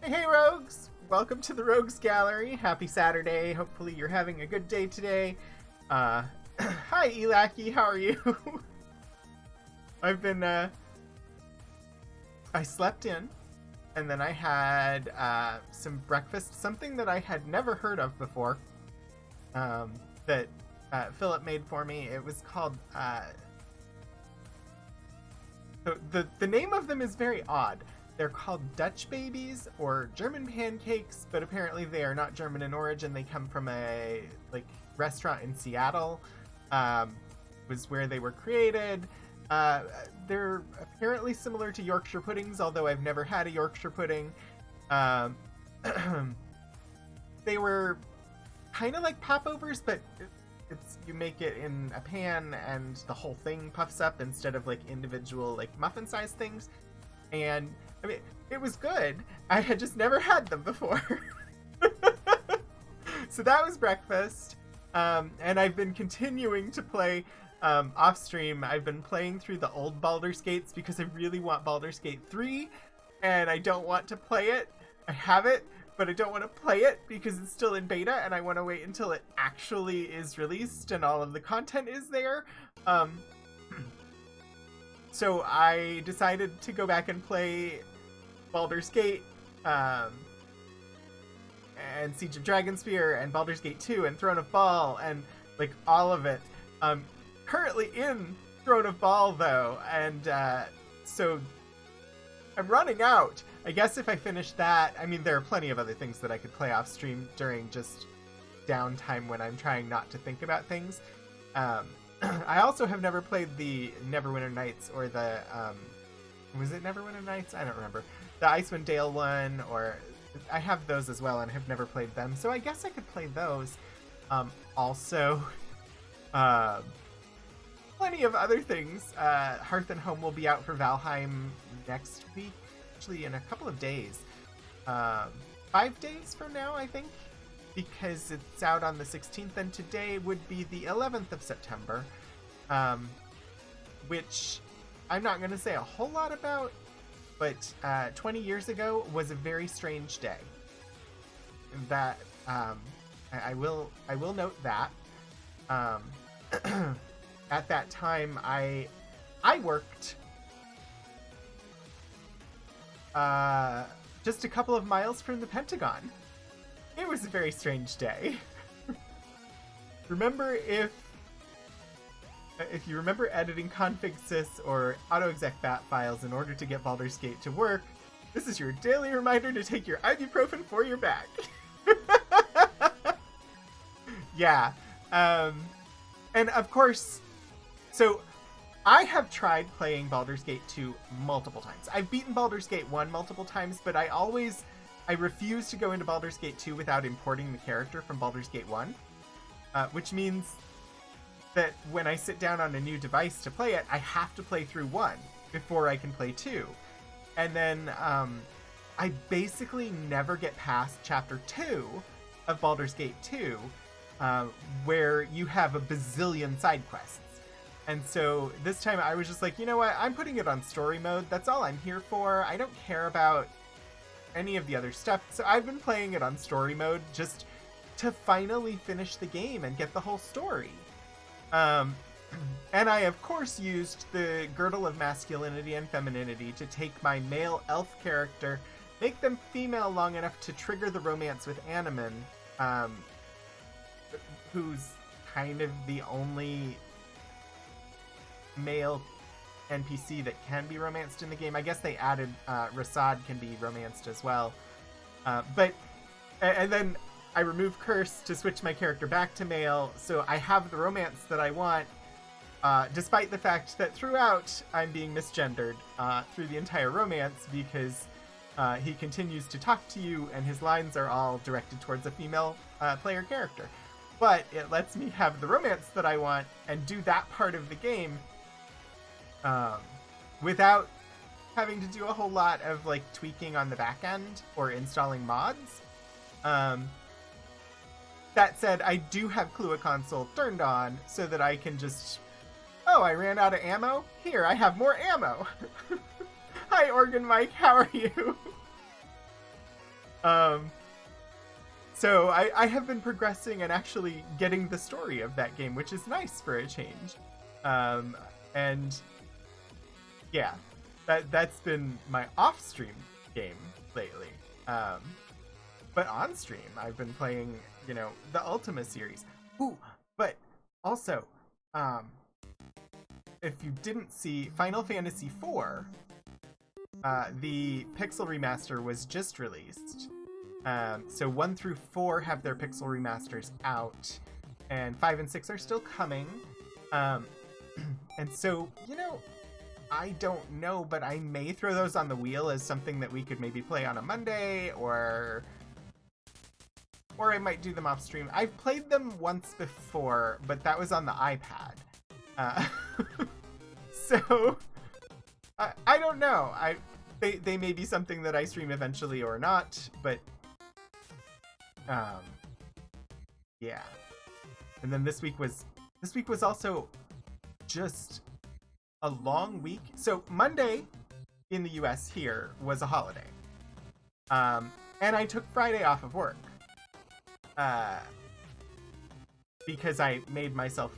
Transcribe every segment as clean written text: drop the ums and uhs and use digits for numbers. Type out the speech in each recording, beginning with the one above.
Hey Rogues! Welcome to the Rogues Gallery. Happy Saturday. Hopefully you're having a good day today. Hi Elaki, how are you? I've been, I slept in, and then I had, some breakfast, something that I had never heard of before, that, Philip made for me. It was called, the name of them is very odd. They're called Dutch babies or German pancakes, but apparently they are not German in origin. They come from a restaurant in Seattle. Was where they were created. They're apparently similar to Yorkshire puddings, although I've never had a Yorkshire pudding. They were kind of like popovers, but it's you make it in a pan and the whole thing puffs up instead of like individual like muffin-sized things. And I mean, it was good. I had just never had them before. So that was breakfast. And I've been continuing to play off stream. I've been playing through the old Baldur's Gates because I really want Baldur's Gate 3, and I don't want to play it. I have it, but I don't want to play it because it's still in beta, and I want to wait until it actually is released and all of the content is there. So I decided to go back and play Baldur's Gate, and Siege of Dragonspear, and Baldur's Gate 2, and Throne of Ball, and like all of it. Currently in Throne of Ball though, and so I'm running out. I guess if I finish that, I mean there are plenty of other things that I could play off stream during just downtime when I'm trying not to think about things. I also have never played the Neverwinter Nights or the, was it Neverwinter Nights? I don't remember. The Icewind Dale one, or I have those as well and have never played them. So I guess I could play those. Also, plenty of other things. Hearth and Home will be out for Valheim next week, actually in a couple of days. 5 days from now, I think. Because it's out on the 16th, and today would be the 11th of September, which I'm not going to say a whole lot about, but 20 years ago was a very strange day. That I will note that. At that time, I worked just a couple of miles from the Pentagon. It was a very strange day. Remember if you remember editing config sys or autoexec bat files in order to get Baldur's Gate to work, this is your daily reminder to take your ibuprofen for your back. Yeah. And of course, so I have tried playing Baldur's Gate 2 multiple times. I've beaten Baldur's Gate 1 multiple times, but I refuse to go into Baldur's Gate 2 without importing the character from Baldur's Gate 1, which means that when I sit down on a new device to play it, I have to play through 1 before I can play 2. And then I basically never get past Chapter 2 of Baldur's Gate 2, where you have a bazillion side quests. And so this time I was just like, you know what, I'm putting it on story mode. That's all I'm here for. I don't care about any of the other stuff. So I've been playing it on story mode just to finally finish the game and get the whole story. And I of course used the Girdle of Masculinity and Femininity to take my male elf character, make them female long enough to trigger the romance with Animan, who's kind of the only male NPC that can be romanced in the game. I guess they added Rasad can be romanced as well. And then I removed Curse to switch my character back to male, so I have the romance that I want, despite the fact that throughout I'm being misgendered through the entire romance because he continues to talk to you and his lines are all directed towards a female player character. But it lets me have the romance that I want and do that part of the game without having to do a whole lot of like tweaking on the back end or installing mods. That said, I do have Klua console turned on so that I can just, oh, I ran out of ammo? Here, I have more ammo. Hi, Organ Mike, how are you? Um, so I have been progressing and actually getting the story of that game, which is nice for a change. And yeah, that's been my off-stream game lately. But on stream, I've been playing, the Ultima series. Ooh, but also, if you didn't see Final Fantasy IV, the Pixel Remaster was just released. So 1 through 4 have their Pixel Remasters out, and 5 and 6 are still coming. And so, I don't know, but I may throw those on the wheel as something that we could maybe play on a Monday, or I might do them off stream. I've played them once before, but that was on the iPad. So I don't know. They may be something that I stream eventually or not, but yeah. And then this week was also just a long week. So Monday in the US here was a holiday. And I took Friday off of work. Because I made myself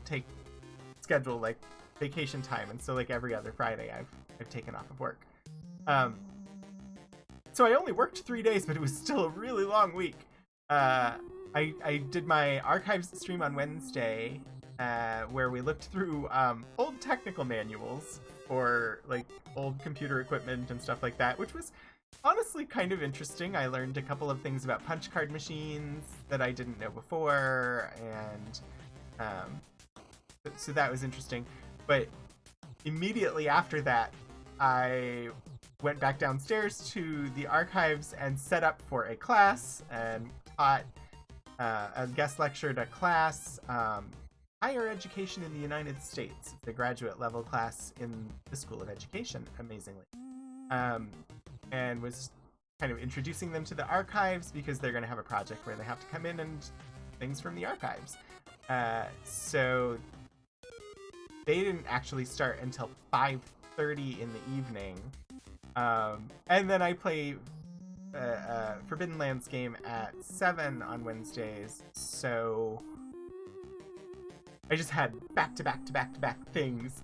schedule like vacation time, and so like every other Friday I've taken off of work. So I only worked 3 days, but it was still a really long week. I did my archives stream on Wednesday, where we looked through old technical manuals for like old computer equipment and stuff like that, which was honestly kind of interesting. I learned a couple of things about punch card machines that I didn't know before, and so that was interesting. But immediately after that, I went back downstairs to the archives and set up for a class and taught a guest lectured a class, Higher Education in the United States, the graduate level class in the School of Education, amazingly. And was kind of introducing them to the archives because they're going to have a project where they have to come in and things from the archives. So they didn't actually start until 5:30 in the evening. And then I play Forbidden Lands game at 7 on Wednesdays. So I just had back-to-back things.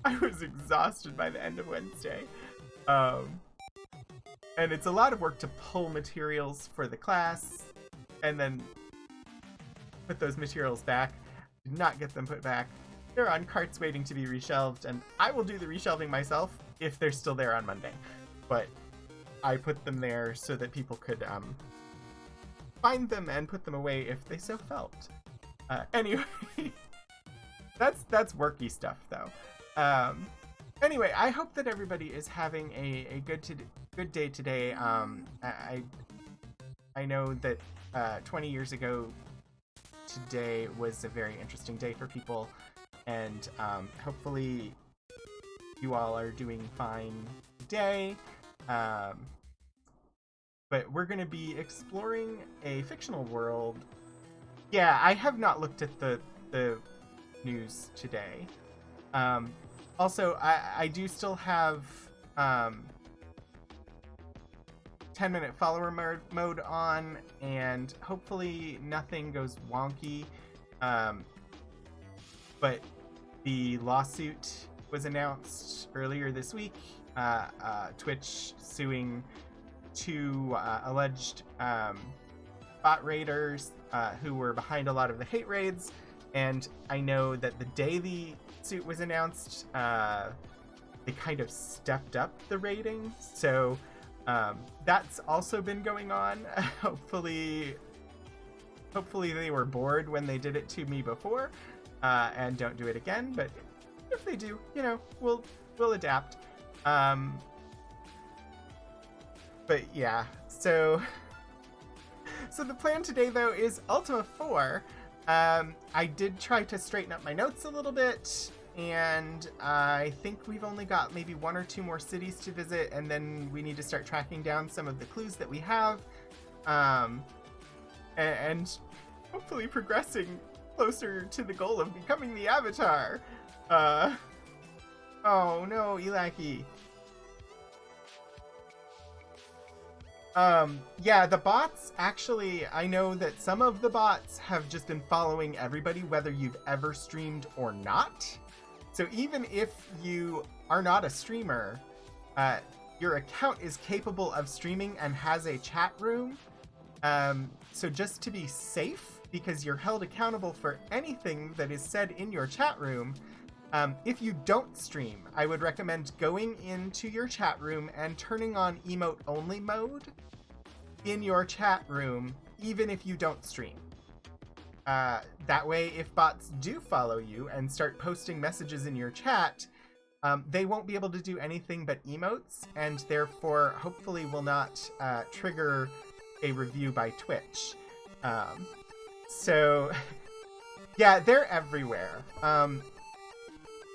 I was exhausted by the end of Wednesday. And it's a lot of work to pull materials for the class and then put those materials back. Did not get them put back. They're on carts waiting to be reshelved, and I will do the reshelving myself if they're still there on Monday. But I put them there so that people could find them and put them away if they so felt. Anyway, that's worky stuff though. Anyway, I hope that everybody is having a good day today. I know that 20 years ago today was a very interesting day for people, and hopefully you all are doing fine today. But we're going to be exploring a fictional world. Yeah, I have not looked at the news today. Also, I do still have 10-minute follower mode on, and hopefully nothing goes wonky. But the lawsuit was announced earlier this week. Twitch suing 2 alleged bot raiders who were behind a lot of the hate raids. And I know that the day the suit was announced, they kind of stepped up the ratings. So that's also been going on. Hopefully they were bored when they did it to me before, and don't do it again. But if they do, we'll adapt. But yeah, so the plan today though is Ultima 4. I did try to straighten up my notes a little bit, and I think we've only got maybe 1 or 2 more cities to visit, and then we need to start tracking down some of the clues that we have, and hopefully progressing closer to the goal of becoming the Avatar. Oh no, Elaki. Yeah, the bots, actually, I know that some of the bots have just been following everybody, whether you've ever streamed or not. So even if you are not a streamer, your account is capable of streaming and has a chat room. So just to be safe, because you're held accountable for anything that is said in your chat room, if you don't stream, I would recommend going into your chat room and turning on emote only mode in your chat room, even if you don't stream. That way, if bots do follow you and start posting messages in your chat, they won't be able to do anything but emotes, and therefore hopefully will not trigger a review by Twitch. So yeah, they're everywhere.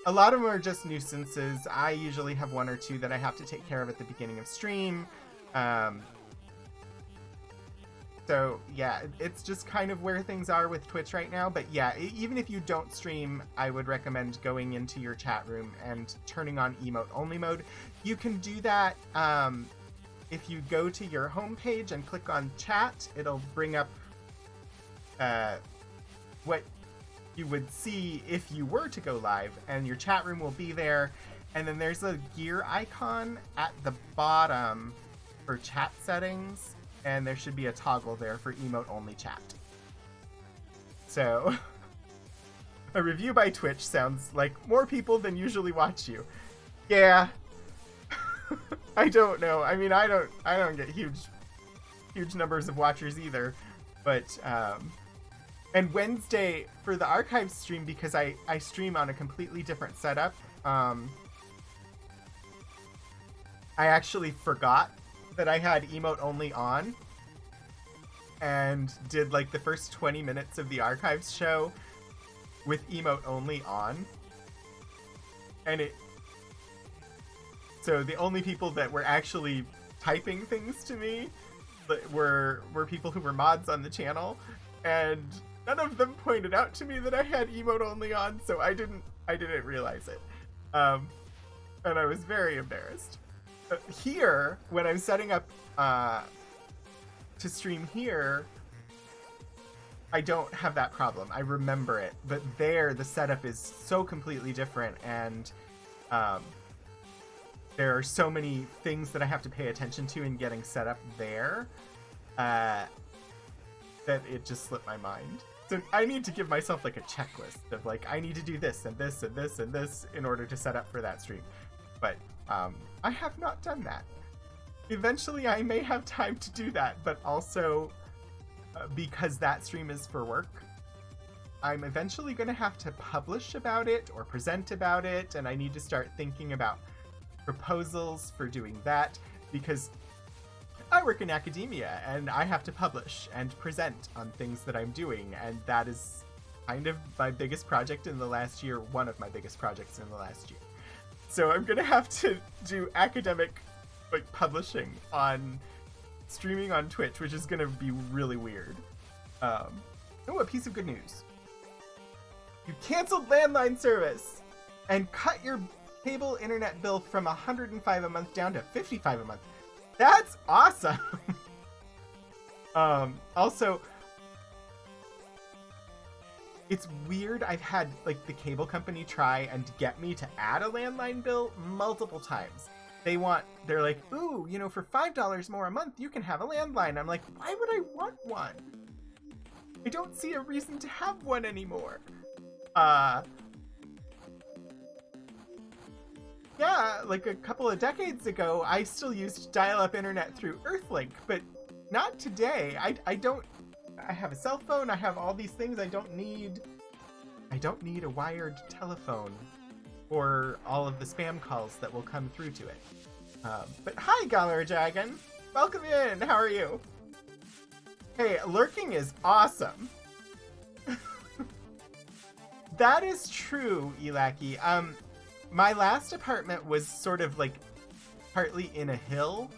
A lot of them are just nuisances. I usually have one or two that I have to take care of at the beginning of stream. So yeah, it's just kind of where things are with Twitch right now. But yeah, even if you don't stream, I would recommend going into your chat room and turning on emote only mode. You can do that if you go to your homepage and click on chat. It'll bring up what you would see if you were to go live, and your chat room will be there. And then there's a gear icon at the bottom for chat settings, and there should be a toggle there for emote only chat. So a review by Twitch sounds like more people than usually watch you. Yeah. I don't know. I mean, I don't get huge numbers of watchers either, but and Wednesday for the archive stream, because I stream on a completely different setup, I actually forgot that I had emote only on and did like the first 20 minutes of the archives show with emote only on. And so the only people that were actually typing things to me were people who were mods on the channel, and none of them pointed out to me that I had emote only on, so I didn't realize it. And I was very embarrassed. Here, when I'm setting up to stream here, I don't have that problem. I remember it. But there, the setup is so completely different, and there are so many things that I have to pay attention to in getting set up there that it just slipped my mind. So I need to give myself like a checklist of like, I need to do this and this and this and this in order to set up for that stream. But I have not done that. Eventually I may have time to do that, but also because that stream is for work, I'm eventually going to have to publish about it or present about it, and I need to start thinking about proposals for doing that, because I work in academia and I have to publish and present on things that I'm doing, and that is kind of my biggest project in the last year, one of my biggest projects in the last year. So I'm gonna have to do academic like publishing on streaming on Twitch, which is gonna be really weird. Oh, a piece of good news. You canceled landline service and cut your cable internet bill from $105 a month down to $55 a month. That's awesome. Also, it's weird. I've had like the cable company try and get me to add a landline bill multiple times. They're like, ooh, you know, for $5 more a month, you can have a landline. I'm like, why would I want one? I don't see a reason to have one anymore. Yeah, like a couple of decades ago, I still used dial-up internet through Earthlink, but not today. I have a cell phone, I have all these things. I don't need a wired telephone or all of the spam calls that will come through to it. But hi, Galar Dragon. Welcome in. How are you? Hey, lurking is awesome. That is true, Elaki. My last apartment was sort of like partly in a hill,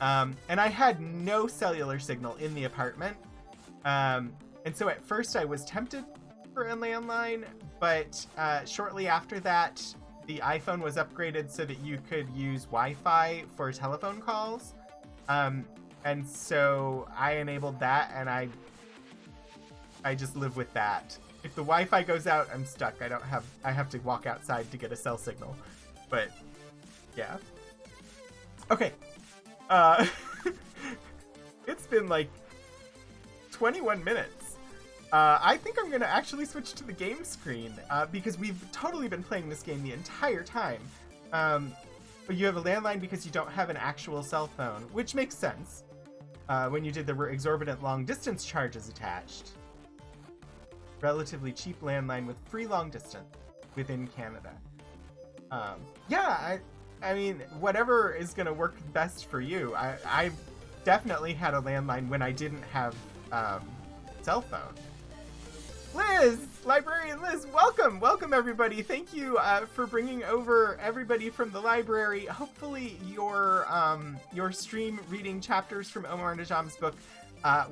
and I had no cellular signal in the apartment. And so at first I was tempted for a landline, but shortly after that, the iPhone was upgraded so that you could use Wi-Fi for telephone calls. And so I enabled that, and I just live with that. If the Wi-Fi goes out, I'm stuck. I have to walk outside to get a cell signal. But yeah. Okay. It's been like 21 minutes. I think I'm going to actually switch to the game screen because we've totally been playing this game the entire time. You have a landline because you don't have an actual cell phone, which makes sense when you did the exorbitant long distance charges attached. Relatively cheap landline with free long distance within Canada. Yeah, I mean, whatever is going to work best for you. I definitely had a landline when I didn't have cell phone. Liz, librarian Liz, welcome everybody. Thank you for bringing over everybody from the library. Hopefully your stream reading chapters from Omar Najam's book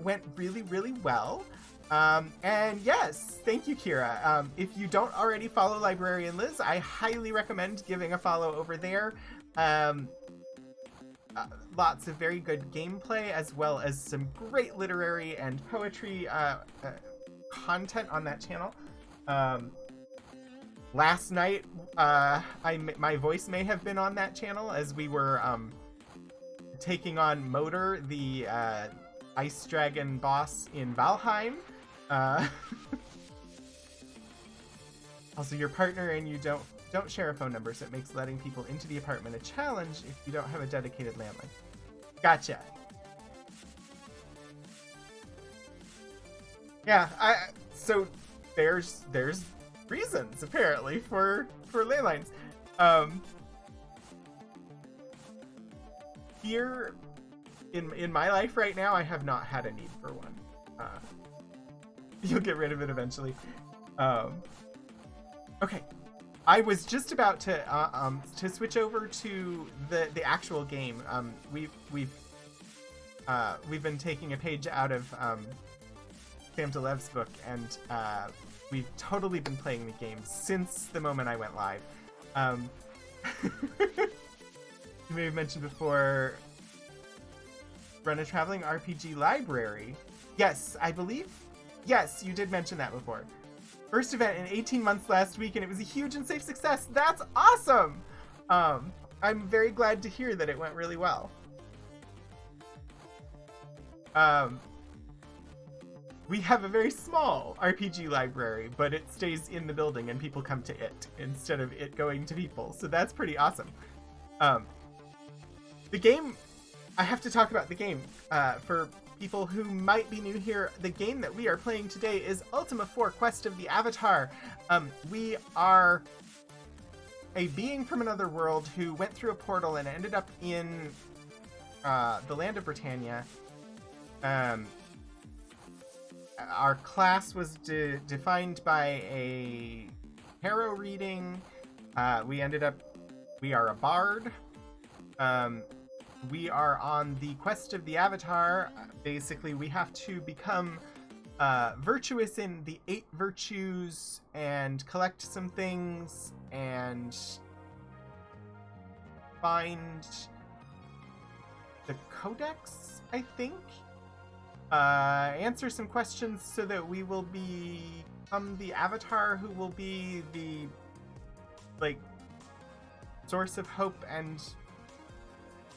went really, really well. And yes, thank you, Kira. If you don't already follow Librarian Liz, I highly recommend giving a follow over there. Lots of very good gameplay, as well as some great literary and poetry content on that channel. Last night, my voice may have been on that channel as we were taking on Motor, the ice dragon boss in Valheim. Also, your partner and you don't share a phone number, so it makes letting people into the apartment a challenge if you don't have a dedicated landline. Gotcha. Yeah, so there's reasons apparently for landlines. Here in my life right now, I have not had a need for one. You'll get rid of it eventually. Okay, I was just about to switch over to the actual game. We've been taking a page out of Sam Delev's book, and we've totally been playing the game since the moment I went live. You may have mentioned before, run a traveling RPG library. Yes, I believe. Yes, you did mention that before. First event in 18 months last week, and it was a huge and safe success. That's awesome! I'm very glad to hear that it went really well. We have a very small RPG library, but it stays in the building and people come to it instead of it going to people. So that's pretty awesome. The game, I have to talk about the game. For people who might be new here, the game that we are playing today is Ultima 4 Quest of the Avatar. We are a being from another world who went through a portal and ended up in the land of Britannia. Our class was defined by a tarot reading. We are a bard. We are on the quest of the Avatar. Basically, we have to become virtuous in the 8 virtues and collect some things and find the codex, I think. Answer some questions so that we will become the Avatar, who will be the source of hope and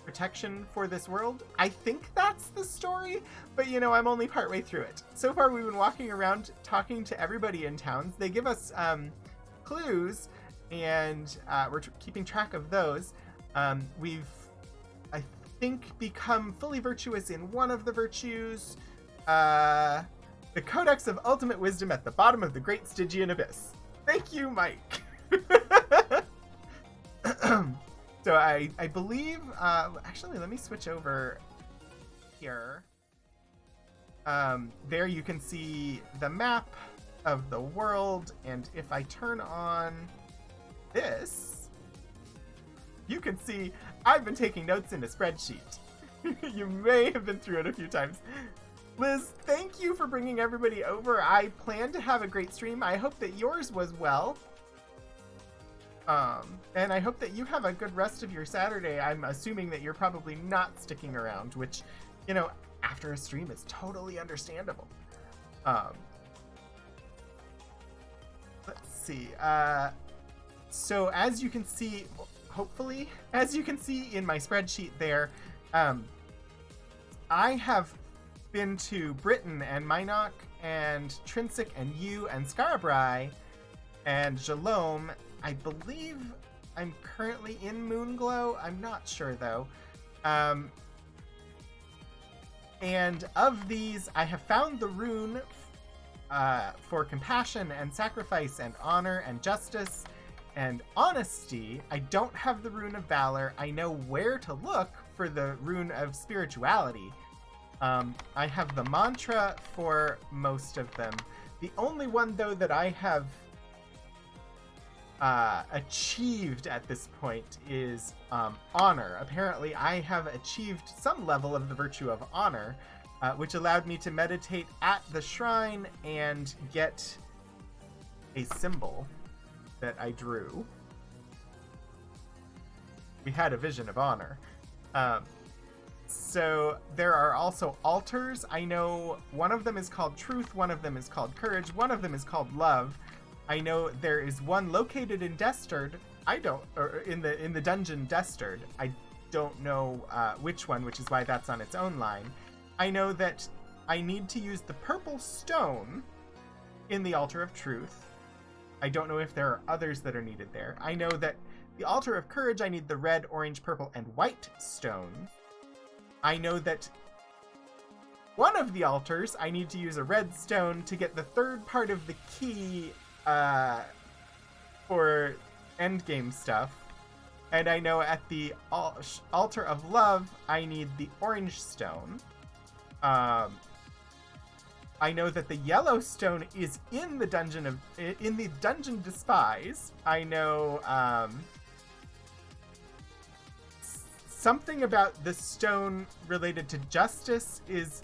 protection for this world. I think that's the story, but I'm only partway through it. So far, we've been walking around talking to everybody in towns. They give us clues, and we're keeping track of those. We've, I think, become fully virtuous in one of the virtues. The Codex of Ultimate Wisdom at the bottom of the Great Stygian Abyss. Thank you, Mike. So I believe, actually, let me switch over here. There you can see the map of the world, and if I turn on this, you can see I've been taking notes in a spreadsheet. You may have been through it a few times. Liz, thank you for bringing everybody over. I plan to have a great stream. I hope that yours was well. And I hope that you have a good rest of your Saturday. I'm assuming that you're probably not sticking around, which you know, after a stream is totally understandable. Um, let's see. So as you can see, hopefully, as you can see in my spreadsheet there, I have been to Britain and Minot and Trinsic and Yu and Scarabrai and Jalome. I believe I'm currently in Moonglow. I'm not sure though. And of these, I have found the rune for compassion and sacrifice and honor and justice and honesty. I don't have the rune of valor. I know where to look for the rune of spirituality. I have the mantra for most of them. The only one, though, that I have achieved at this point is honor. Apparently, I have achieved some level of the virtue of honor, which allowed me to meditate at the shrine and get a symbol that I drew. We had a vision of honor. So there are also altars. I know one of them is called truth, one of them is called courage, one of them is called love. I know there is one located in Destard. In the dungeon Destard. I don't know which one, which is why that's on its own line. I know that I need to use the purple stone in the altar of truth. I don't know if there are others that are needed there. I know that the altar of courage, I need the red, orange, purple, and white stone. I know that one of the altars, I need to use a red stone to get the third part of the key for endgame stuff. And I know at the altar of love, I need the orange stone. I know that the yellow stone is in the dungeon Despise. I know something about the stone related to justice is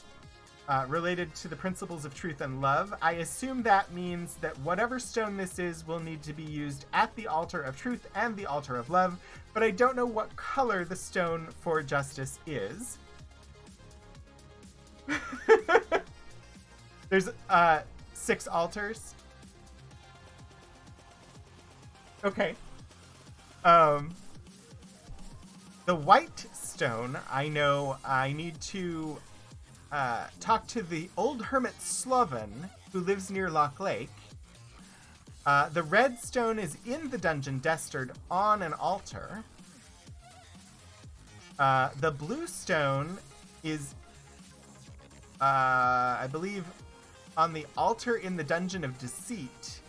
related to the principles of truth and love. I assume that means that whatever stone this is will need to be used at the altar of truth and the altar of love, but I don't know what color the stone for justice is. There's 6 altars. Okay. The white stone, I know I need to talk to the old hermit Sloven, who lives near Loch Lake. The red stone is in the dungeon Destard on an altar. The blue stone is, I believe, on the altar in the Dungeon of Deceit,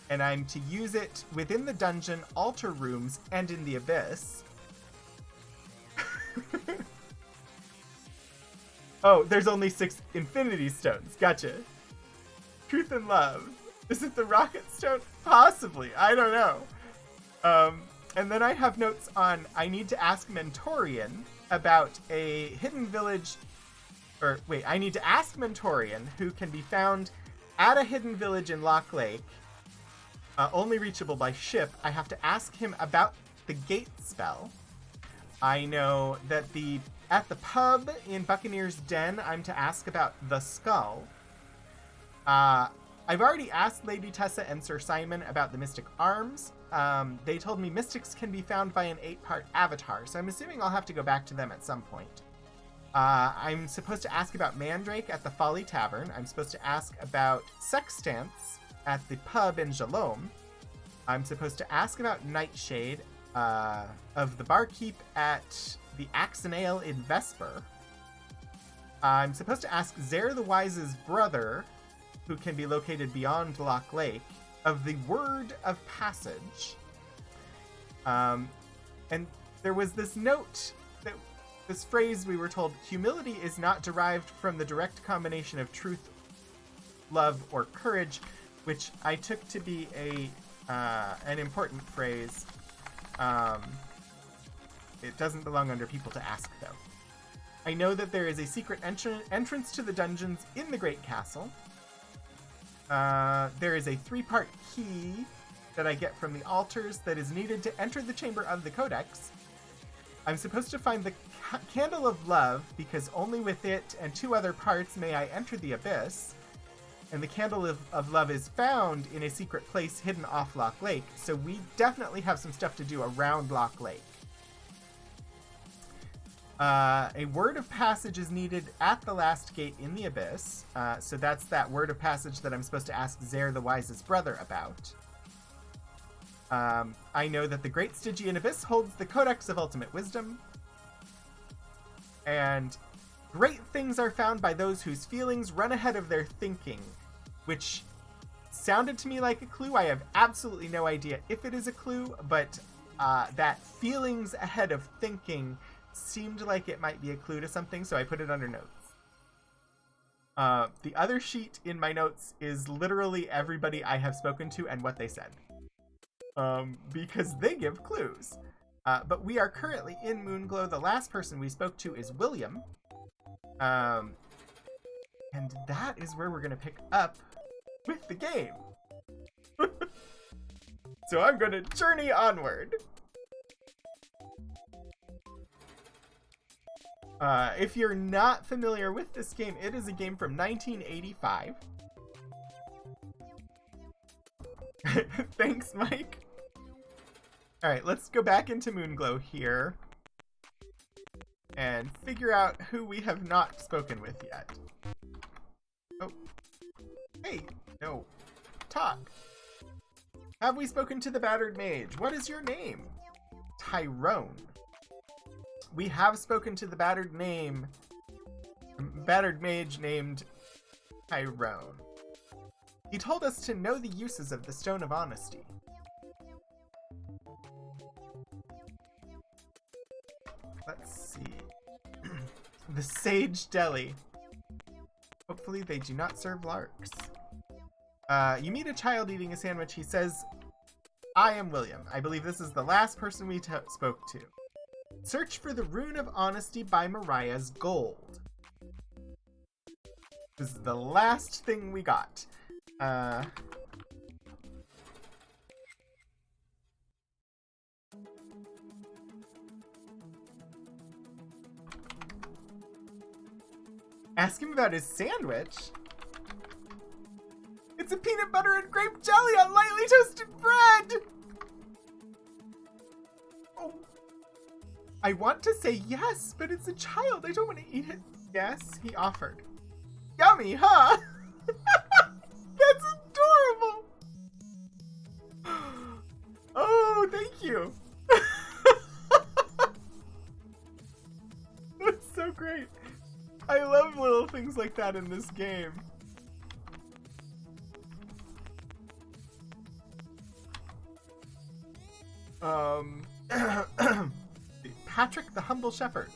and I'm to use it within the dungeon altar rooms and in the abyss. Oh, there's only 6 infinity stones. Gotcha. Truth and love. Is it the rocket stone? Possibly. I don't know. And then I have notes on I need to ask Mentorian about a hidden village. I need to ask Mentorian, who can be found at a hidden village in Loch Lake, only reachable by ship. I have to ask him about the gate spell. I know that at the pub in Buccaneer's Den, I'm to ask about the skull. I've already asked Lady Tessa and Sir Simon about the mystic arms. They told me mystics can be found by an 8-part avatar, so I'm assuming I'll have to go back to them at some point. I'm supposed to ask about Mandrake at the Folly Tavern. I'm supposed to ask about Sextants at the pub in Jalome. I'm supposed to ask about Nightshade of the Barkeep at the Axe and Ale in Vesper. I'm supposed to ask Zer the Wise's brother, who can be located beyond Loch Lake, of the Word of Passage. And there was this note that this phrase we were told, humility is not derived from the direct combination of truth, love, or courage, which I took to be an important phrase. It doesn't belong under people to ask, though. I know that there is a secret entrance to the dungeons in the Great Castle. There is a 3-part key that I get from the altars that is needed to enter the Chamber of the Codex. I'm supposed to find the Candle of Love, because only with it and 2 other parts may I enter the abyss. And the Candle of Love is found in a secret place hidden off Lock Lake, so we definitely have some stuff to do around Lock Lake. A word of passage is needed at the last gate in the abyss, so that's that word of passage that I'm supposed to ask Zer, the wisest brother, about. I know that the Great Stygian Abyss holds the Codex of Ultimate Wisdom, and great things are found by those whose feelings run ahead of their thinking, which sounded to me like a clue. I have absolutely no idea if it is a clue, but that feelings ahead of thinking seemed like it might be a clue to something, so I put it under notes. The other sheet in my notes is literally everybody I have spoken to and what they said, because they give clues. But we are currently in Moonglow. The last person we spoke to is William, and that is where we're going to pick up with the game. So I'm going to journey onward. If you're not familiar with this game, it is a game from 1985. Thanks, Mike. Alright, let's go back into Moonglow here and figure out who we have not spoken with yet. Oh. Hey, no. Talk. Have we spoken to the Battered Mage? What is your name? Tyrone. We have spoken to the Battered Mage named Tyrone. He told us to know the uses of the Stone of Honesty. Let's see. The Sage Deli. Hopefully they do not serve larks. You meet a child eating a sandwich. He says, I am William. I believe this is the last person we spoke to. Search for the Rune of Honesty by Mariah's Gold. This is the last thing we got. Ask him about his sandwich. It's a peanut butter and grape jelly on lightly toasted bread! Oh. I want to say yes, but it's a child. I don't want to eat it. Yes, he offered. Yummy, huh? That's adorable! Oh, thank you. That's so great. I love little things like that in this game. Patrick the Humble Shepherd.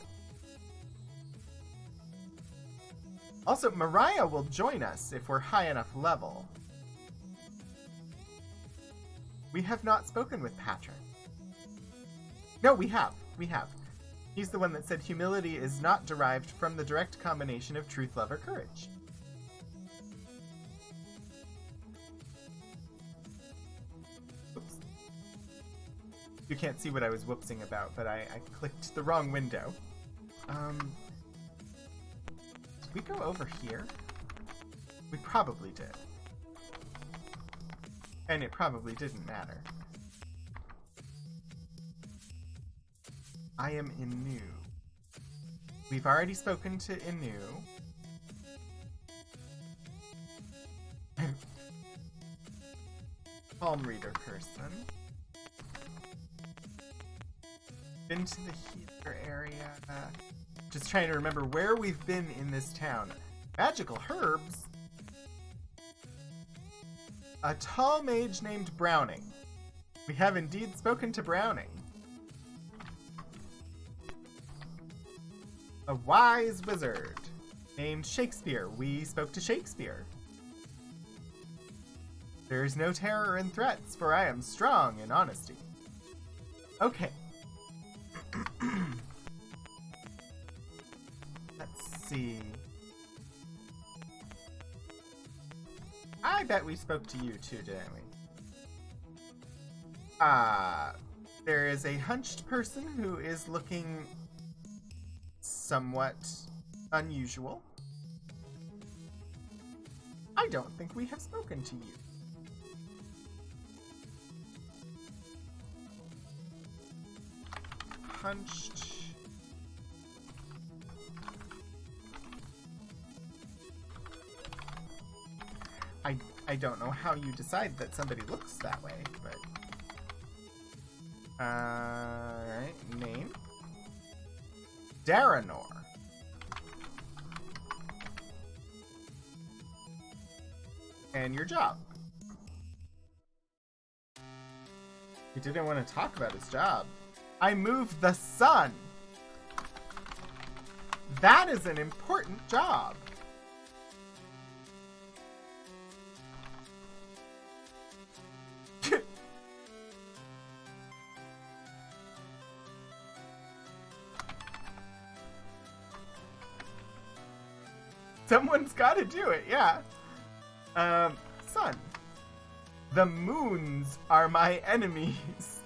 Also, Mariah will join us if we're high enough level. We have not spoken with Patrick. No, we have. We have. He's the one that said humility is not derived from the direct combination of truth, love, or courage. Oops. You can't see what I was whoopsing about, but I clicked the wrong window. Did we go over here? We probably did. And it probably didn't matter. I am Inu. We've already spoken to Inu. Palm reader person. Been to the healer area. Just trying to remember where we've been in this town. Magical herbs? A tall mage named Browning. We have indeed spoken to Browning. A wise wizard named Shakespeare. We spoke to Shakespeare. There is no terror in threats, for I am strong in honesty. Okay. Let's see. I bet we spoke to you too, didn't we? There is a hunched person who is looking somewhat unusual. I don't think we have spoken to you. Punched. I don't know how you decide that somebody looks that way, but... Alright, name. Daranor. And your job. He didn't want to talk about his job. I moved the sun. That is an important job. Someone's got to do it, yeah. Sun. The moons are my enemies.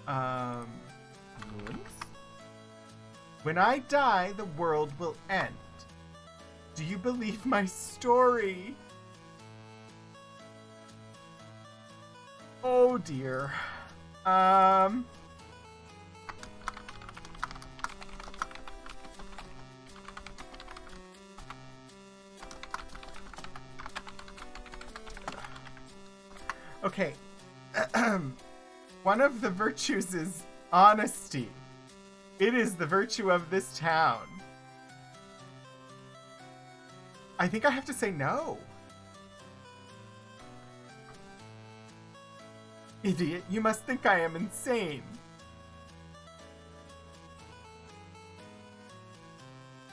Moons? When I die, the world will end. Do you believe my story? Oh dear. Okay. One of the virtues is honesty. It is the virtue of this town. I think I have to say no. Idiot, you must think I am insane.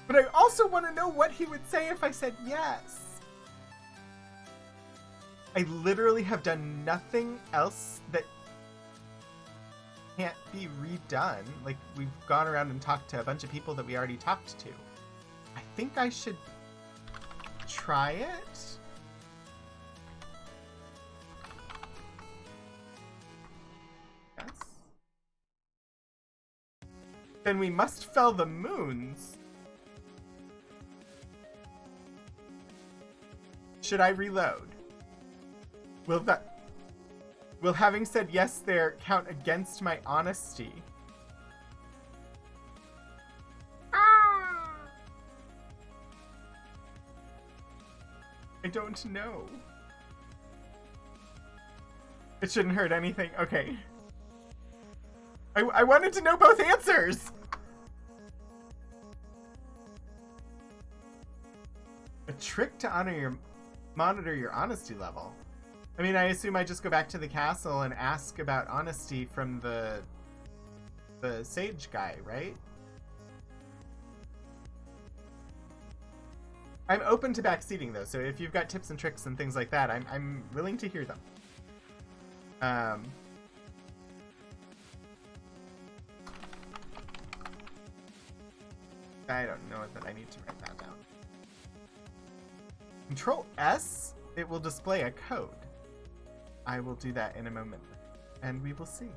But I also want to know what he would say if I said yes. I literally have done nothing else that can't be redone. Like, we've gone around and talked to a bunch of people that we already talked to. I think I should try it. Yes. Then we must fell the moons. Should I reload? Will having said yes there count against my honesty? I don't know. It shouldn't hurt anything. Okay. I wanted to know both answers! A trick to monitor your honesty level. I mean, I assume I just go back to the castle and ask about honesty from the sage guy, right? I'm open to backseating though, so if you've got tips and tricks and things like that, I'm willing to hear them. I don't know that I need to write that down. Control S, it will display a code. I will do that in a moment, and we will see.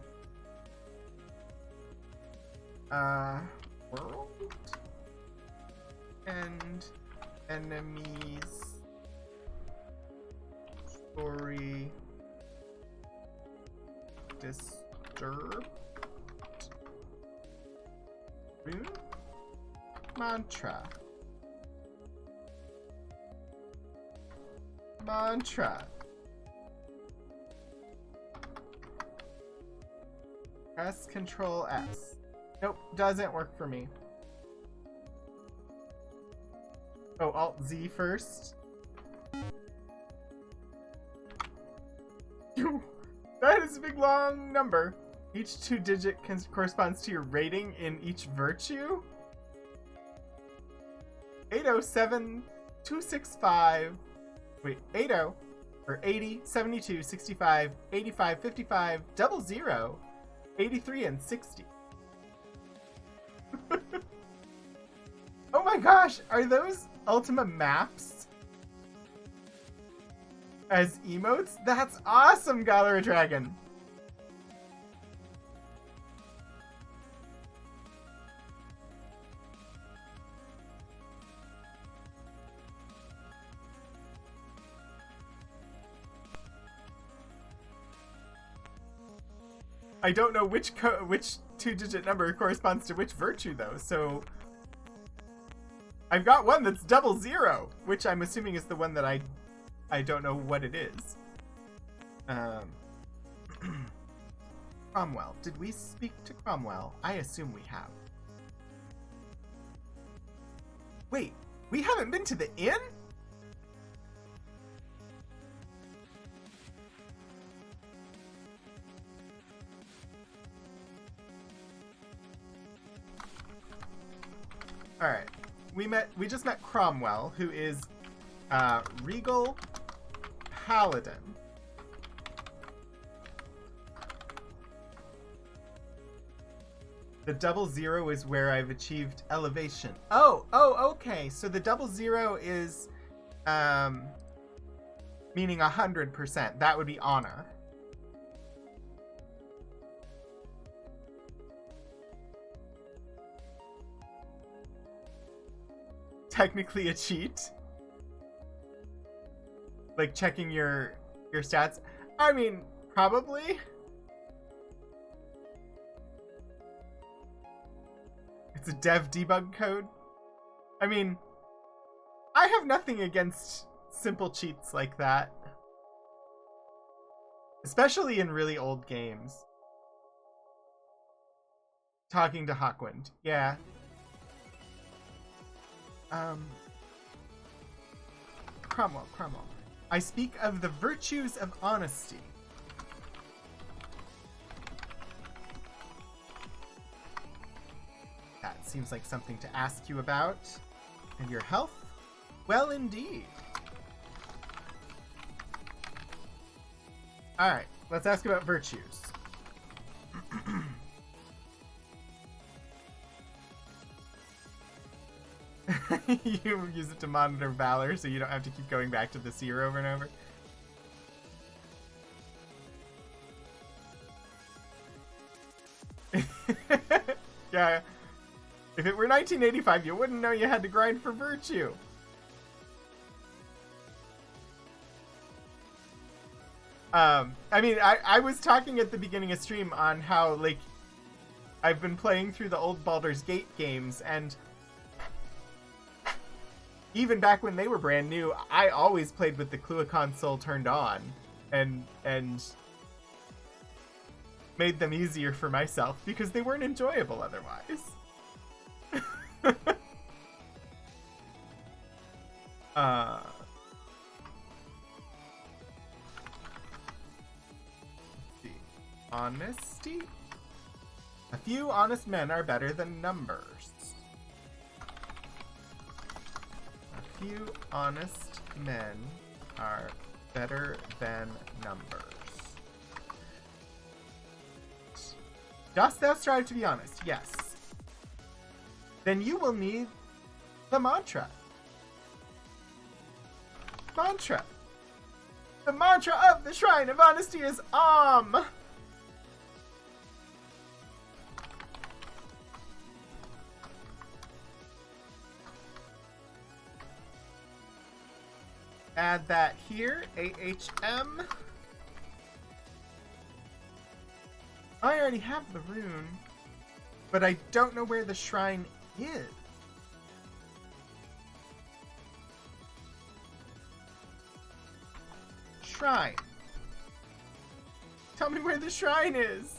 World and enemies story disturbed rune mantra. Press Control S. Nope, doesn't work for me. Oh, Alt Z first. That is a big long number. Each 2-digit corresponds to your rating in each virtue. 807-265. Wait, 80 or 80, 72, 65, 85, 55, 00, 83, and 60. Oh my gosh, are those Ultima maps as emotes? That's awesome, Galera Dragon. I don't know which two-digit number corresponds to which virtue, though, so... I've got one that's 00, which I'm assuming is the one that I don't know what it is. Cromwell. Did we speak to Cromwell? I assume we have. Wait, we haven't been to the inn? Alright. We just met Cromwell, who is Regal Paladin. The 00 is where I've achieved elevation. Oh, okay. So the 00 is meaning 100%. That would be honor. Technically a cheat. Like checking your stats. I mean, probably. It's a dev debug code. I mean, I have nothing against simple cheats like that. Especially in really old games. Talking to Hawkwind. Yeah. Cromwell. I speak of the virtues of honesty. That seems like something to ask you about. And your health? Well, indeed. Alright, let's ask about virtues. You use it to monitor valor so you don't have to keep going back to the seer over and over. Yeah. If it were 1985, you wouldn't know you had to grind for virtue. I mean, I was talking at the beginning of stream on how, like, I've been playing through the old Baldur's Gate games, and even back when they were brand new, I always played with the Clua console turned on, and made them easier for myself because they weren't enjoyable otherwise. Let's see. Honesty? A few honest men are better than numbers. A few honest men are better than numbers. Dost thou strive to be honest? Yes. Then you will need the mantra. Mantra. The mantra of the Shrine of Honesty is Om. Add that here, AHM. I already have the rune, but I don't know where the shrine is. Shrine. Tell me where the shrine is.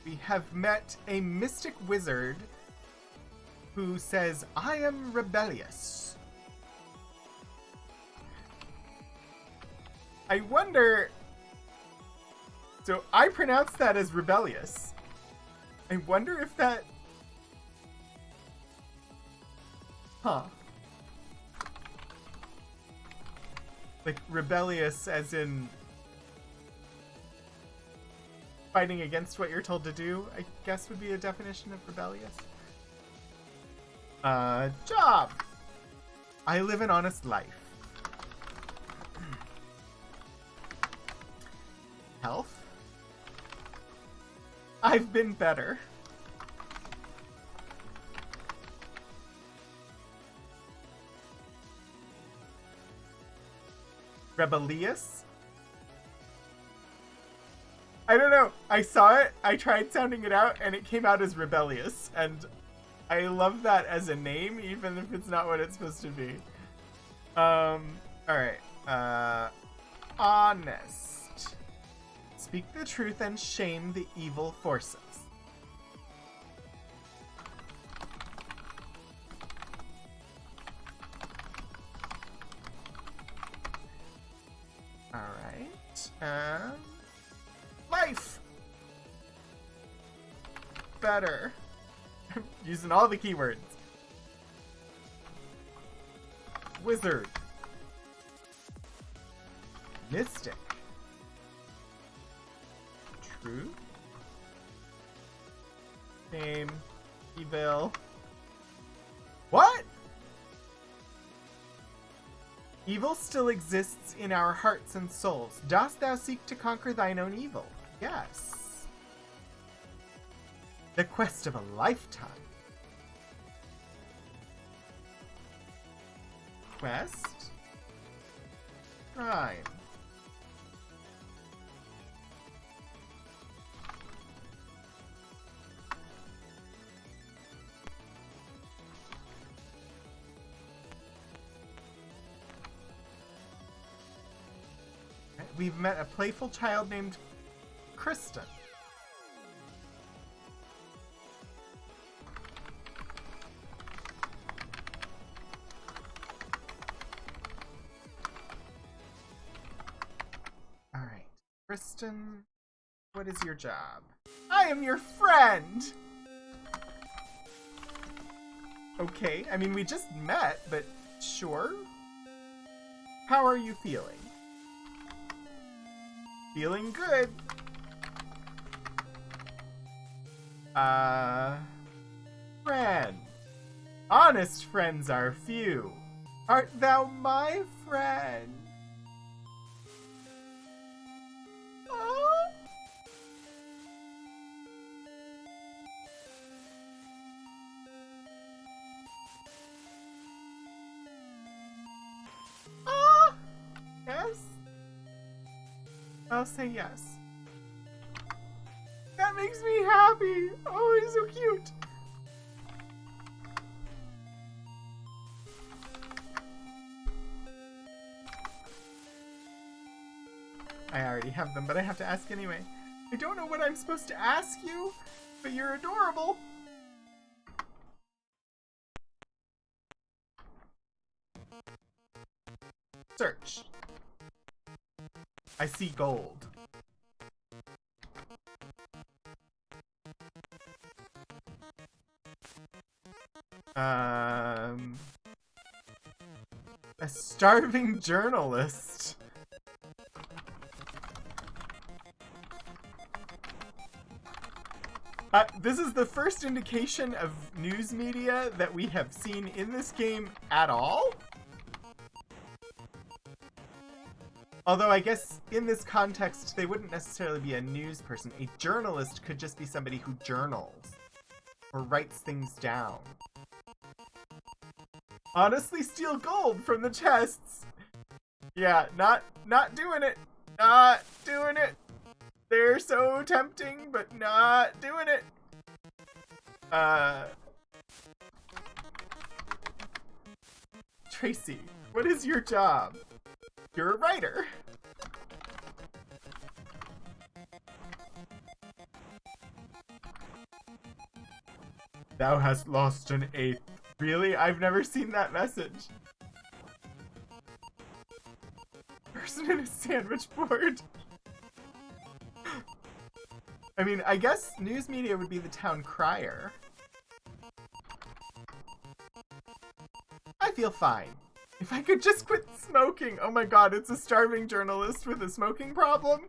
We have met a mystic wizard who says, I am rebellious. I wonder... So I pronounce that as rebellious. I wonder if that... Huh. Like, rebellious as in... fighting against what you're told to do, I guess would be a definition of rebellious. Job! I live an honest life. Health? I've been better. Rebellious? I don't know. I saw it, I tried sounding it out, and it came out as rebellious. And I love that as a name, even if it's not what it's supposed to be. Alright. Honest. Speak the truth and shame the evil forces. Alright. Life! Better. I'm using all the keywords. Wizard. Mystic. Truth. Shame. Evil. What? Evil still exists in our hearts and souls. Dost thou seek to conquer thine own evil? Yes. The quest of a lifetime. Quest. Crime. We've met a playful child named Kristen. Alright. Kristen, what is your job? I am your friend! Okay, I mean, we just met, but sure. How are you feeling? Feeling good. Friend. Honest friends are few. Art thou my friend? Oh. Oh. Yes. I'll say yes. That makes me happy. Oh, he's so cute. I already have them, but I have to ask anyway. I don't know what I'm supposed to ask you, but you're adorable. Search. I see gold. A starving journalist. This is the first indication of news media that we have seen in this game at all. Although I guess in this context, they wouldn't necessarily be a news person. A journalist could just be somebody who journals or writes things down. Honestly, steal gold from the chests. Yeah, not doing it. Not doing it. They're so tempting, but not doing it. Tracy, what is your job? You're a writer. Thou hast lost an eighth. Really? I've never seen that message. Person in a sandwich board. I mean, I guess news media would be the town crier. I feel fine. If I could just quit smoking. Oh my god, it's a starving journalist with a smoking problem.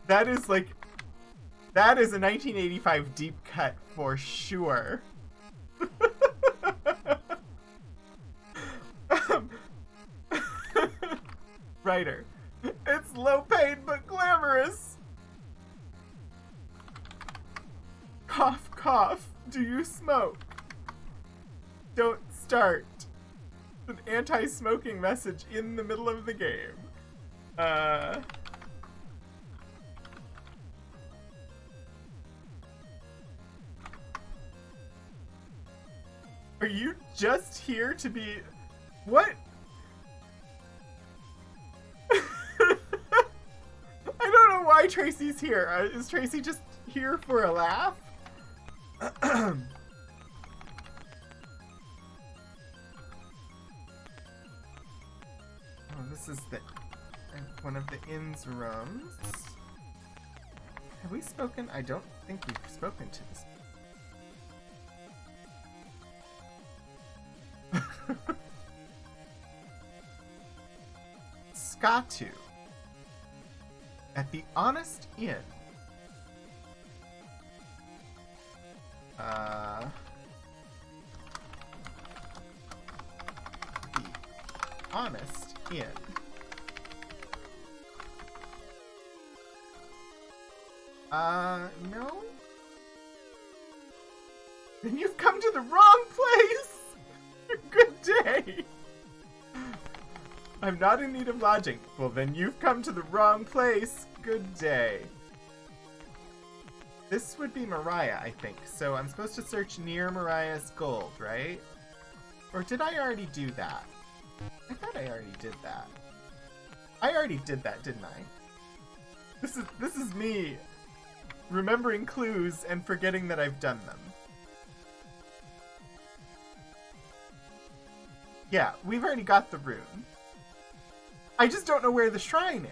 That is like... That is a 1985 deep cut for sure. Writer. It's low paid but glamorous. Cough, cough. Do you smoke? Don't start. An anti-smoking message in the middle of the game. Oh, are you just here to be... What? I don't know why Tracy's here. Is Tracy just here for a laugh? Oh, this is one of the inn's rooms. Have we spoken? I don't think we've spoken to this. Skatu. At the Honest Inn. The Honest Inn. No? Then you've come to the wrong place! Good day! I'm not in need of lodging. Well, then you've come to the wrong place. Good day. This would be Mariah, I think. So I'm supposed to search near Mariah's gold, right? Or did I already do that? I thought I already did that. I already did that, didn't I? This is me remembering clues and forgetting that I've done them. Yeah, we've already got the rune. I just don't know where the shrine is.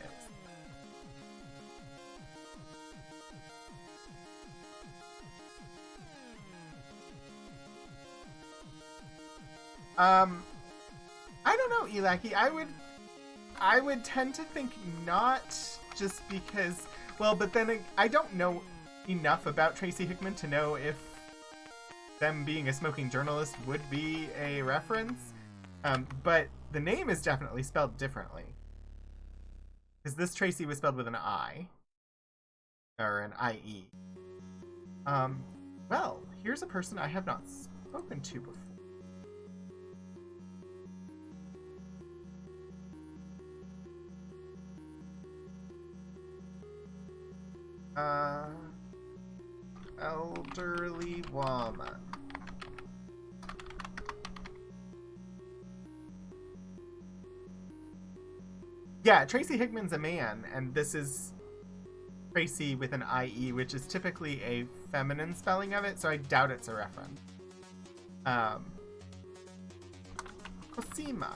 I don't know, Elaki. I would tend to think not, just because, well, but then I don't know enough about Tracy Hickman to know if them being a smoking journalist would be a reference. But the name is definitely spelled differently. Because this Tracy was spelled with an I. Or an I-E. Well, here's a person I have not spoken to before. Elderly woman. Yeah, Tracy Hickman's a man, and this is Tracy with an I-E, which is typically a feminine spelling of it, so I doubt it's a reference. Cosima.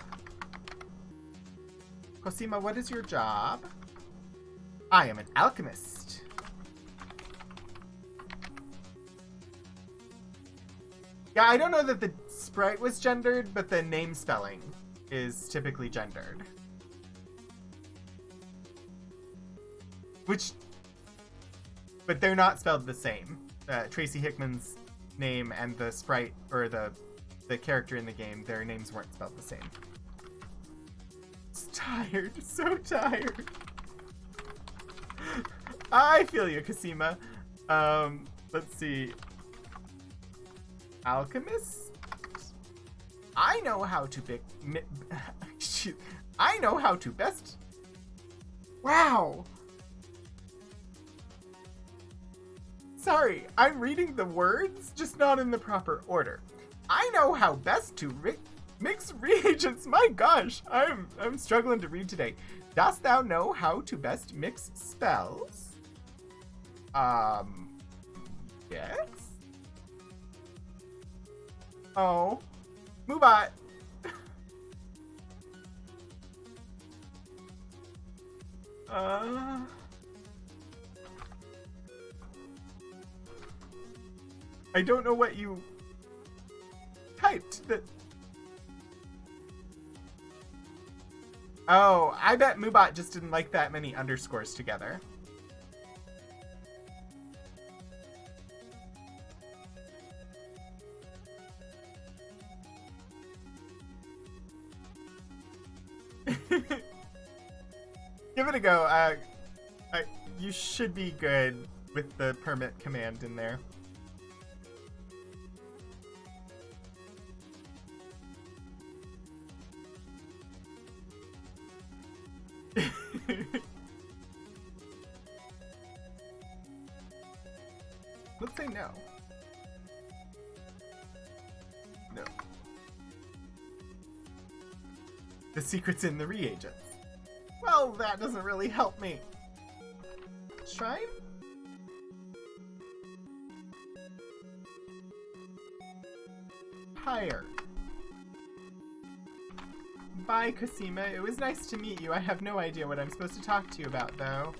Cosima, what is your job? I am an alchemist. Yeah, I don't know that the sprite was gendered, but the name spelling is typically gendered. But they're not spelled the same. Tracy Hickman's name and the sprite, or the character in the game, their names weren't spelled the same. It's tired, so tired. I feel you, Cosima. Let's see. Alchemist? I know how to I know how to best... Wow! Sorry, I'm reading the words, just not in the proper order. I know how best to mix reagents. My gosh, I'm struggling to read today. Dost thou know how to best mix spells? Yes? Oh. Moobot. I don't know what you typed that. Oh, I bet Moobot just didn't like that many underscores together. Give it a go. You should be good with the permit command in there. Let's say no. No. The secret's in the reagents. Well, that doesn't really help me. Shrine? Higher. Bye, Cosima. It was nice to meet you. I have no idea what I'm supposed to talk to you about, though.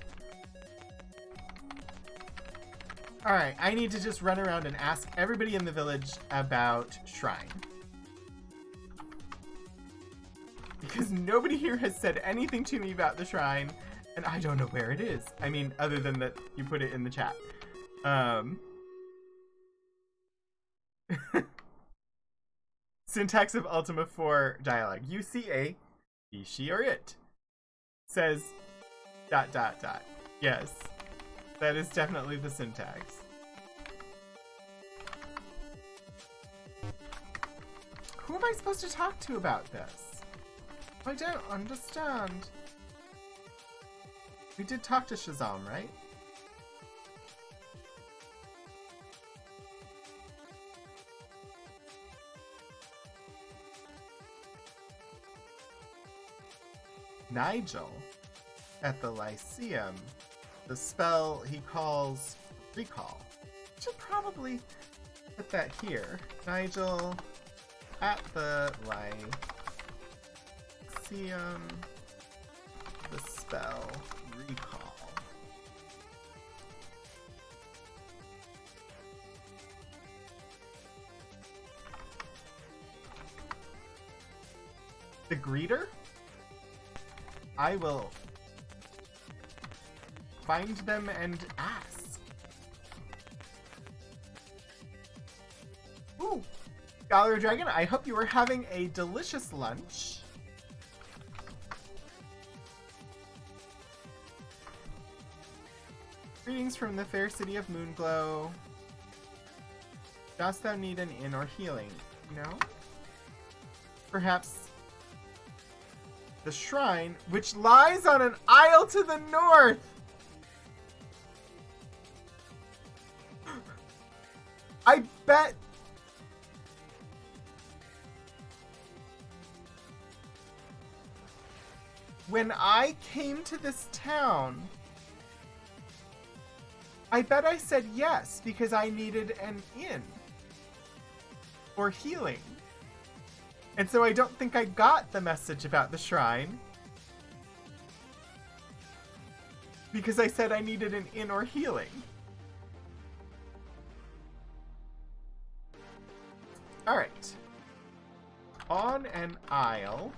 Alright, I need to just run around and ask everybody in the village about Shrine. Because nobody here has said anything to me about the Shrine, and I don't know where it is. I mean, other than that you put it in the chat. Syntax of Ultima 4 dialogue. You see a he, she, or it. Says ... Yes. That is definitely the syntax. Who am I supposed to talk to about this? I don't understand. We did talk to Shazam, right? Nigel at the Lyceum. The spell he calls Recall. Should probably put that here. Nigel at the Lyceum. The spell Recall. The greeter? I will find them and ask. Ooh, Scholar Dragon, I hope you are having a delicious lunch. Greetings from the fair city of Moonglow. Dost thou need an inn or healing? No? Perhaps the shrine, which lies on an isle to the north. I bet when I came to this town, I bet I said yes because I needed an inn or healing. And so I don't think I got the message about the shrine. Because I said I needed an inn or healing. Alright. On an isle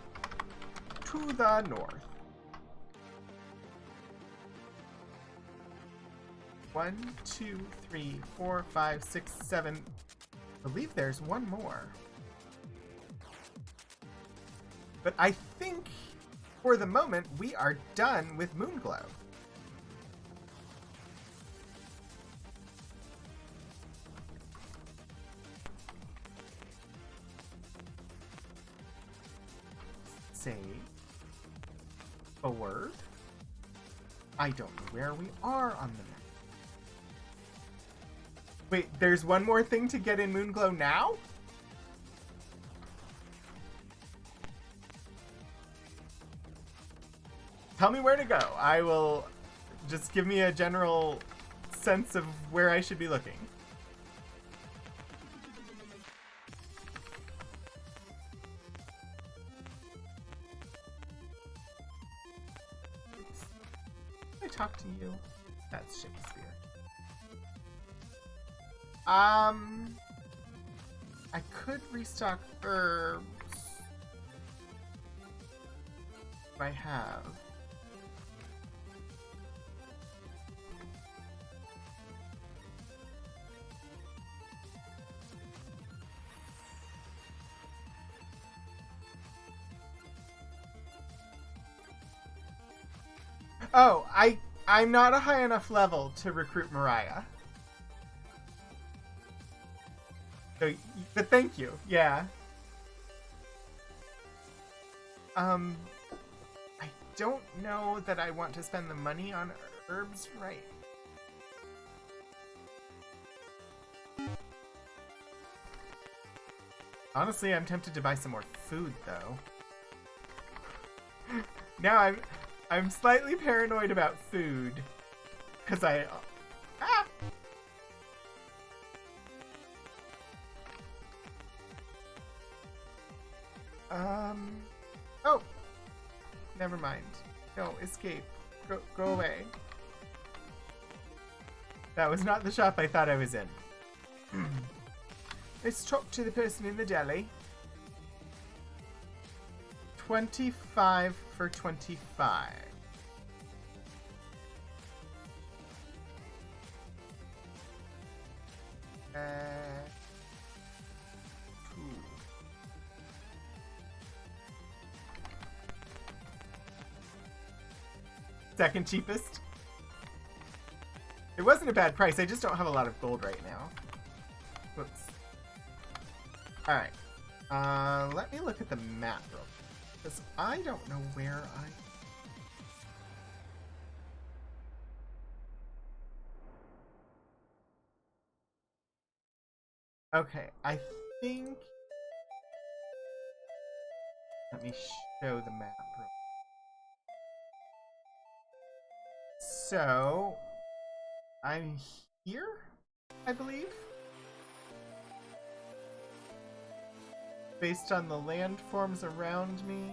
to the north. 1, 2, 3, 4, 5, 6, 7. I believe there's one more. But I think, for the moment, we are done with Moonglow. Save. Forward. I don't know where we are on the map. Wait, there's one more thing to get in Moonglow now? Tell me where to go. I will just give me a general sense of where I should be looking. I talk to you. That's Shakespeare. I could restock herbs. If I have. Oh, I'm not a high enough level to recruit Mariah. So, but thank you. Yeah. I don't know that I want to spend the money on herbs right. Honestly, I'm tempted to buy some more food, though. Now I'm slightly paranoid about food. Because Ah! Oh! Never mind. No, escape. Go away. That was not the shop I thought I was in. Let's talk to the person in the deli. 25 for 25. Second cheapest. It wasn't a bad price. I just don't have a lot of gold right now. Whoops. Alright. Let me look at the map real quick. Because I don't know where Okay, I think... Let me show the map real quick. So... I'm here, I believe? Based on the landforms around me.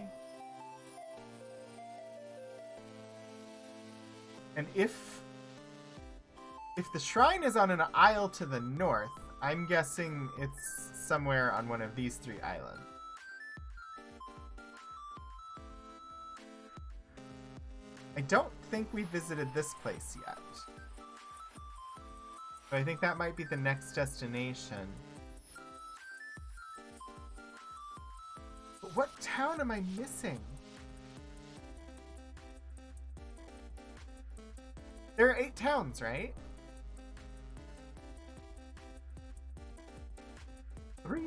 And if the shrine is on an isle to the north, I'm guessing it's somewhere on one of these 3 islands. I don't think we visited this place yet. So I think that might be the next destination. But what town am I missing? There are 8 towns, right? 3,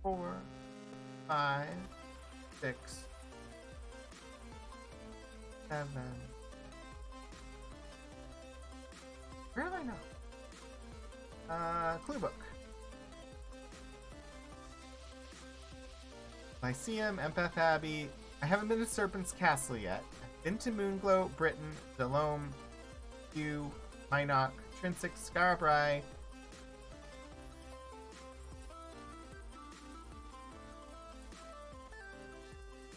4, 5, 6, 7. Where am I now? Clue book. Lyceum, Empath Abbey. I haven't been to Serpent's Castle yet. I've been to Moonglow, Britain, Delome, Kew, Minot, Trinsic, Scarabrai.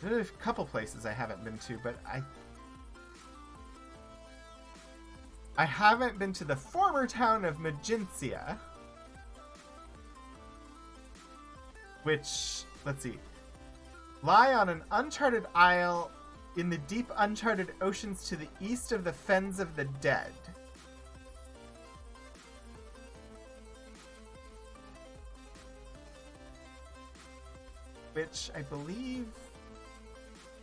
There's a couple places I haven't been to, but I haven't been to the former town of Magencia, which, let's see, lie on an uncharted isle in the deep uncharted oceans to the east of the Fens of the Dead. Which I believe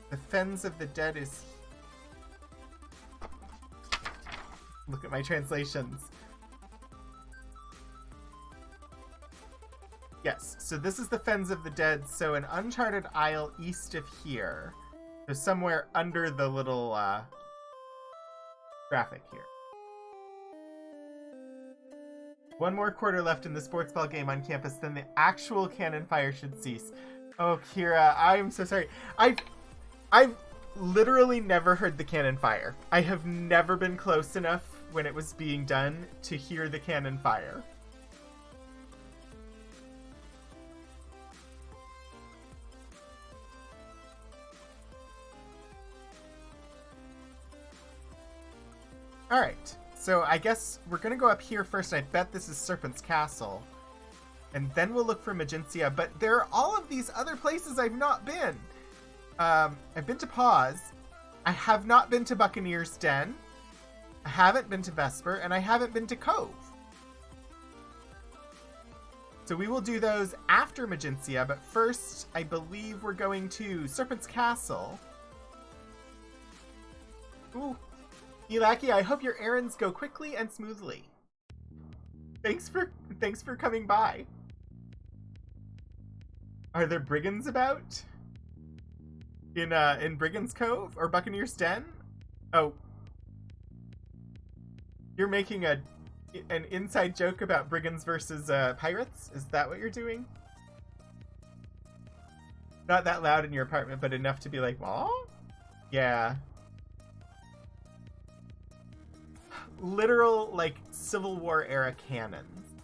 the Fens of the Dead is... Look at my translations. Yes, so this is the Fens of the Dead, so an uncharted isle east of here. So somewhere under the little graphic here. 1 more quarter left in the sports ball game on campus, then the actual cannon fire should cease. Oh, Kira, I'm so sorry. I've literally never heard the cannon fire. I have never been close enough when it was being done to hear the cannon fire. Alright, so I guess we're gonna go up here first. I bet this is Serpent's Castle. And then we'll look for Magencia, but there are all of these other places I've not been. I've been to Pause. I have not been to Buccaneer's Den. I haven't been to Vesper, and I haven't been to Cove. So we will do those after Magencia, but first, I believe we're going to Serpent's Castle. Ooh. Elaki, I hope your errands go quickly and smoothly. Thanks for coming by. Are there brigands about? in Brigand's Cove or Buccaneer's Den? Oh, you're making an inside joke about brigands versus pirates? Is that what you're doing? Not that loud in your apartment, but enough to be like, "Aw?" Yeah. Literal, like, Civil War era cannons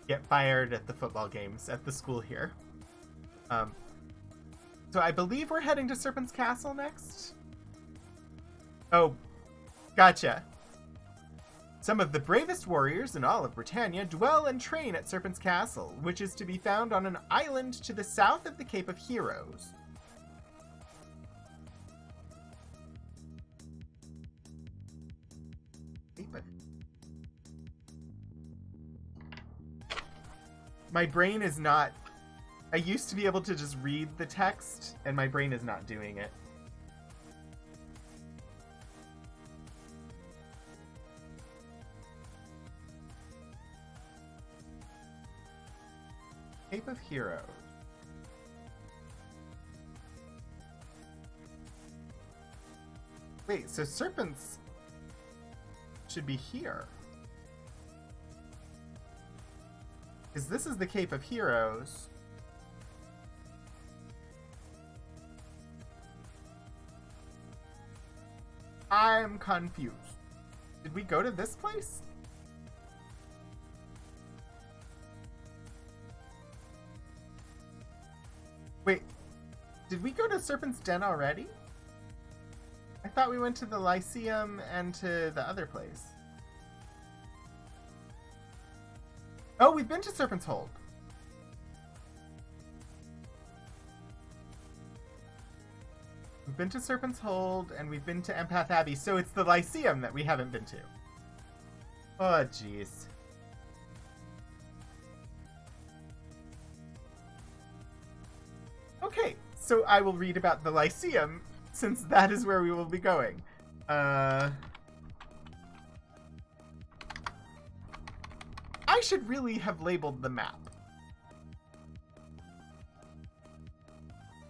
get fired at the football games at the school here. So I believe we're heading to Serpent's Castle next. Oh, gotcha. Some of the bravest warriors in all of Britannia dwell and train at Serpent's Castle, which is to be found on an island to the south of the Cape of Heroes. My brain is not... I used to be able to just read the text, and my brain is not doing it. Cape of Heroes. Wait, so serpents should be here. Because this is the Cape of Heroes. I'm confused. Did we go to this place? Wait, did we go to Serpent's Den already? I thought we went to the Lyceum and to the other place. Oh, we've been to Serpent's Hold. We've been to Serpent's Hold, and we've been to Empath Abbey, so it's the Lyceum that we haven't been to. Oh, jeez. Okay, so I will read about the Lyceum, since that is where we will be going. I should really have labeled the map.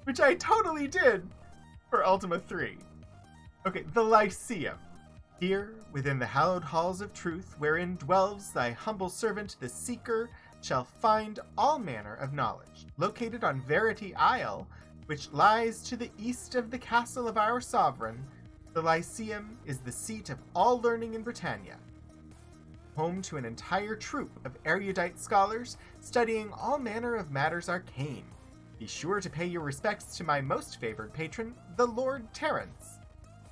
Which I totally did for Ultima 3. Okay, the Lyceum. Here, within the hallowed halls of truth, wherein dwells thy humble servant, the Seeker, shall find all manner of knowledge. Located on Verity Isle, which lies to the east of the castle of our sovereign, the Lyceum is the seat of all learning in Britannia. Home to an entire troop of erudite scholars studying all manner of matters arcane. Be sure to pay your respects to my most favored patron, the Lord Terence,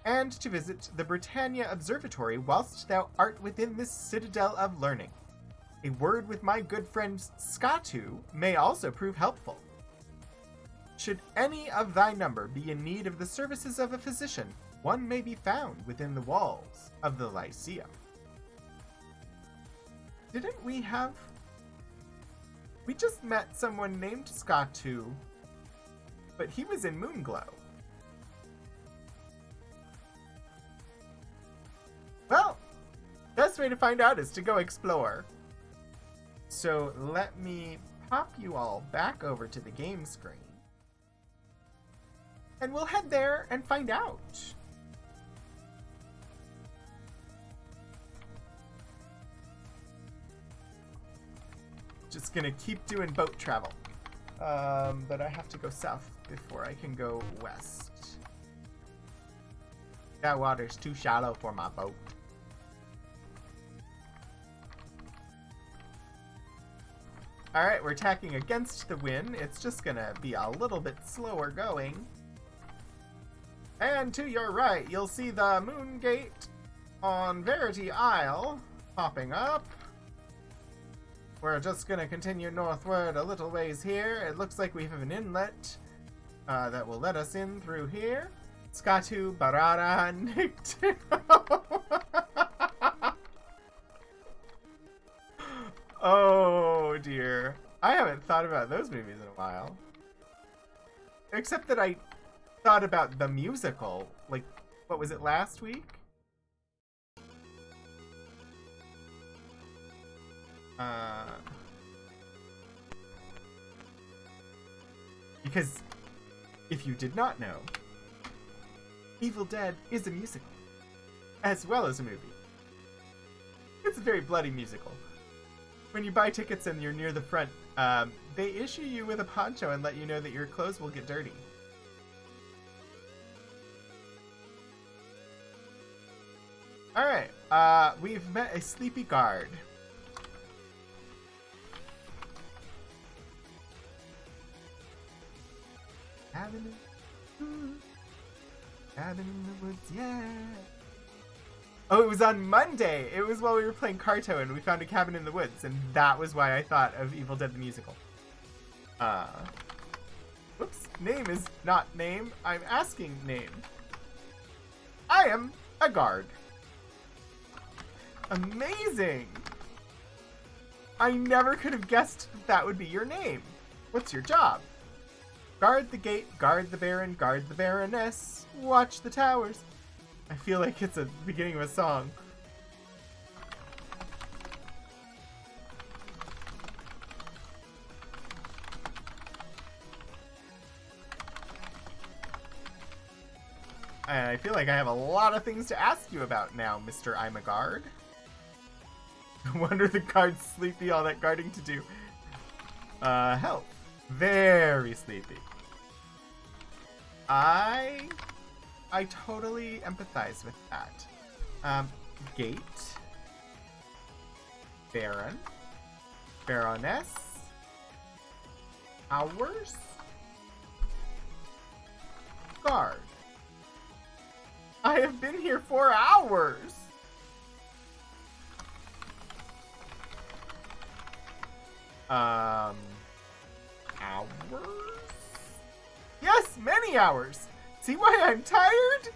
and to visit the Britannia Observatory whilst thou art within this citadel of learning. A word with my good friend Skatu may also prove helpful. Should any of thy number be in need of the services of a physician, one may be found within the walls of the Lyceum. Didn't we have... We just met someone named Skatu, but he was in Moonglow. Well, best way to find out is to go explore. So let me pop you all back over to the game screen. And we'll head there and find out. Just gonna keep doing boat travel. But I have to go south before I can go west. That water's too shallow for my boat. Alright, we're tacking against the wind. It's just gonna be a little bit slower going. And to your right, you'll see the Moon Gate on Verity Isle popping up. We're just gonna continue northward a little ways here. It looks like we have an inlet that will let us in through here. Skatu Barara Nicto. Oh dear. I haven't thought about those movies in a while. Except that I thought about the musical. Like, what was it, last week? Because if you did not know, Evil Dead is a musical, as well as a movie. It's a very bloody musical. When you buy tickets and you're near the front, they issue you with a poncho and let you know that your clothes will get dirty. Alright, we've met a sleepy guard. Cabin in the woods, yeah. Oh, it was on Monday. It was while we were playing Carto and we found a cabin in the woods, and that was why I thought of Evil Dead the Musical. Whoops. Name is not name. I'm asking name. I am a guard. Amazing. I never could have guessed that would be your name. What's your job? Guard the gate, guard the baron, guard the baroness, watch the towers. I feel like it's a beginning of a song. And I feel like I have a lot of things to ask you about now, Mr. I'm a guard. No wonder the guard's sleepy, all that guarding to do. Health. Very sleepy. I totally empathize with that. Gate. Baron. Baroness. Hours. Guard. I have been here for hours. Hours? Yes, many hours. See why I'm tired?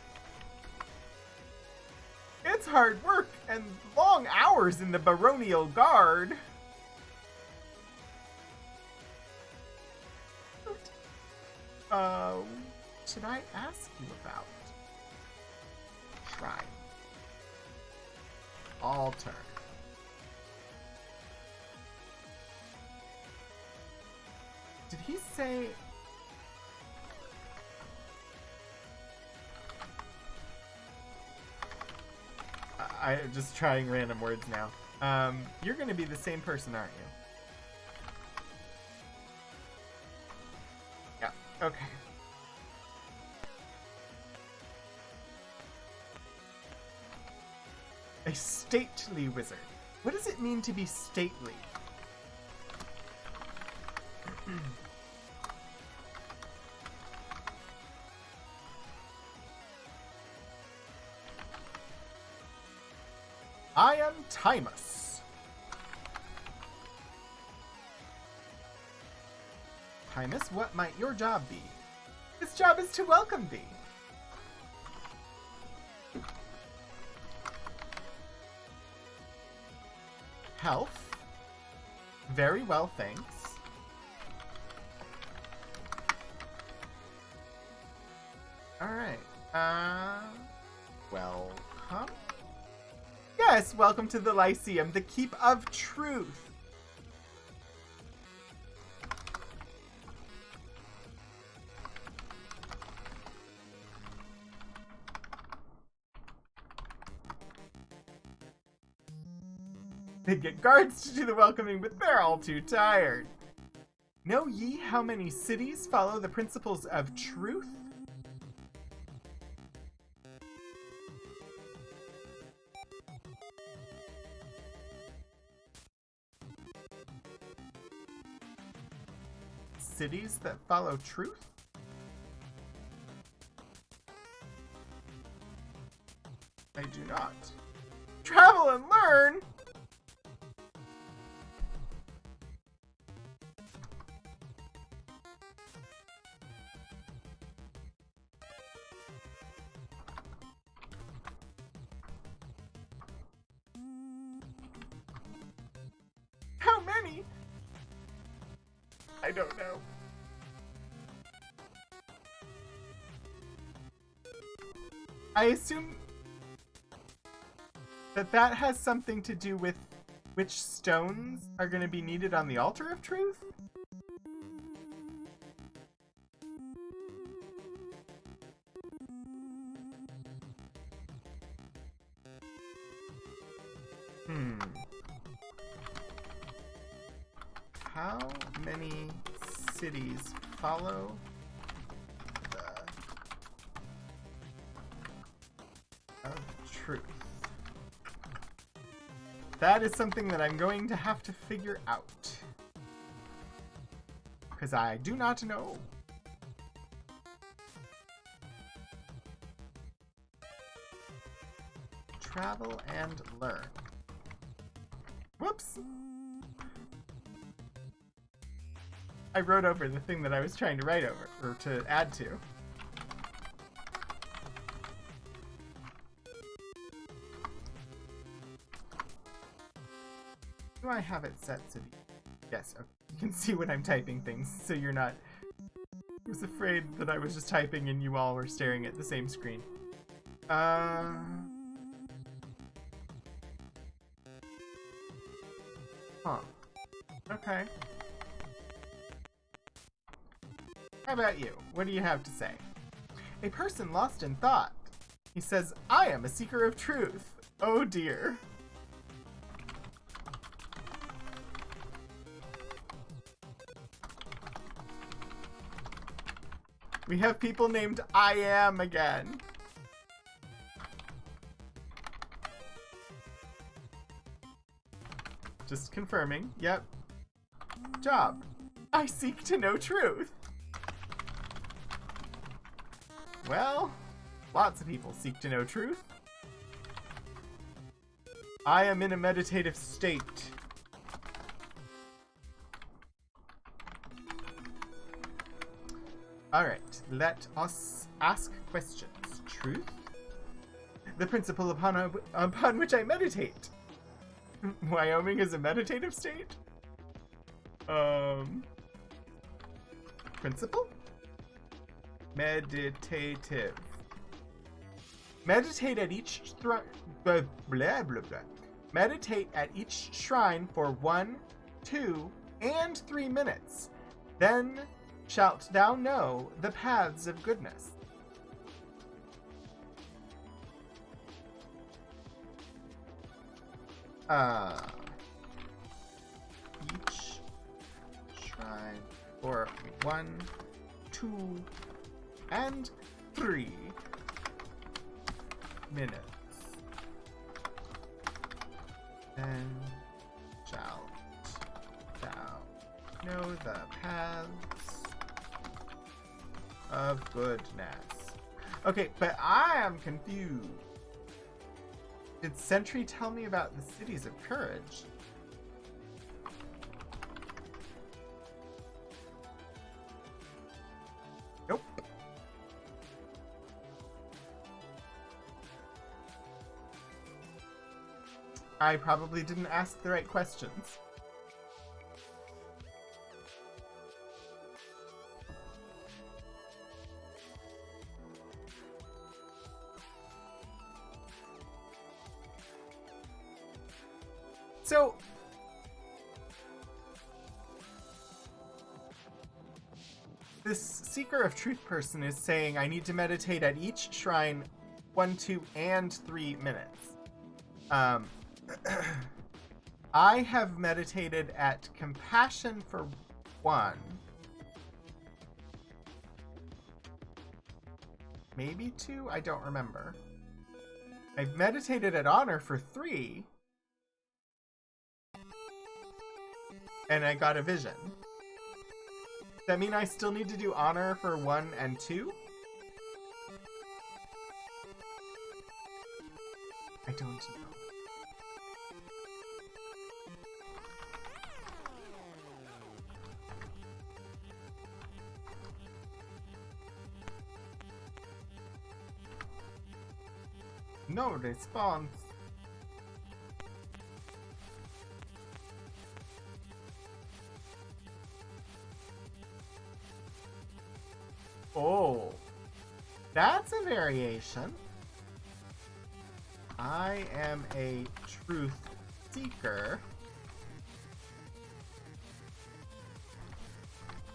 It's hard work and long hours in the baronial guard. Should I ask you about? Shrine. Altar. Did he say... I'm just trying random words now. You're gonna be the same person, aren't you? Yeah, okay. A stately wizard. What does it mean to be stately? I am Timus. Timus, what might your job be? His job is to welcome thee. Health. Very well, thanks. Alright. Welcome? Yes, welcome to the Lyceum, the Keep of Truth. They get guards to do the welcoming, but they're all too tired. Know ye how many cities follow the principles of truth? Cities that follow truth? I do not. Travel and learn? How many? I don't know. I assume that has something to do with which stones are going to be needed on the altar of truth? Hmm. How many cities follow the of truth? That is something that I'm going to have to figure out. Because I do not know. Travel and learn. Whoops! I wrote over the thing that I was trying to write over, or to add to. Do I have it set so yes, okay. You can see when I'm typing things, so you're not... I was afraid that I was just typing and you all were staring at the same screen. Huh. Okay. How about you? What do you have to say? A person lost in thought. He says, I am a seeker of truth. Oh dear. We have people named I Am again. Just confirming. Yep. Job. I seek to know truth. Well, lots of people seek to know truth. I am in a meditative state. Alright, let us ask questions. Truth? The principle upon which I meditate. Wyoming is a meditative state? Principle? Meditative. Meditate at each Meditate at each shrine for 1, 2, and 3 minutes. Then shalt thou know the paths of goodness. Each shrine for 1, 2, and 3 minutes. Then shalt thou know the paths of goodness. Okay, but I am confused. Did Sentry tell me about the cities of courage? Nope. I probably didn't ask the right questions. So, this Seeker of Truth person is saying I need to meditate at each shrine 1, 2, and 3 minutes. I have meditated at Compassion for 1. Maybe 2? I don't remember. I've meditated at Honor for 3. And I got a vision. Does that mean I still need to do Honor for 1 and 2? I don't know. No response. Oh, that's a variation. I am a truth seeker.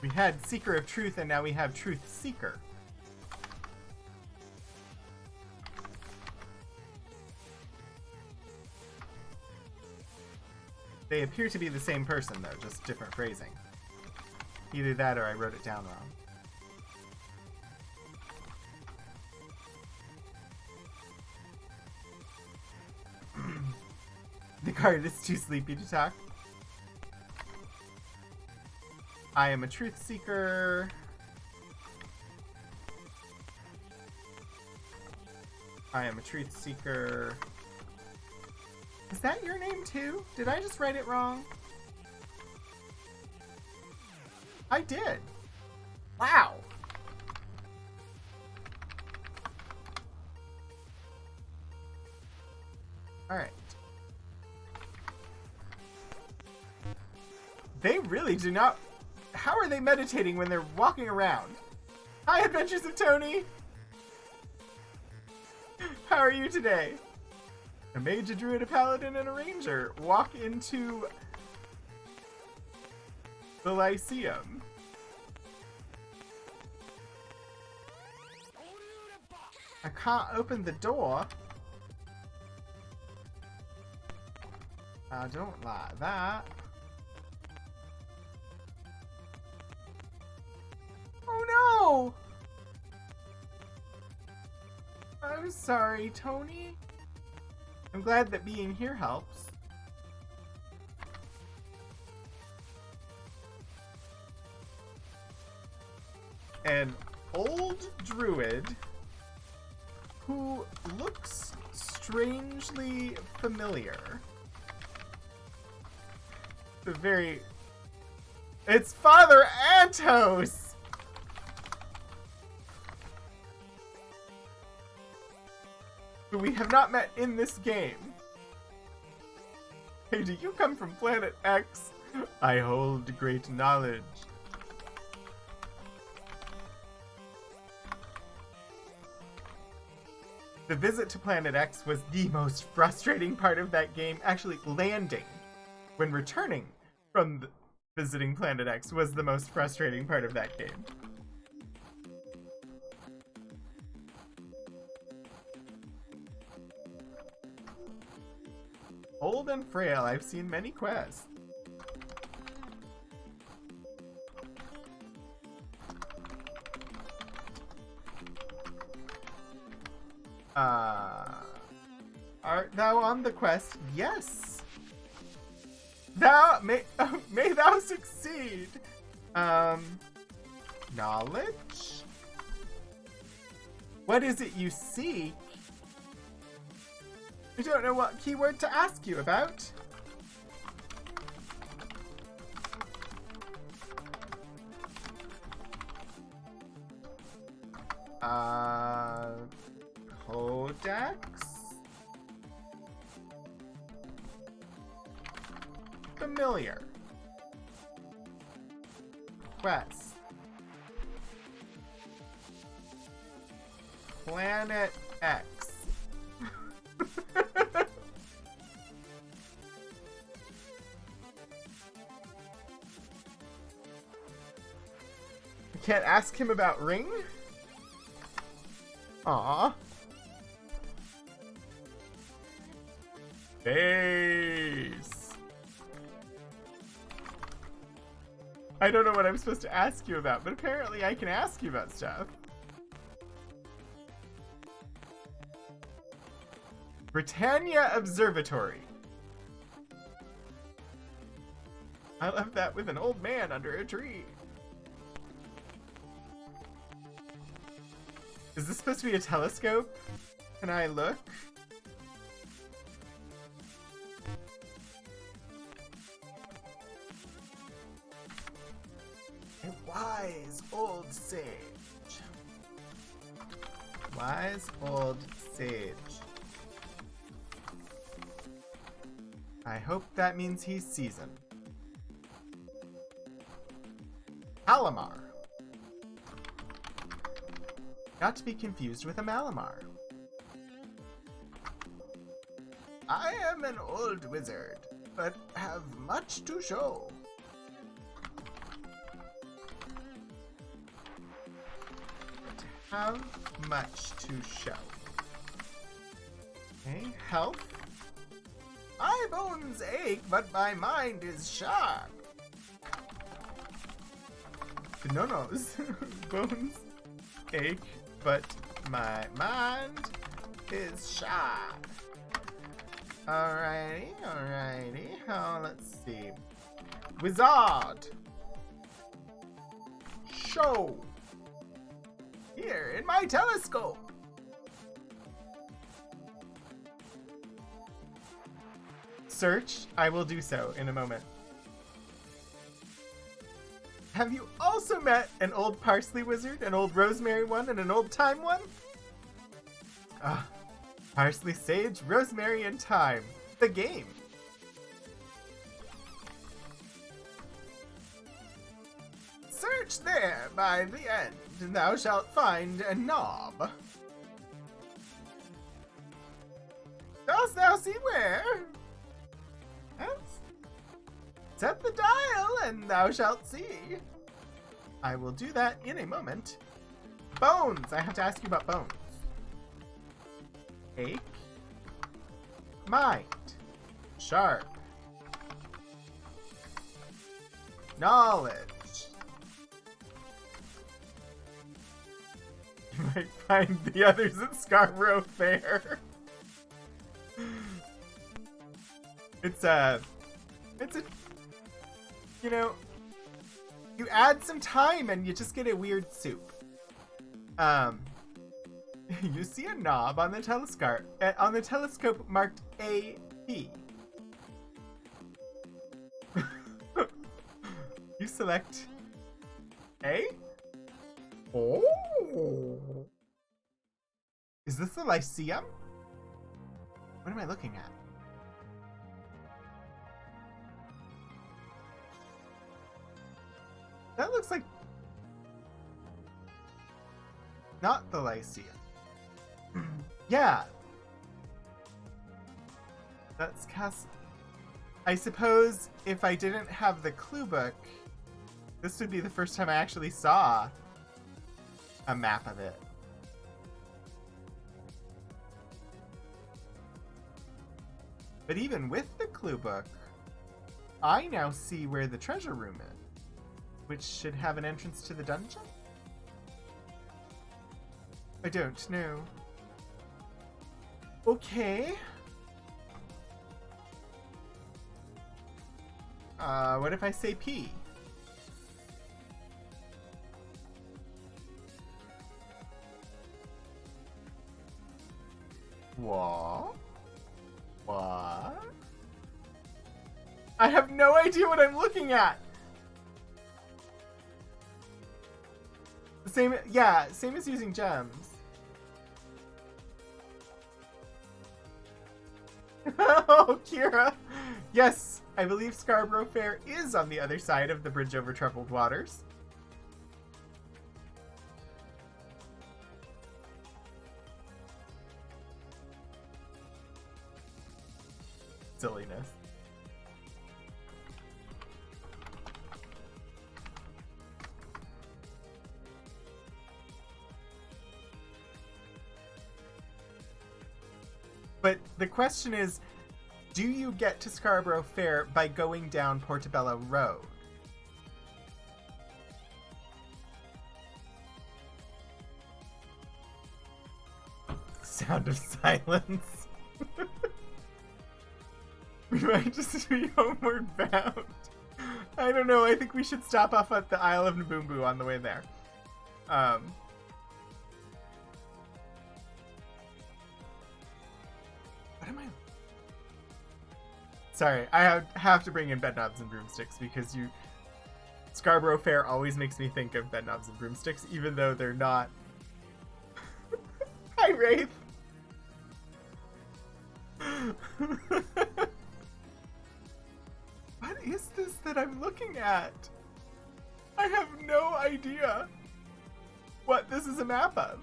We had Seeker of Truth and now we have Truth Seeker. They appear to be the same person, though, just different phrasing. Either that or I wrote it down wrong. The card is too sleepy to talk. I am a truth seeker. I am a truth seeker. Is that your name too? Did I just write it wrong? I did. Wow. All right. They really do not... How are they meditating when they're walking around? Hi, Adventures of Tony! How are you today? A mage, a druid, a paladin, and a ranger walk into the Lyceum. I can't open the door. I don't like that. Oh no! I'm sorry, Tony. I'm glad that being here helps. An old druid who looks strangely familiar. It's Father Antos! Who we have not met in this game. Hey, do you come from Planet X? I hold great knowledge. The visit to Planet X was the most frustrating part of that game. Actually, landing when returning from visiting Planet X was the most frustrating part of that game. Old and frail, I've seen many quests. Art thou on the quest? Yes. Thou may thou succeed. Knowledge? What is it you seek? I don't know what keyword to ask you about. Codex? Familiar. Quest. Planet X. I can't ask him about Ring? Aww. Base. I don't know what I'm supposed to ask you about, but apparently I can ask you about stuff. Britannia Observatory. I left that with an old man under a tree. Is this supposed to be a telescope? Can I look? A wise old sage. Wise old sage. I hope that means he's seasoned. Alamar. Not to be confused with a Malamar. I am an old wizard, but have much to show. Have much to show. Okay, health. My bones ache, but my mind is sharp. No-nos. Bones ache, but my mind is sharp. Alrighty. Oh, let's see. Wizard. Show. Here in my telescope. Search. I will do so in a moment. Have you also met an old parsley wizard, an old rosemary one, and an old thyme one? Ah, parsley, sage, rosemary, and thyme. The game. Search there by the end, and thou shalt find a knob. Dost thou see where? Yes. Set the dial, and thou shalt see. I will do that in a moment. Bones! I have to ask you about bones. Ache. Mind. Sharp. Knowledge. You might find the others at Scarborough Fair. It's a, you know, you add some time and you just get a weird soup. You see a knob on the telescope marked AP. You select A? Oh! Is this the Lyceum? What am I looking at? That looks like... not the Lyceum. Yeah. That's Castle. I suppose if I didn't have the clue book, this would be the first time I actually saw a map of it. But even with the clue book, I now see where the treasure room is, which should have an entrance to the dungeon? I don't know. Okay. What if I say P? What? What? I have no idea what I'm looking at! Same as using gems. Oh, Kira! Yes, I believe Scarborough Fair is on the other side of the bridge over troubled waters. Silliness. But the question is, do you get to Scarborough Fair by going down Portobello Road? Sound of silence. We might just be homeward bound. I don't know, I think we should stop off at the Isle of Naboombu on the way there. What am I... Sorry, I have to bring in Bedknobs and Broomsticks because Scarborough Fair always makes me think of Bedknobs and Broomsticks, even though they're not. Hi, Wraith! What is this that I'm looking at? I have no idea what this is a map of.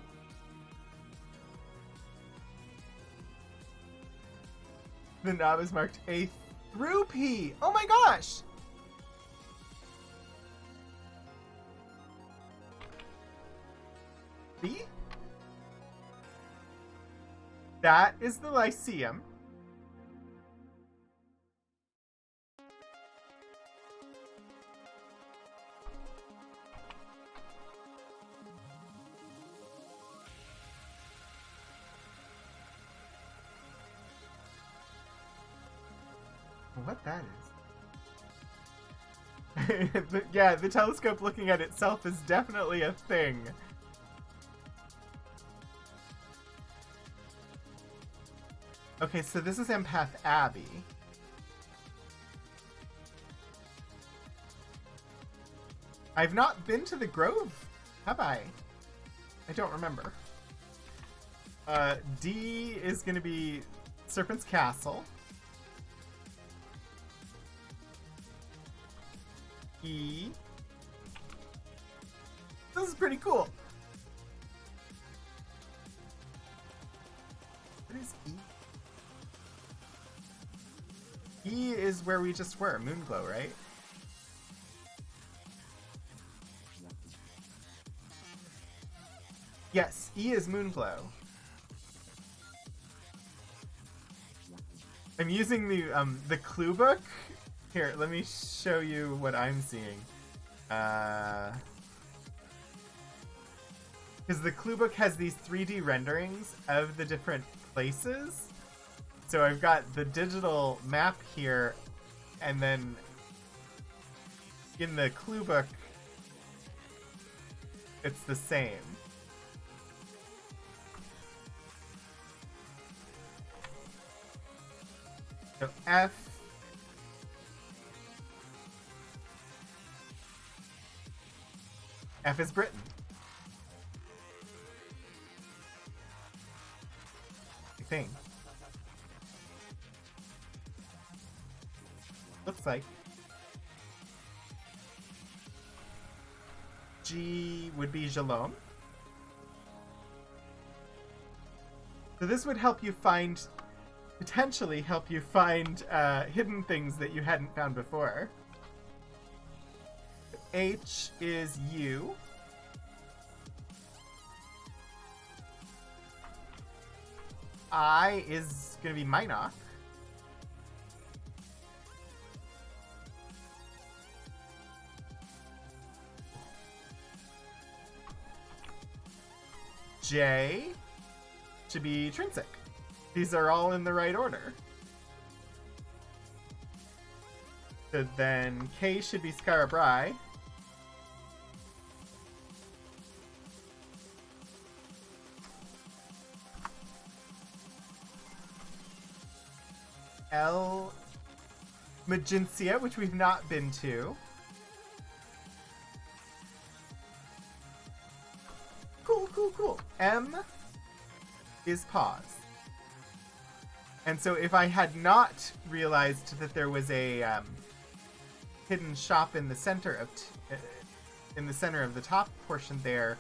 The knob is marked A through P. Oh my gosh! B? That is the Lyceum. What that is. Yeah, the telescope looking at itself is definitely a thing. Okay, so this is Empath Abby. I've not been to the Grove, have I? I don't remember. D is going to be Serpent's Castle. E. This is pretty cool. What is E? E is where we just were, Moonglow, right? Yes, E is Moonglow. I'm using the clue book. Here, let me show you what I'm seeing. Because the clue book has these 3D renderings of the different places. So I've got the digital map here, and then in the clue book, it's the same. So F is Britain. I think. Looks like. G would be Jalom. So this would help you find, potentially help you find hidden things that you hadn't found before. H is U. I is going to be Minok. J should be Trinsic. These are all in the right order. So then K should be Scarabrai. L, Magencia, which we've not been to. Cool, cool, cool. M is Pause. And so if I had not realized that there was a hidden shop in the center of the top portion there,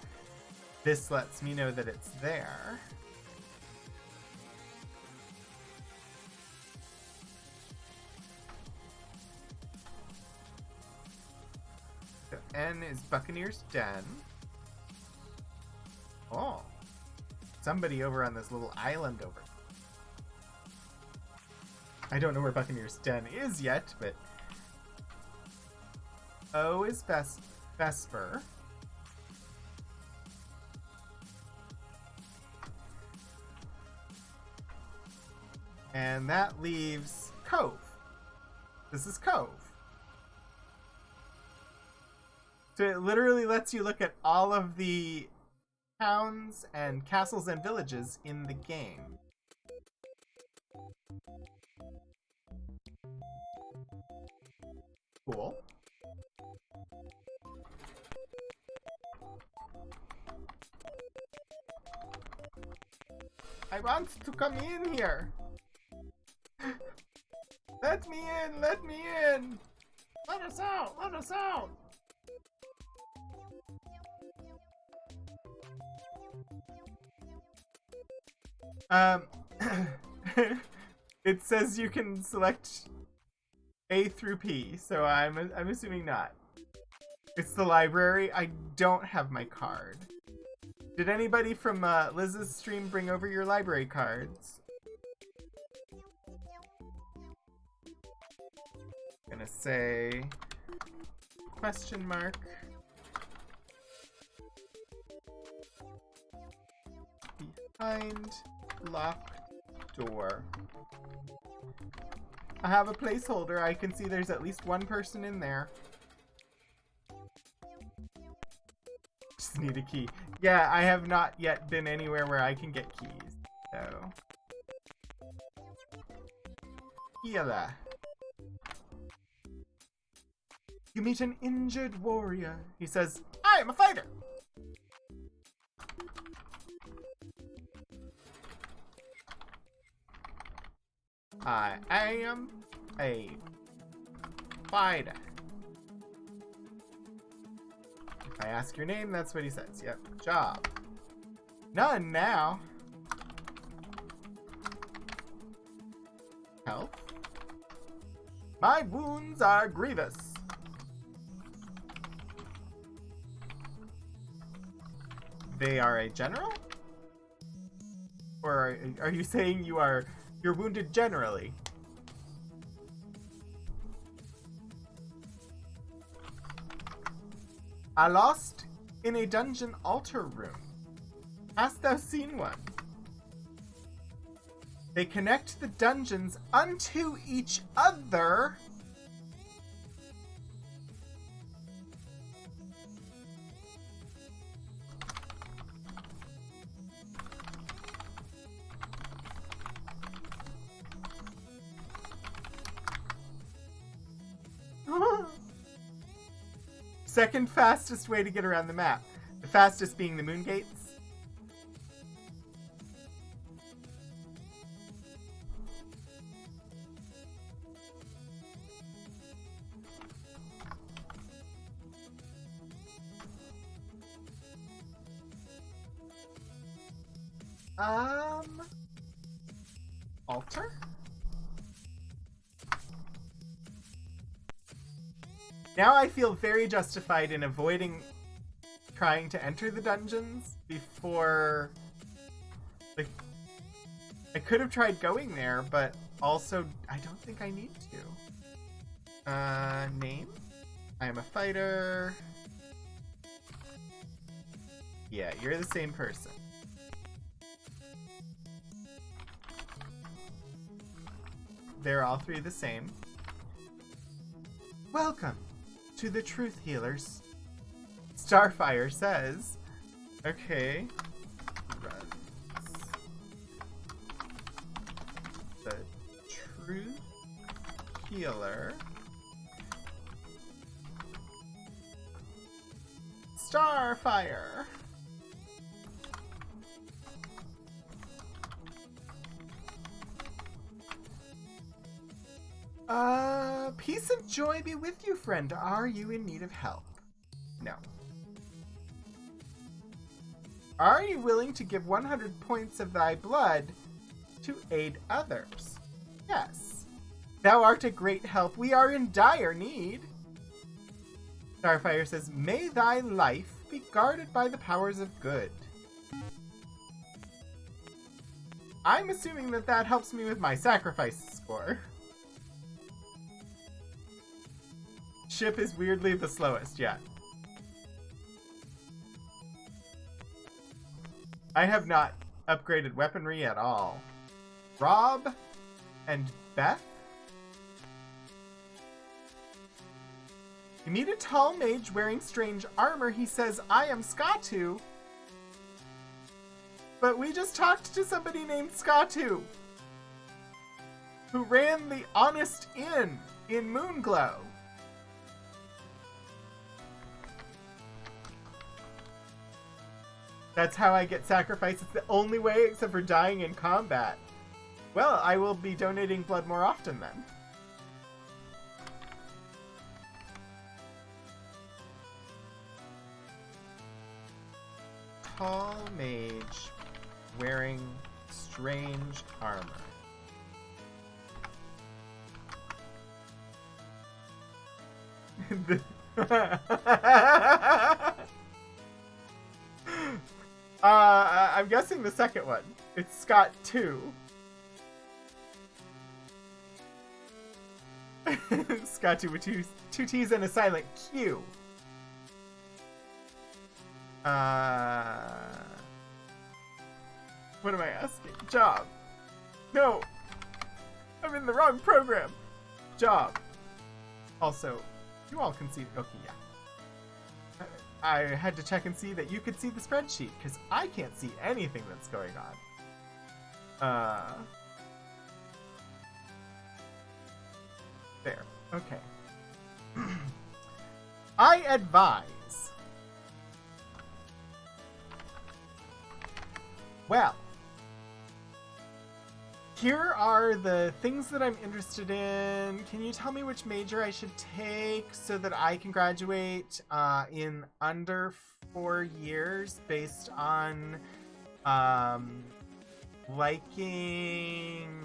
this lets me know that it's there. So N is Buccaneer's Den. Oh, somebody over on this little island over. I don't know where Buccaneer's Den is yet, but O is Vesper. And that leaves Cove. This is Cove. So it literally lets you look at all of the towns and castles and villages in the game. Cool. I want to come in here. Let me in, let me in. Let us out, let us out. It says you can select A through P, so I'm assuming not. It's the library. I don't have my card. Did anybody from Liz's stream bring over your library cards? Gonna say question mark. Behind locked door. I have a placeholder. I can see there's at least one person in there. Just need a key. Yeah, I have not yet been anywhere where I can get keys, so... Yalla. You meet an injured warrior. He says, I am a fighter. I am a fighter. If I ask your name, that's what he says. Yep, job. None now. Health. My wounds are grievous. They are a general? Or are you saying you're wounded generally? I lost in a dungeon altar room. Hast thou seen one? They connect the dungeons unto each other. Second fastest way to get around the map. The fastest being the moon gates. Altar? Now I feel very justified in avoiding trying to enter the dungeons before... Like, I could have tried going there, but also I don't think I need to. Name? I am a fighter. Yeah, you're the same person. They're all three the same. Welcome to the Truth Healers. Starfire says, okay, runs the Truth Healer. Starfire. Peace and joy be with you, friend. Are you in need of help? No. Are you willing to give 100 points of thy blood to aid others? Yes. Thou art a great help. We are in dire need. Starfire says, may thy life be guarded by the powers of good. I'm assuming that that helps me with my sacrifice score. Ship is weirdly the slowest, yeah. I have not upgraded weaponry at all. Rob and Beth? You meet a tall mage wearing strange armor. He says, I am Skatu. But we just talked to somebody named Skatu, who ran the Honest Inn in Moonglow. That's how I get sacrificed. It's the only way except for dying in combat. Well, I will be donating blood more often then. Tall mage wearing strange armor. I'm guessing the second one. It's Scott 2. Scott 2 with two T's and a silent Q. What am I asking? Job. No! I'm in the wrong program. job. Also, you all can see... Okay, yeah. I had to check and see that you could see the spreadsheet, because I can't see anything that's going on. There. Okay. I advise. Well, here are the things that I'm interested in. Can you tell me which major I should take so that I can graduate in under 4 years based on liking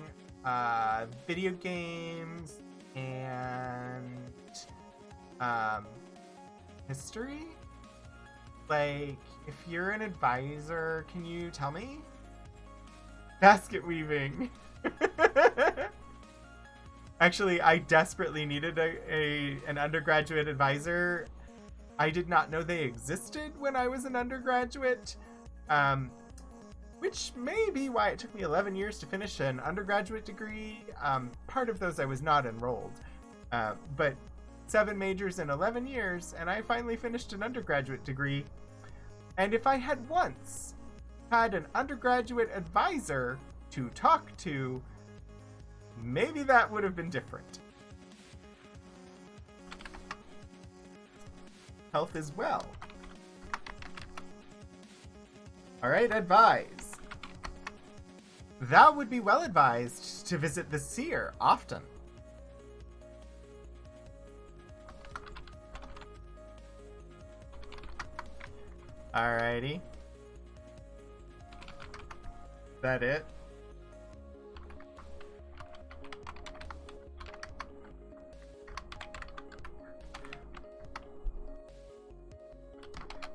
video games and history? Like, if you're an advisor, can you tell me? Basket weaving. Actually, I desperately needed an undergraduate advisor. I did not know they existed when I was an undergraduate, which may be why it took me 11 years to finish an undergraduate degree. Part of those I was not enrolled, but 7 majors in 11 years, and I finally finished an undergraduate degree. And if I had once had an undergraduate advisor to talk to, maybe that would have been different. Health is well. Alright, advise. Thou would be well advised to visit the seer often. Alrighty. That it?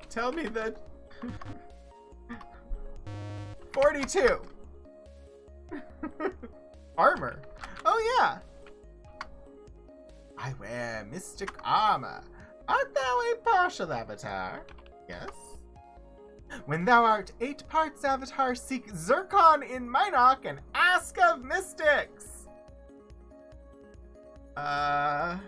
Tell me that 42. Armor. Oh yeah. I wear mystic armor. Art thou a partial avatar? Yes. When thou art 8 parts avatar, seek Zircon in Minok and ask of mystics. That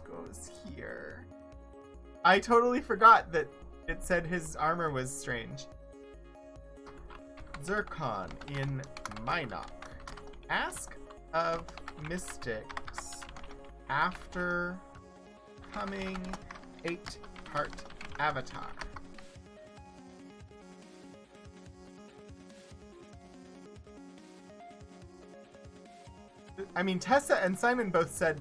goes here. I totally forgot that it said his armor was strange. Zircon in Minok. Ask of mystics after coming 8-part avatar. I mean, Tessa and Simon both said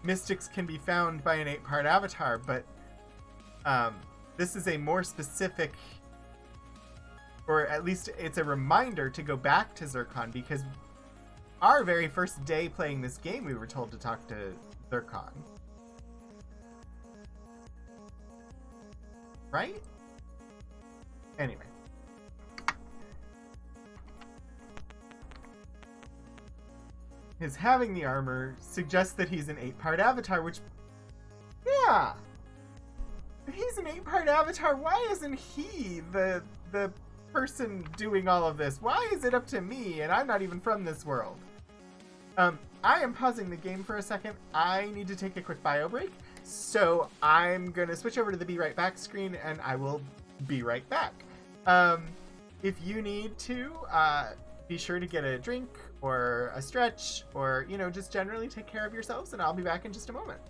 mystics can be found by an 8-part avatar, but this is a more specific, or at least it's a reminder to go back to Zircon, because our very first day playing this game, we were told to talk to Zircon. Right? Anyway. His having the armor suggests that he's an 8-part avatar, which... Yeah! If he's an 8-part avatar, why isn't he the person doing all of this? Why is it up to me, and I'm not even from this world? I am pausing the game for a second. I need to take a quick bio break. So I'm going to switch over to the Be Right Back screen, and I will be right back. If you need to, be sure to get a drink or a stretch or, you know, just generally take care of yourselves, and I'll be back in just a moment.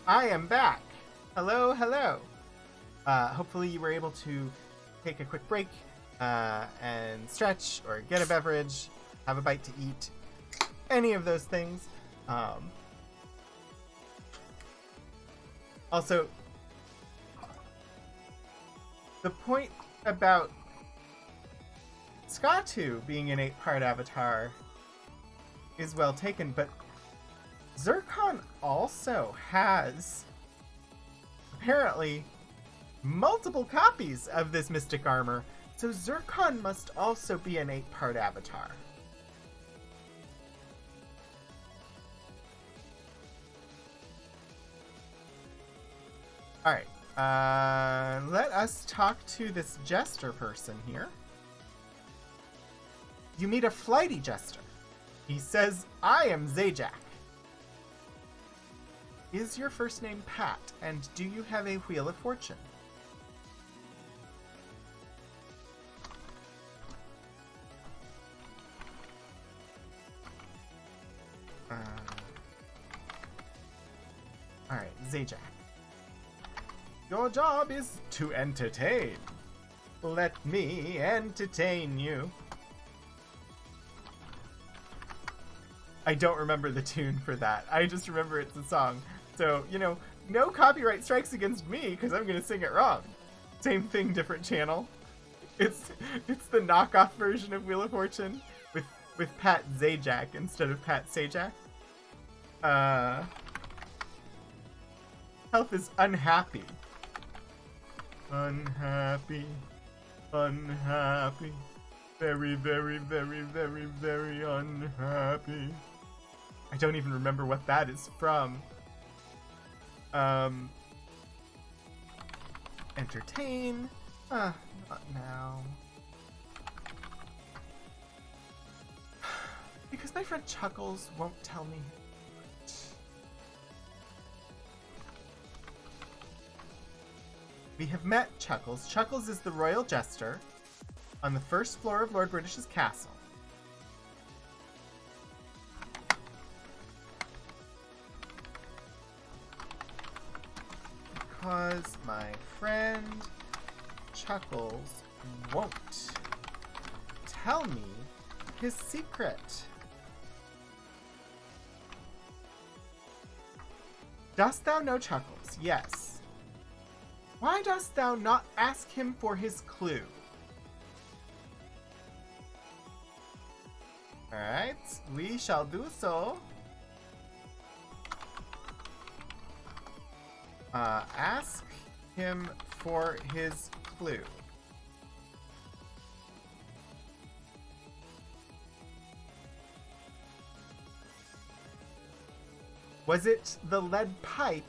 I am back. Hello, hello. Hopefully you were able to take a quick break and stretch or get a beverage, have a bite to eat, any of those things. Also, the point about Skatu being an 8-part avatar is well taken, but Zircon also has apparently multiple copies of this mystic armor, so Zircon must also be an 8-part avatar. Alright, let us talk to this jester person here. You meet a flighty jester. He says, I am Zajac. Is your first name Pat, and do you have a Wheel of Fortune? Alright, Zajac. Your job is to entertain. Let me entertain you. I don't remember the tune for that. I just remember it's a song. So, you know, no copyright strikes against me because I'm going to sing it wrong. Same thing, different channel. It's the knockoff version of Wheel of Fortune with Pat Zajac instead of Pat Sajak. Health is unhappy. Unhappy. Unhappy. Very, very, very, very, very unhappy. I don't even remember what that is from. Entertain? Not now. Because my friend Chuckles won't tell me. We have met Chuckles. Chuckles is the royal jester on the first floor of Lord British's castle. Because my friend Chuckles won't tell me his secret. Dost thou know Chuckles? Yes. Why dost thou not ask him for his clue? Alright, we shall do so. Ask him for his clue. Was it the lead pipe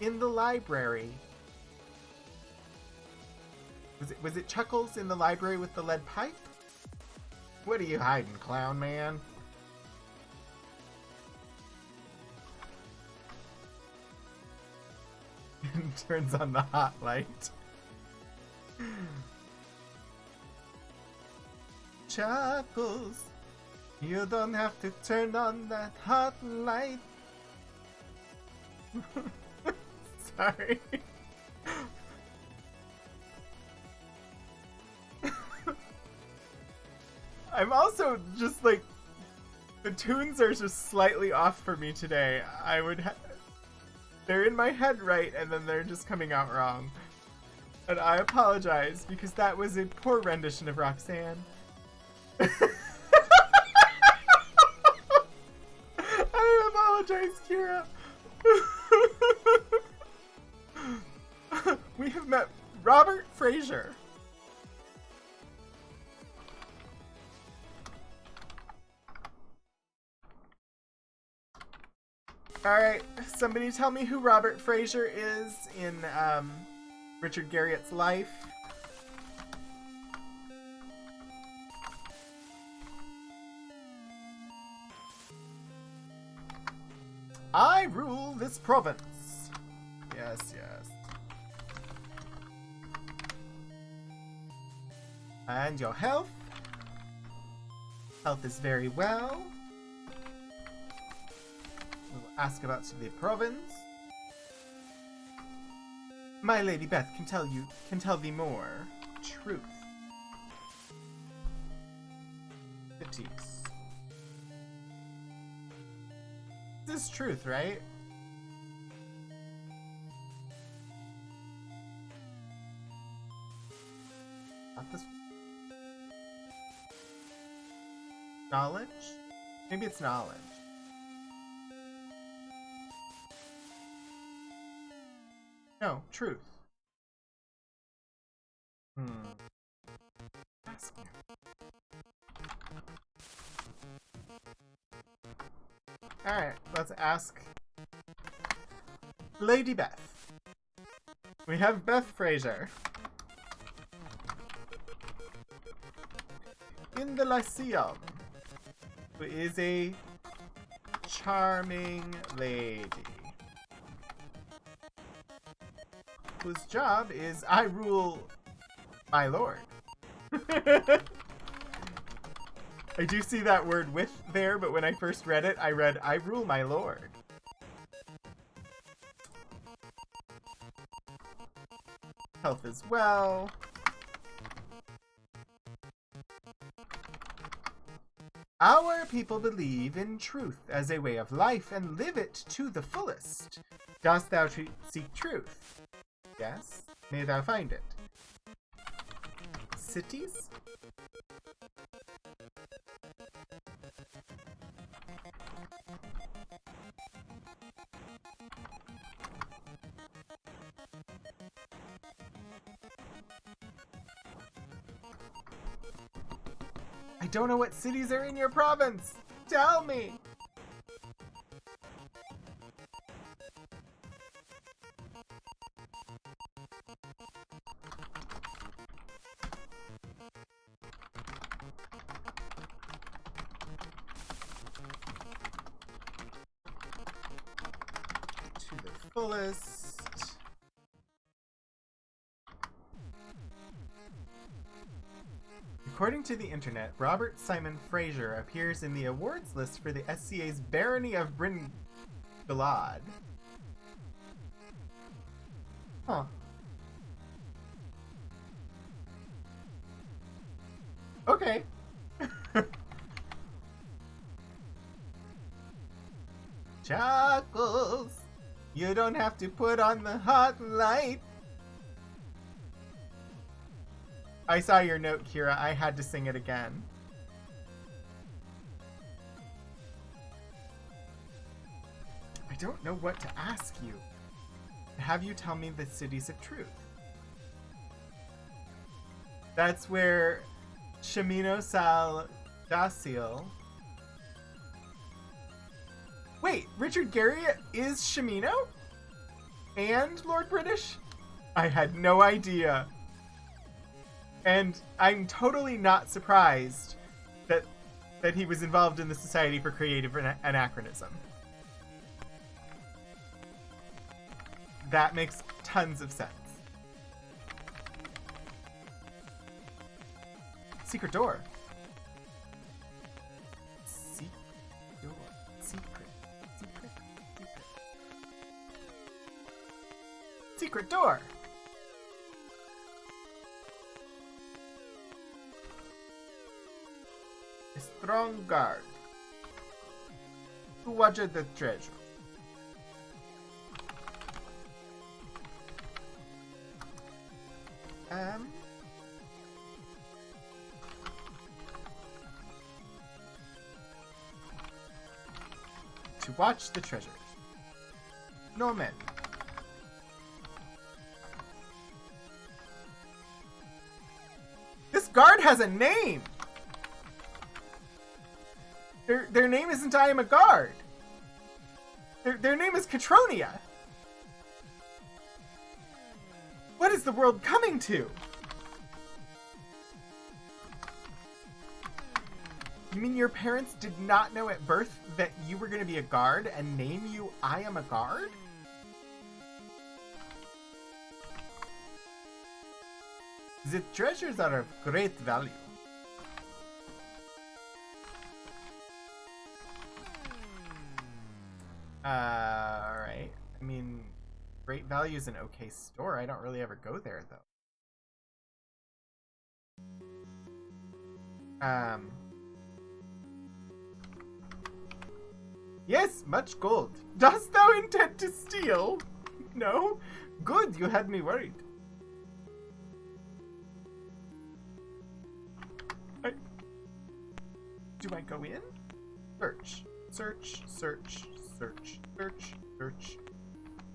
in the library? Was it Chuckles in the library with the lead pipe? What are you hiding, clown man? Turns on the hot light. Chuckles, you don't have to turn on that hot light. Sorry. I'm also just like, the tunes are just slightly off for me today. They're in my head right, and then they're just coming out wrong. And I apologize, because that was a poor rendition of Roxanne. I apologize, Kira. We have met Robert Fraser. Alright, somebody tell me who Robert Fraser is in Richard Garriott's life. I rule this province. Yes, yes. And your health? Health is very well. We'll ask about the province. My Lady Beth can tell thee more. Truth. Cities. This is truth, right? Not this. Knowledge? Maybe it's knowledge. No, truth. Ask him. Alright, let's ask Lady Beth. We have Beth Fraser. In the Lyceum, who is a charming lady, whose job is I rule my lord. I do see that word with there, but when I first read it, I read I rule my lord. Health as well. Our people believe in truth as a way of life and live it to the fullest. Dost thou seek truth? Yes. May thou find it. Cities? I don't know what cities are in your province. Tell me. To the fullest. According to the internet, Robert Simon Fraser appears in the awards list for the SCA's Barony of Bryngelad. Huh. Okay. Chuckles, you don't have to put on the hot light. I saw your note, Kira. I had to sing it again. I don't know what to ask you. Have you tell me the cities of truth? That's where Shamino Sal Dacil. Wait, Richard Gary is Shamino? And Lord British? I had no idea. And I'm totally not surprised that he was involved in the Society for Creative Anachronism. That makes tons of sense. Secret door. Secret door. Secret. Secret. Secret. Secret door. A strong guard to watch the treasure. To watch the treasure. No men. This guard has a name! Their name isn't I am a guard. Their name is Catronia. What is the world coming to? You mean your parents did not know at birth that you were going to be a guard and name you I am a guard? The treasures are of great value. Alright. I mean, Great Value is an okay store. I don't really ever go there, though. Yes, much gold. Dost thou intend to steal? No? Good, you had me worried. Do I go in? Search. Search, search, search, search, search.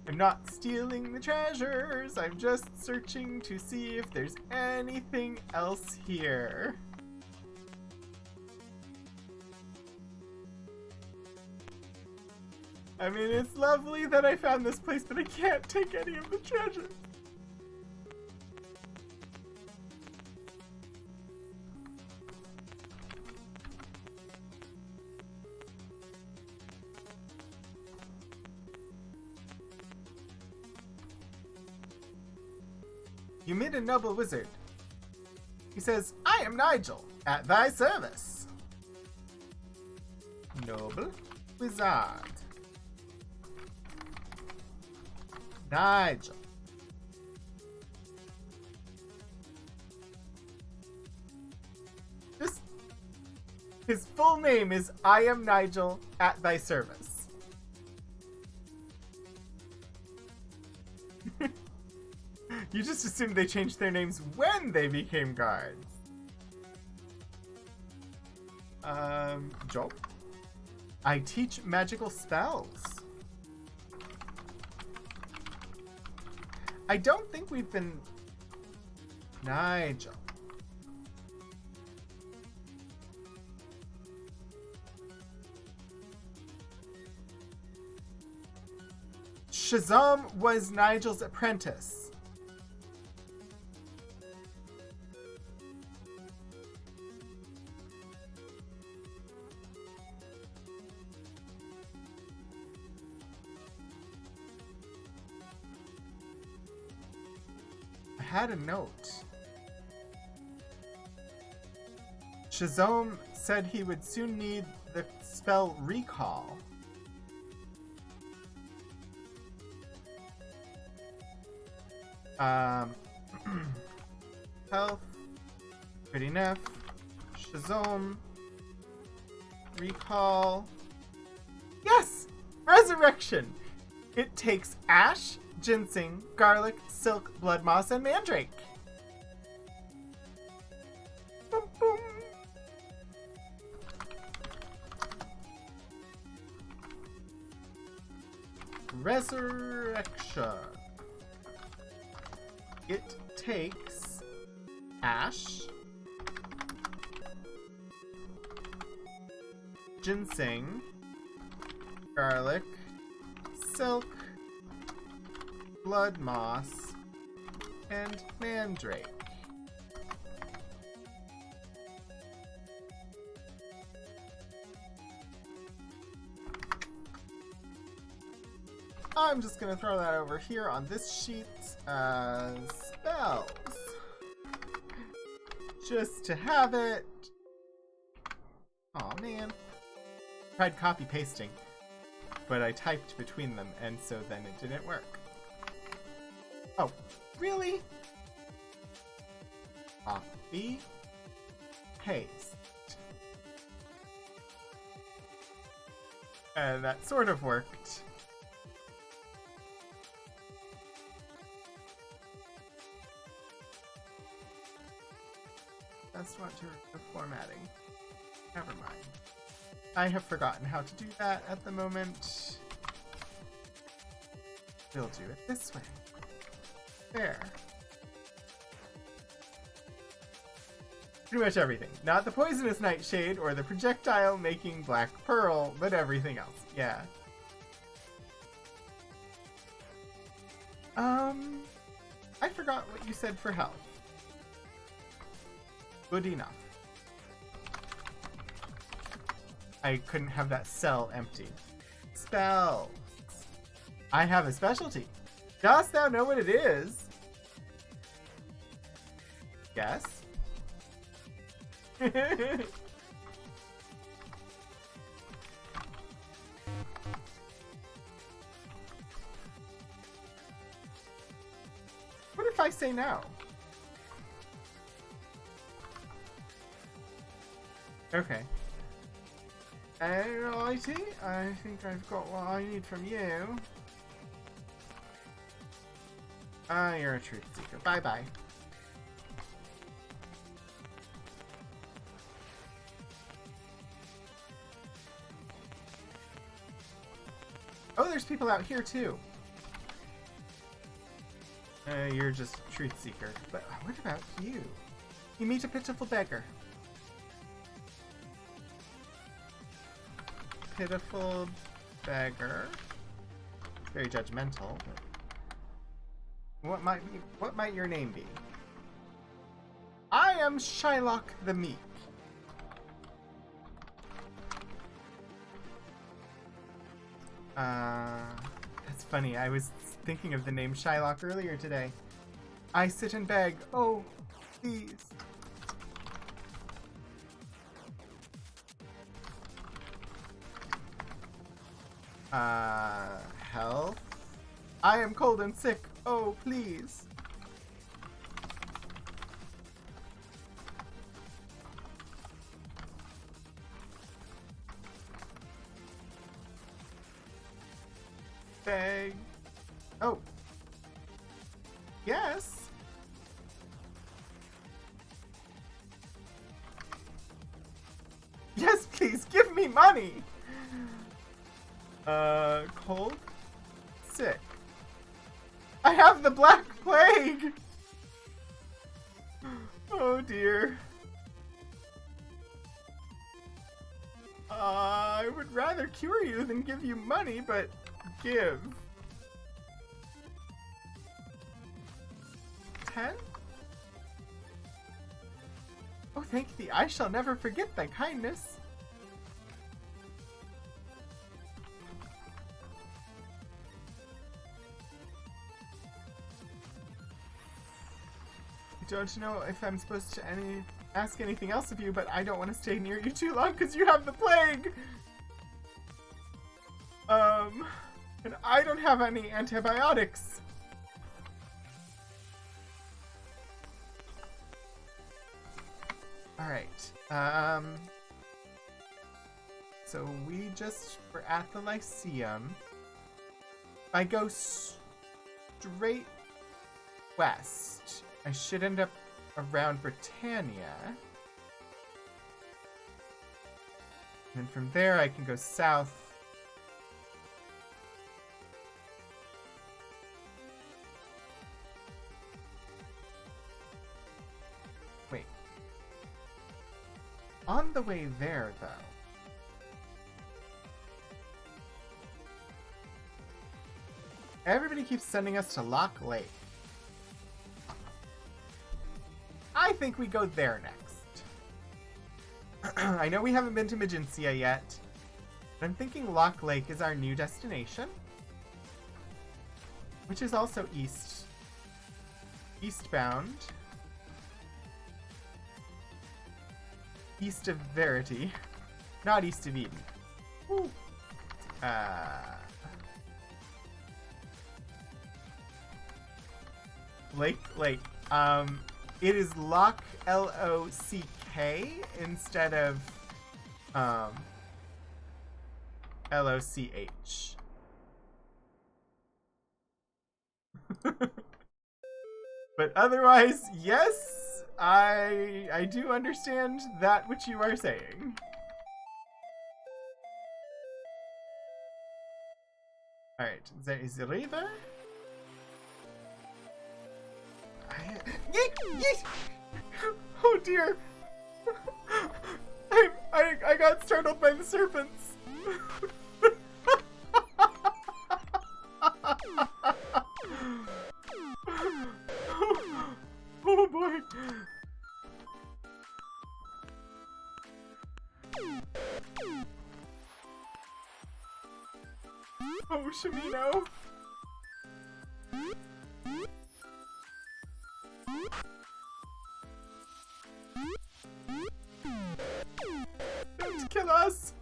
I'm not stealing the treasures. I'm just searching to see if there's anything else here. I mean, it's lovely that I found this place, but I can't take any of the treasures. You meet a noble wizard. He says, I am Nigel, at thy service. Noble wizard. Nigel. His full name is I am Nigel, at thy service. You just assumed they changed their names when they became guards. Job. I teach magical spells. I don't think we've been... Nigel. Shazam was Nigel's apprentice. Had a note. Shazam said he would soon need the spell Recall. Health. Good enough. Shazam. Recall. Yes! Resurrection! It takes ash, ginseng, garlic, silk, blood moss, and mandrake. Boom, boom. Resurrection. It takes ash, ginseng, garlic, silk, blood moss, and mandrake. I'm just gonna throw that over here on this sheet as spells. Just to have it. Aw, man. Tried copy pasting, but I typed between them, and so then it didn't work. Oh, really? Copy, paste. And that sort of worked. Just want to remove formatting. Never mind. I have forgotten how to do that at the moment. We'll do it this way. There. Pretty much everything. Not the poisonous nightshade or the projectile making black pearl, but everything else. Yeah. I forgot what you said for health. Good enough. I couldn't have that cell empty. Spells. I have a specialty. Dost thou know what it is? Yes. I say no? Okay. Alrighty, I think I've got what I need from you. Ah, you're a truth seeker. Bye-bye. Oh, there's people out here, too. You're just truth seeker. But what about you? You meet a pitiful beggar. Pitiful beggar. Very judgmental, but what might your name be? I am Shylock the Meek. That's funny. I was thinking of the name Shylock earlier today. I sit and beg. Oh, please. Health? I am cold and sick. Oh, please. Beg. Oh. Yes. Yes, please, give me money. Cold? Sick. I have the Black Plague! Oh dear. I would rather cure you than give you money, but give. 10? Oh, thank thee. I shall never forget thy kindness. I don't know if I'm supposed to ask anything else of you, but I don't want to stay near you too long because you have the plague! And I don't have any antibiotics. Alright, so we just were at the Lyceum. I go straight west. I should end up around Britannia. And from there I can go south. Wait. On the way there, though. Everybody keeps sending us to Lock Lake. I think we go there next. I know we haven't been to Magencia yet, but I'm thinking Lock Lake is our new destination, which is also eastbound, east of Verity, not east of Eden. Woo. Lake. It is Lock, L-O-C-K, instead of, L-O-C-H. But otherwise, yes, I do understand that which you are saying. Alright, there is a river. Oh dear! I got startled by the serpents. Oh boy! Oh, Shamino! Don't kill us!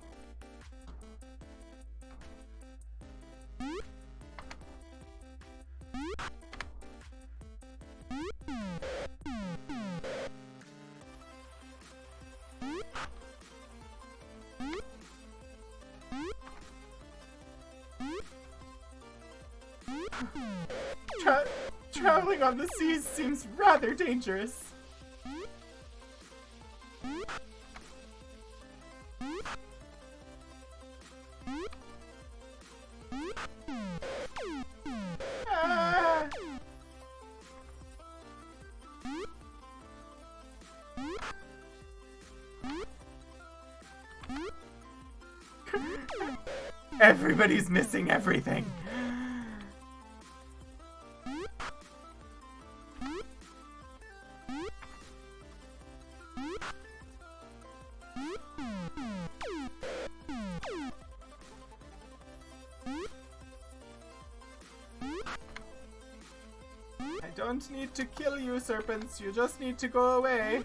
Traveling on the seas seems rather dangerous. Ah. Everybody's missing everything. I don't need to kill you, serpents. You just need to go away.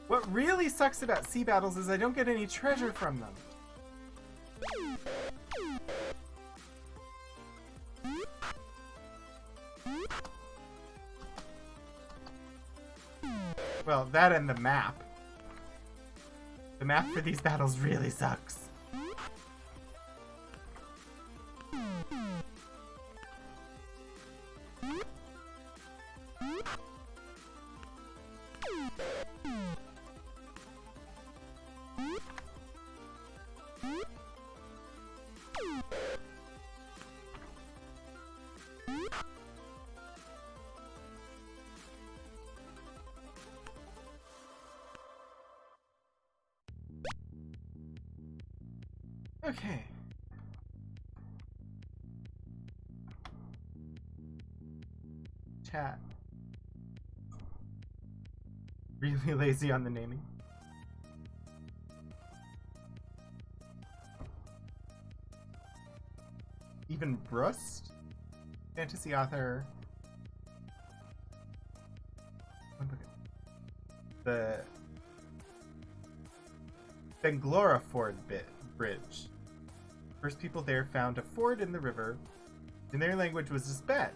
What really sucks about sea battles is I don't get any treasure from them. Well, that and the map. The map for these battles really sucks. Okay. Chat. Really lazy on the naming. Even Brust? Fantasy author. The Benglora Ford Bridge. First people there found a ford in the river. In their language was just Ben,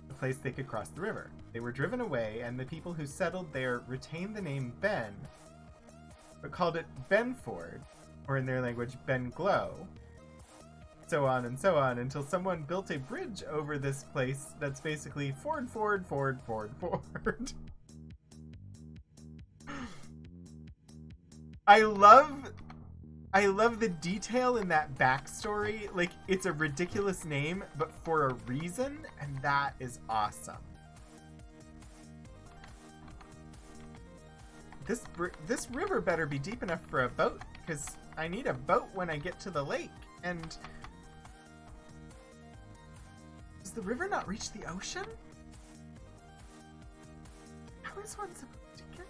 the place they could cross the river. They were driven away, and the people who settled there retained the name Ben, but called it Benford, or in their language Benglow, so on and so on, until someone built a bridge over this place that's basically Ford. I love the detail in that backstory. Like, it's a ridiculous name, but for a reason, and that is awesome. This river better be deep enough for a boat, because I need a boat when I get to the lake, and... Does the river not reach the ocean? How is one supposed to get...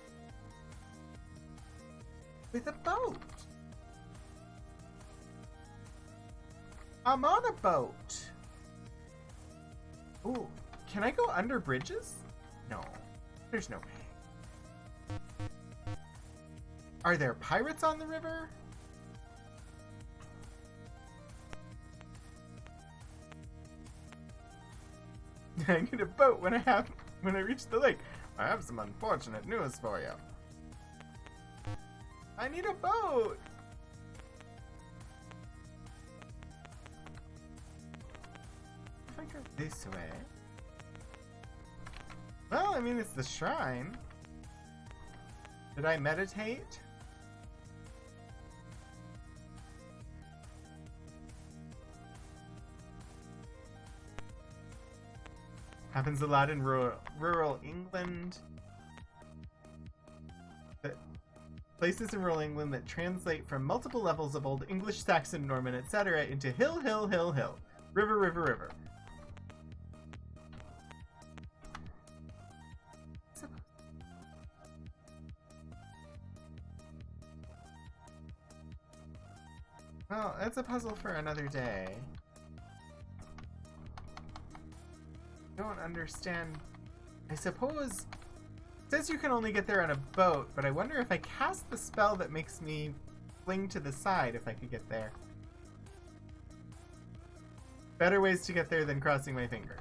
with a boat? I'm on a boat. Ooh, can I go under bridges? No, there's no way. Are there pirates on the river? I need a boat when I reach the lake. I have some unfortunate news for you. I need a boat. If I go this way. Well, I mean, it's the shrine. Did I meditate? Happens a lot in rural England. Places in rural England that translate from multiple levels of Old English, Saxon, Norman, etc. into hill, hill, hill, hill. River, river, river. Well, that's a puzzle for another day. Don't understand. I suppose it says you can only get there on a boat, but I wonder if I cast the spell that makes me fling to the side if I could get there. Better ways to get there than crossing my fingers.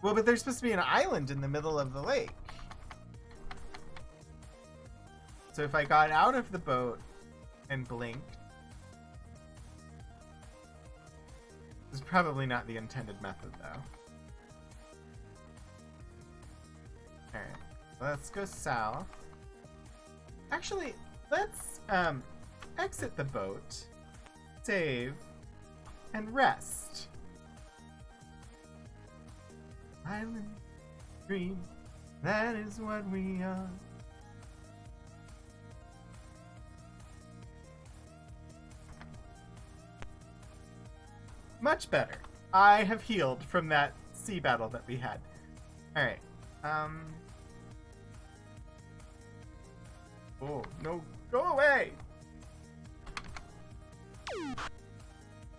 Well, but there's supposed to be an island in the middle of the lake. So if I got out of the boat and blinked, this is probably not the intended method, though. Alright, let's go south. Actually, let's exit the boat, save, and rest. Island dream, that is what we are. Much better. I have healed from that sea battle that we had. Alright. Oh, no. Go away!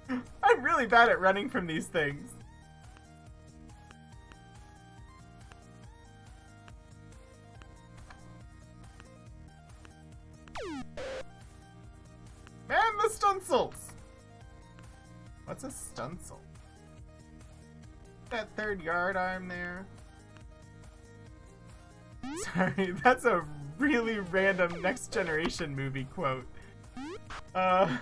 I'm really bad at running from these things. Man, the stunsels! What's a stunsel? That third yard arm there. Sorry, that's a really random Next Generation movie quote. Come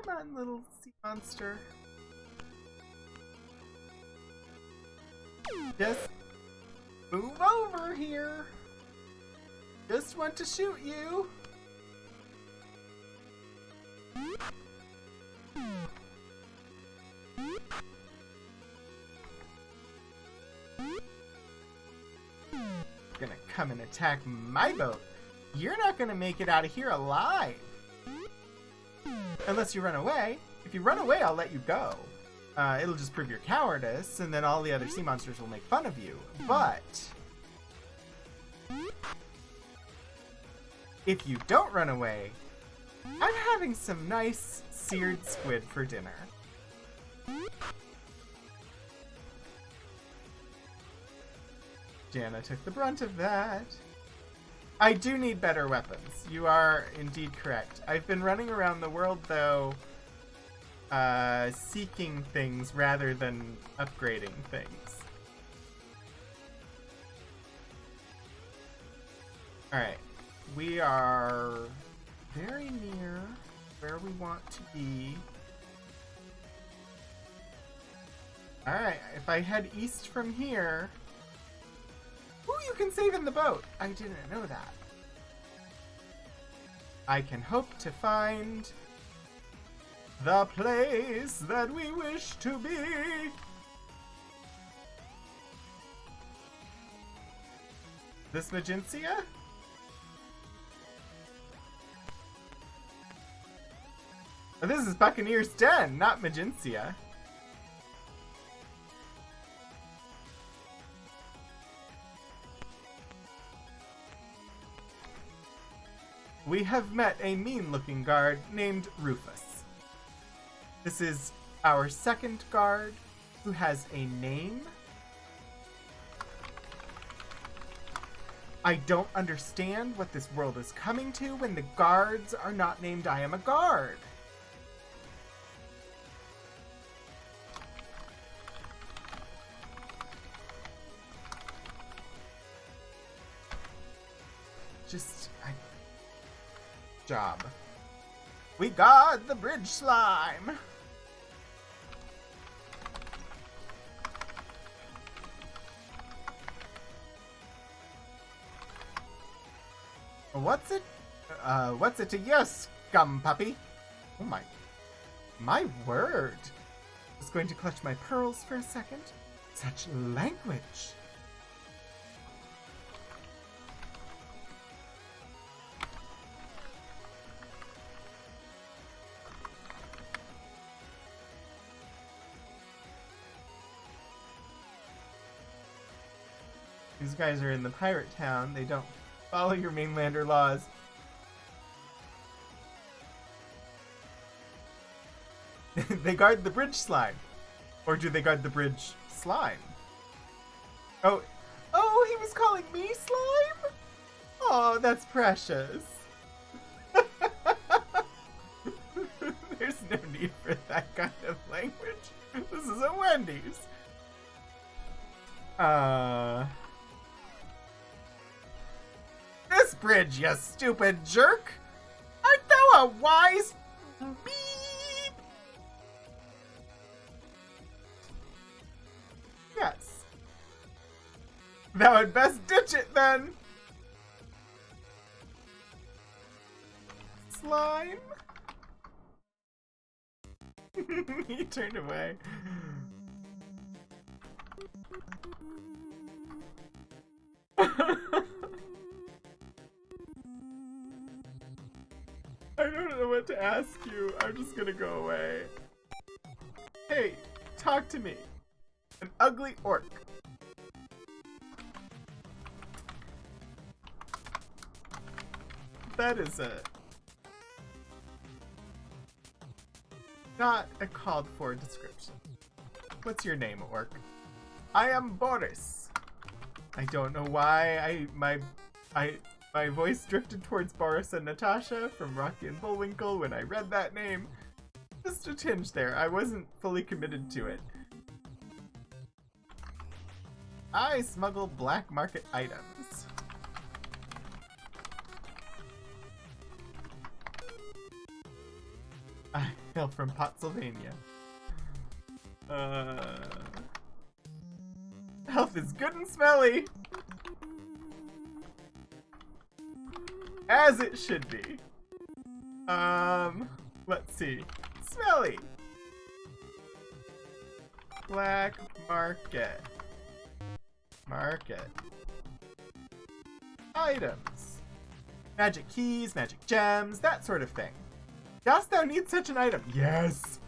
on, little sea monster. Just move over here. Just want to shoot you. Gonna come and attack my boat. You're not gonna make it out of here alive. Unless you run away. If you run away, I'll let you go. It'll just prove your cowardice, and then all the other sea monsters will make fun of you. But if you don't run away, I'm having some nice seared squid for dinner. Jana took the brunt of that. I do need better weapons. You are indeed correct. I've been running around the world, though, seeking things rather than upgrading things. Alright. We are very near where we want to be. Alright, if I head east from here... Ooh, you can save in the boat! I didn't know that. I can hope to find the place that we wish to be. This Magencia? Oh, this is Buccaneer's Den, not Magencia. We have met a mean-looking guard named Rufus. This is our second guard, who has a name. I don't understand what this world is coming to when the guards are not named I am a guard. Job. We guard the bridge slime. What's it? What's it to you, scum puppy? Oh my word. I was going to clutch my pearls for a second. Such language. These guys are in the pirate town. They don't follow your mainlander laws. They guard the bridge slime. Or do they guard the bridge slime? Oh, he was calling me slime? Oh, that's precious. There's no need for that kind of language. This is a Wendy's. This bridge, you stupid jerk! Art thou a wise beep? Yes. Thou had best ditch it then! Slime? He turned away. I don't know what to ask you. I'm just gonna go away. Hey, talk to me. An ugly orc. That is not a called for description. What's your name, orc? I am Boris. I don't know why my voice drifted towards Boris and Natasha from Rocky and Bullwinkle when I read that name. Just a tinge there. I wasn't fully committed to it. I smuggle black market items. I hail from Pennsylvania. Health is good and smelly. As it should be. Let's see. Smelly. Black market. Market. Items. Magic keys, magic gems, that sort of thing. Dost thou need such an item? Yes!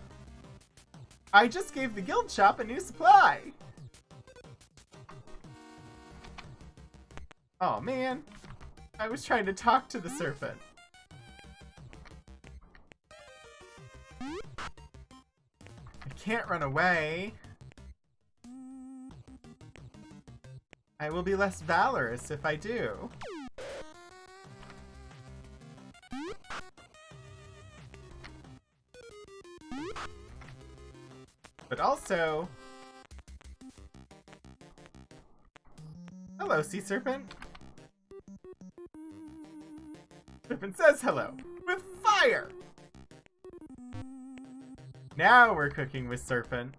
I just gave the guild shop a new supply! Oh man, I was trying to talk to the serpent. I can't run away. I will be less valorous if I do. But also... Hello, sea serpent. Serpent says hello. With fire! Now we're cooking with serpent.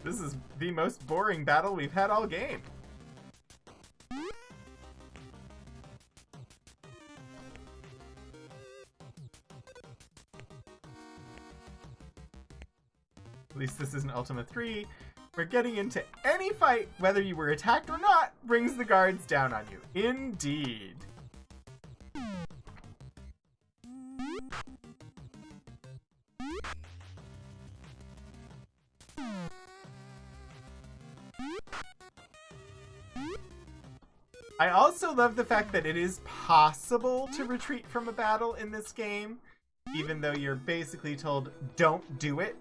This is the most boring battle we've had all game. At least this isn't Ultima 3, where getting into any fight, whether you were attacked or not, brings the guards down on you. Indeed. I also love the fact that it is possible to retreat from a battle in this game, even though you're basically told, don't do it.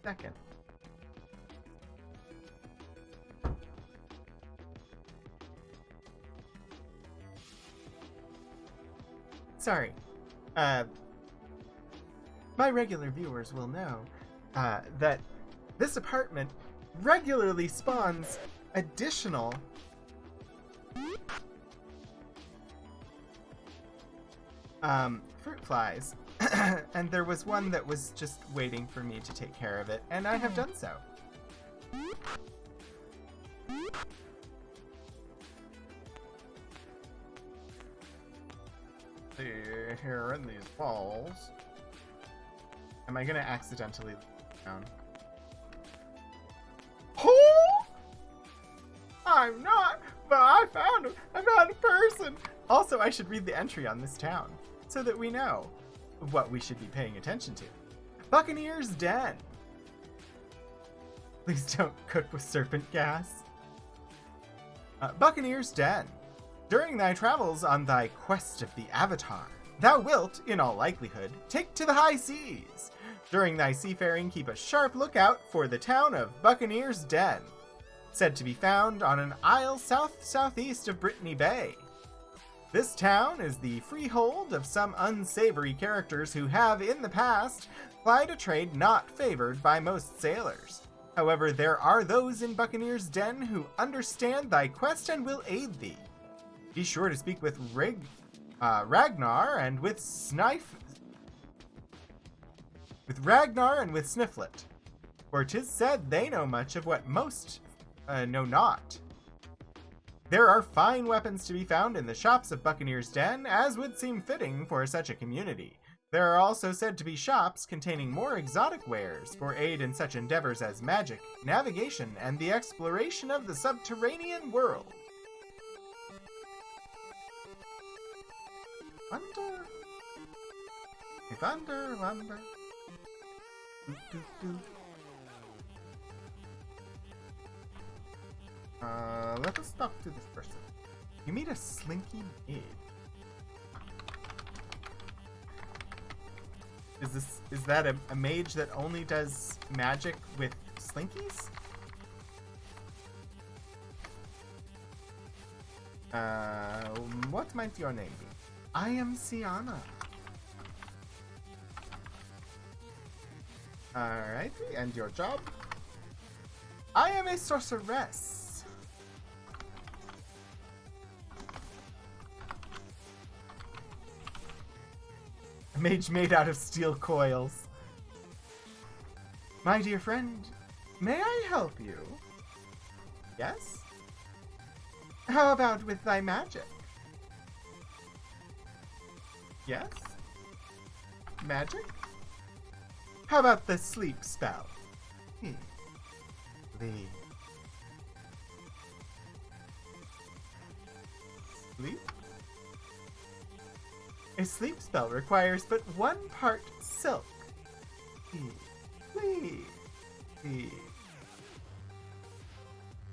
Second. Sorry. My regular viewers will know that this apartment regularly spawns additional fruit flies. And there was one that was just waiting for me to take care of it, and I have done so. See, here in these balls. Am I gonna accidentally down? I'm not, but I found him. I found a person. Also, I should read the entry on this town so that we know what we should be paying attention to. Buccaneer's Den. Please don't cook with serpent gas. Buccaneer's Den. During thy travels on thy quest of the Avatar, thou wilt, in all likelihood, take to the high seas. During thy seafaring, keep a sharp lookout for the town of Buccaneer's Den, said to be found on an isle south-southeast of Brittany Bay. This town is the freehold of some unsavory characters who have, in the past, plied a trade not favored by most sailors. However, there are those in Buccaneer's Den who understand thy quest and will aid thee. Be sure to speak with Ragnar and with Ragnar and with Snifflet, for 'tis said they know much of what most know not. There are fine weapons to be found in the shops of Buccaneer's Den, as would seem fitting for such a community. There are also said to be shops containing more exotic wares for aid in such endeavors as magic, navigation, and the exploration of the subterranean world. Wonder. Let us talk to this person. You meet a slinky maid. Is that a mage that only does magic with slinkies? What might your name be? I am Sienna. Alrighty, and your job? I am a sorceress. A mage made out of steel coils. My dear friend, may I help you? Yes? How about with thy magic? Yes? Magic? How about the sleep spell? Sleep? A sleep spell requires but 1 part silk.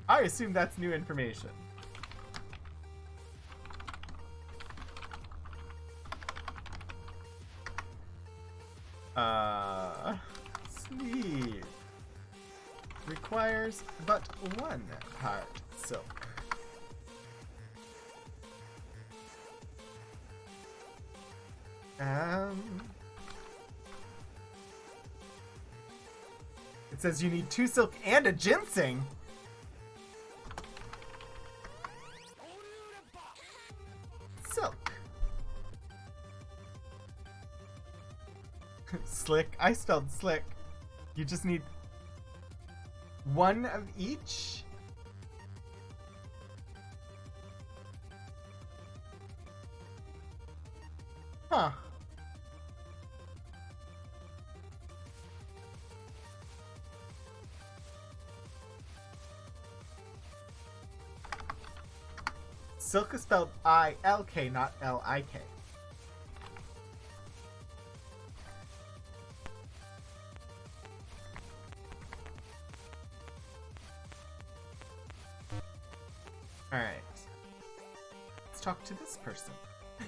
I assume that's new information. Sleep requires but 1 part silk. It says you need 2 silk and a ginseng. Silk. Slick. I spelled slick. You just need 1 of each? Huh. Silk is spelled I-L-K, not L-I-K. Alright. Let's talk to this person.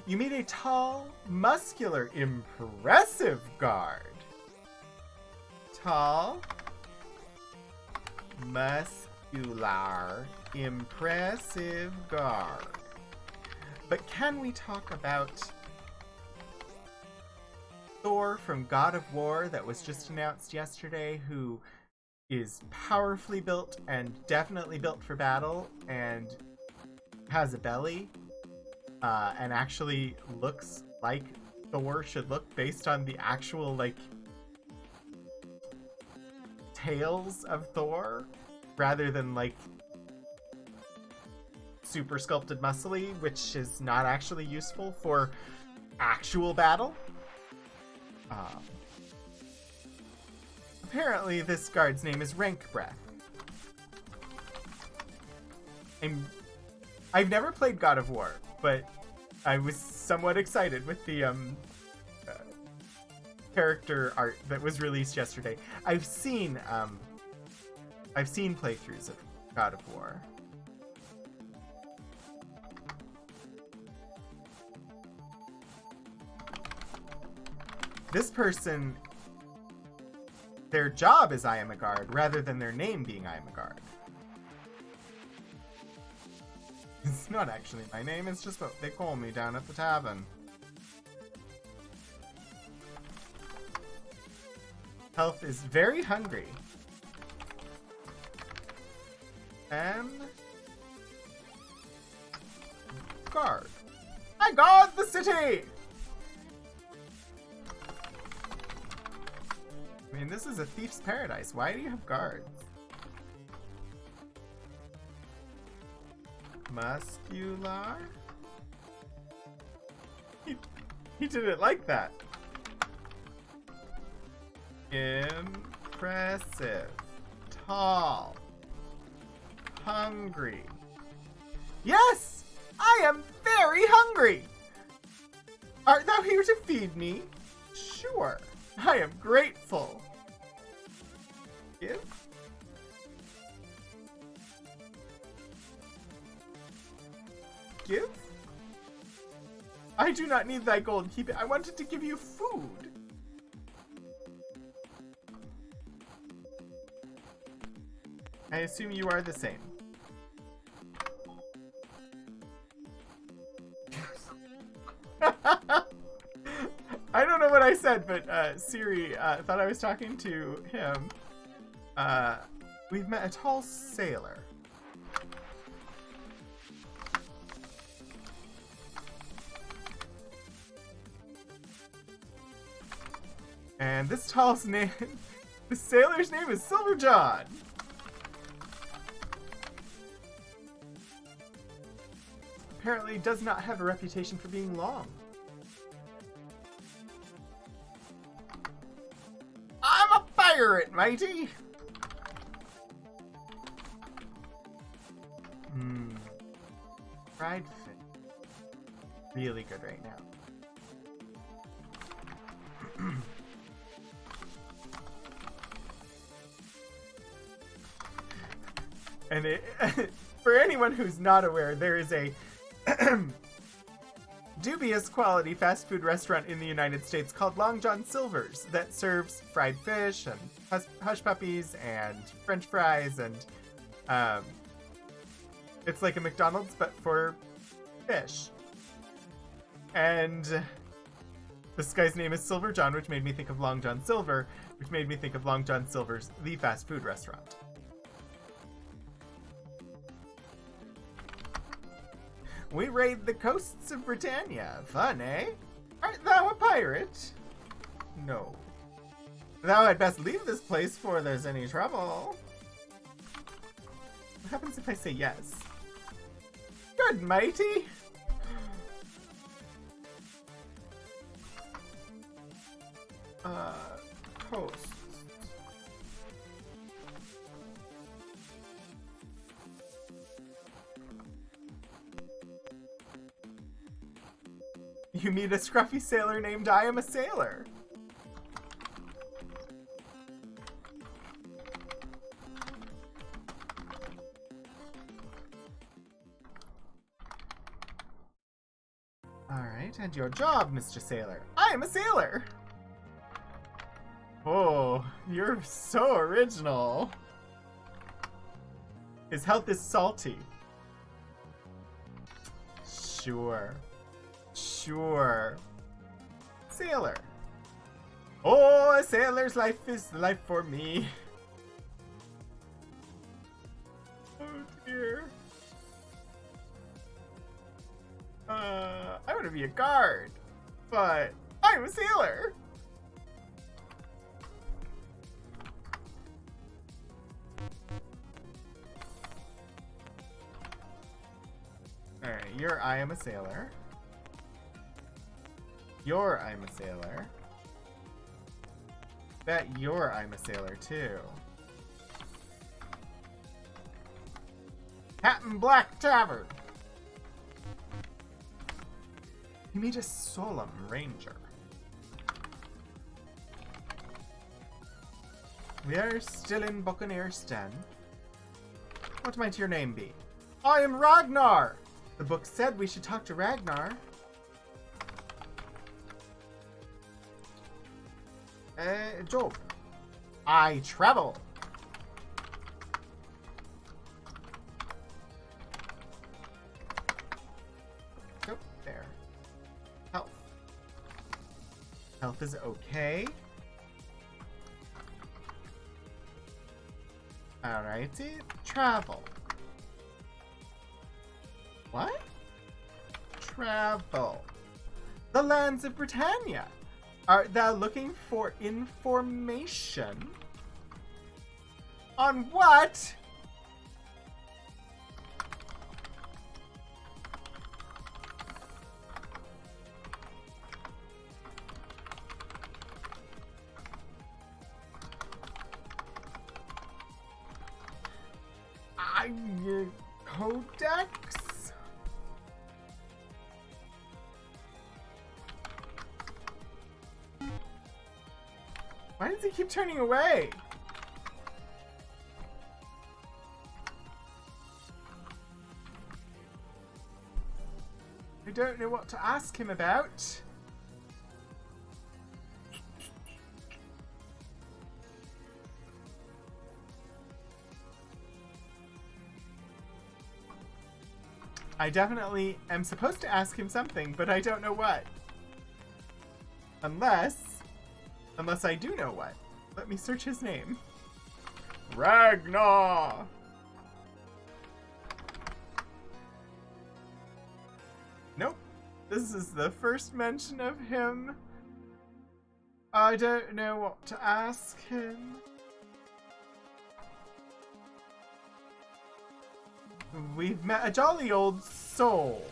You meet a tall, muscular, impressive guard. Tall, muscular, impressive guard. But can we talk about Thor from God of War that was just announced yesterday, who is powerfully built and definitely built for battle and has a belly and actually looks like Thor should look based on the actual, like, tales of Thor rather than, like, super sculpted muscly, which is not actually useful for actual battle. Apparently this guard's name is Rank Breath. I've never played God of War, but I was somewhat excited with the character art that was released yesterday. I've seen playthroughs of God of War. This person, their job is I am a guard rather than their name being I am a guard. It's not actually my name, it's just what they call me down at the tavern. Health is very hungry. And guard. I guard the city! I mean, this is a thief's paradise. Why do you have guards? Muscular? He didn't like that. Impressive. Tall. Hungry. Yes! I am very hungry! Art thou here to feed me? Sure. I am grateful. Give? Give? I do not need thy gold. Keep it. I wanted to give you food. I assume you are the same. I don't know what I said, but Siri thought I was talking to him. We've met a tall sailor. And this tall's name, the sailor's name is Silver John. Apparently does not have a reputation for being long. I'm a pirate, matey! Fried fish. Really good right now. And for anyone who's not aware, there is a dubious quality fast food restaurant in the United States called Long John Silver's that serves fried fish and hush puppies and French fries, and it's like a McDonald's but for fish. And this guy's name is Silver John, which made me think of Long John Silver, which made me think of Long John Silver's, the fast food restaurant. We raid the coasts of Britannia. Fun, eh? Art thou a pirate? No. Thou had best leave this place before there's any trouble. What happens if I say yes? Good, matey. Coasts. You meet a scruffy sailor named I Am a Sailor. Alright, and your job, Mr. Sailor. I am a sailor! Oh, you're so original. His health is salty. Sure. Sure. Sailor. Oh, a sailor's life is the life for me. Oh dear. I want to be a guard, but I'm a sailor. Alright, you're I am a sailor. You're I'm a sailor. Bet you're I'm a sailor too. Captain Black Tavern. You meet a solemn ranger. We are still in Buccaneer's Den. What might your name be? I am Ragnar! The book said we should talk to Ragnar. Job. I travel. Oh, there. Health. Health is okay. Alrighty. Travel. What? Travel. The lands of Britannia. Art thou looking for information? On what? Codex? Why does he keep turning away? I don't know what to ask him about. I definitely am supposed to ask him something, but I don't know what. Unless I do know what. Let me search his name. Ragnar! Nope. This is the first mention of him. I don't know what to ask him. We've met a jolly old soul.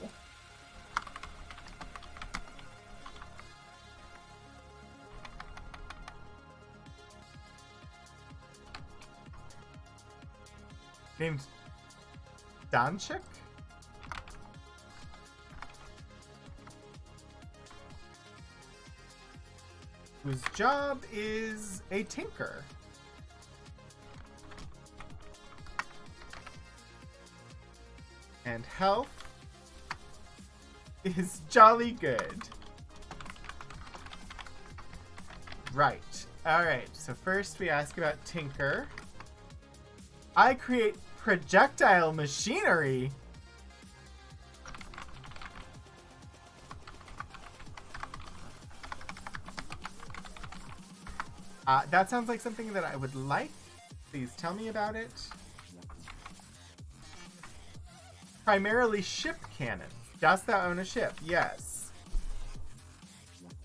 Named Danchik? Whose job is a tinker. And health is jolly good. Right. Alright, so first we ask about tinker. I create projectile machinery. That sounds like something that I would like. Please tell me about it. Primarily ship cannons. Dost thou own a ship? Yes.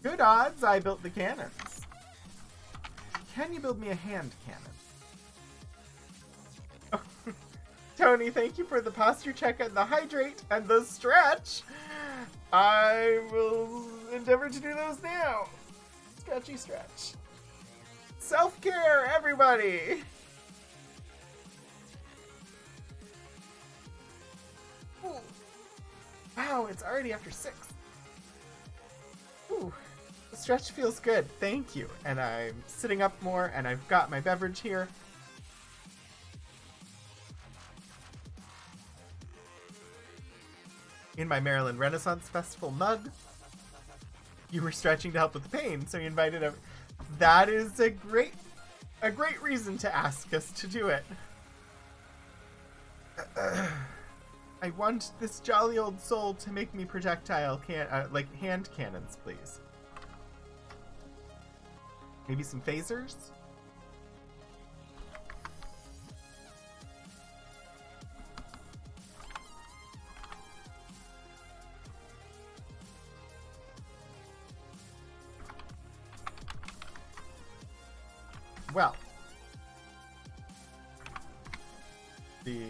Good odds I built the cannons. Can you build me a hand cannon? Oh, Tony, thank you for the posture check and the hydrate and the stretch. I will endeavor to do those now. Stretchy stretch. Self-care, everybody! Ooh. Wow, it's already after 6. Ooh, the stretch feels good. Thank you. And I'm sitting up more, and I've got my beverage here. In my Maryland Renaissance Festival mug. You were stretching to help with the pain, so you invited everyone. That is a great reason to ask us to do it. I want this jolly old soul to make me projectile like hand cannons, please. Maybe some phasers? Well, the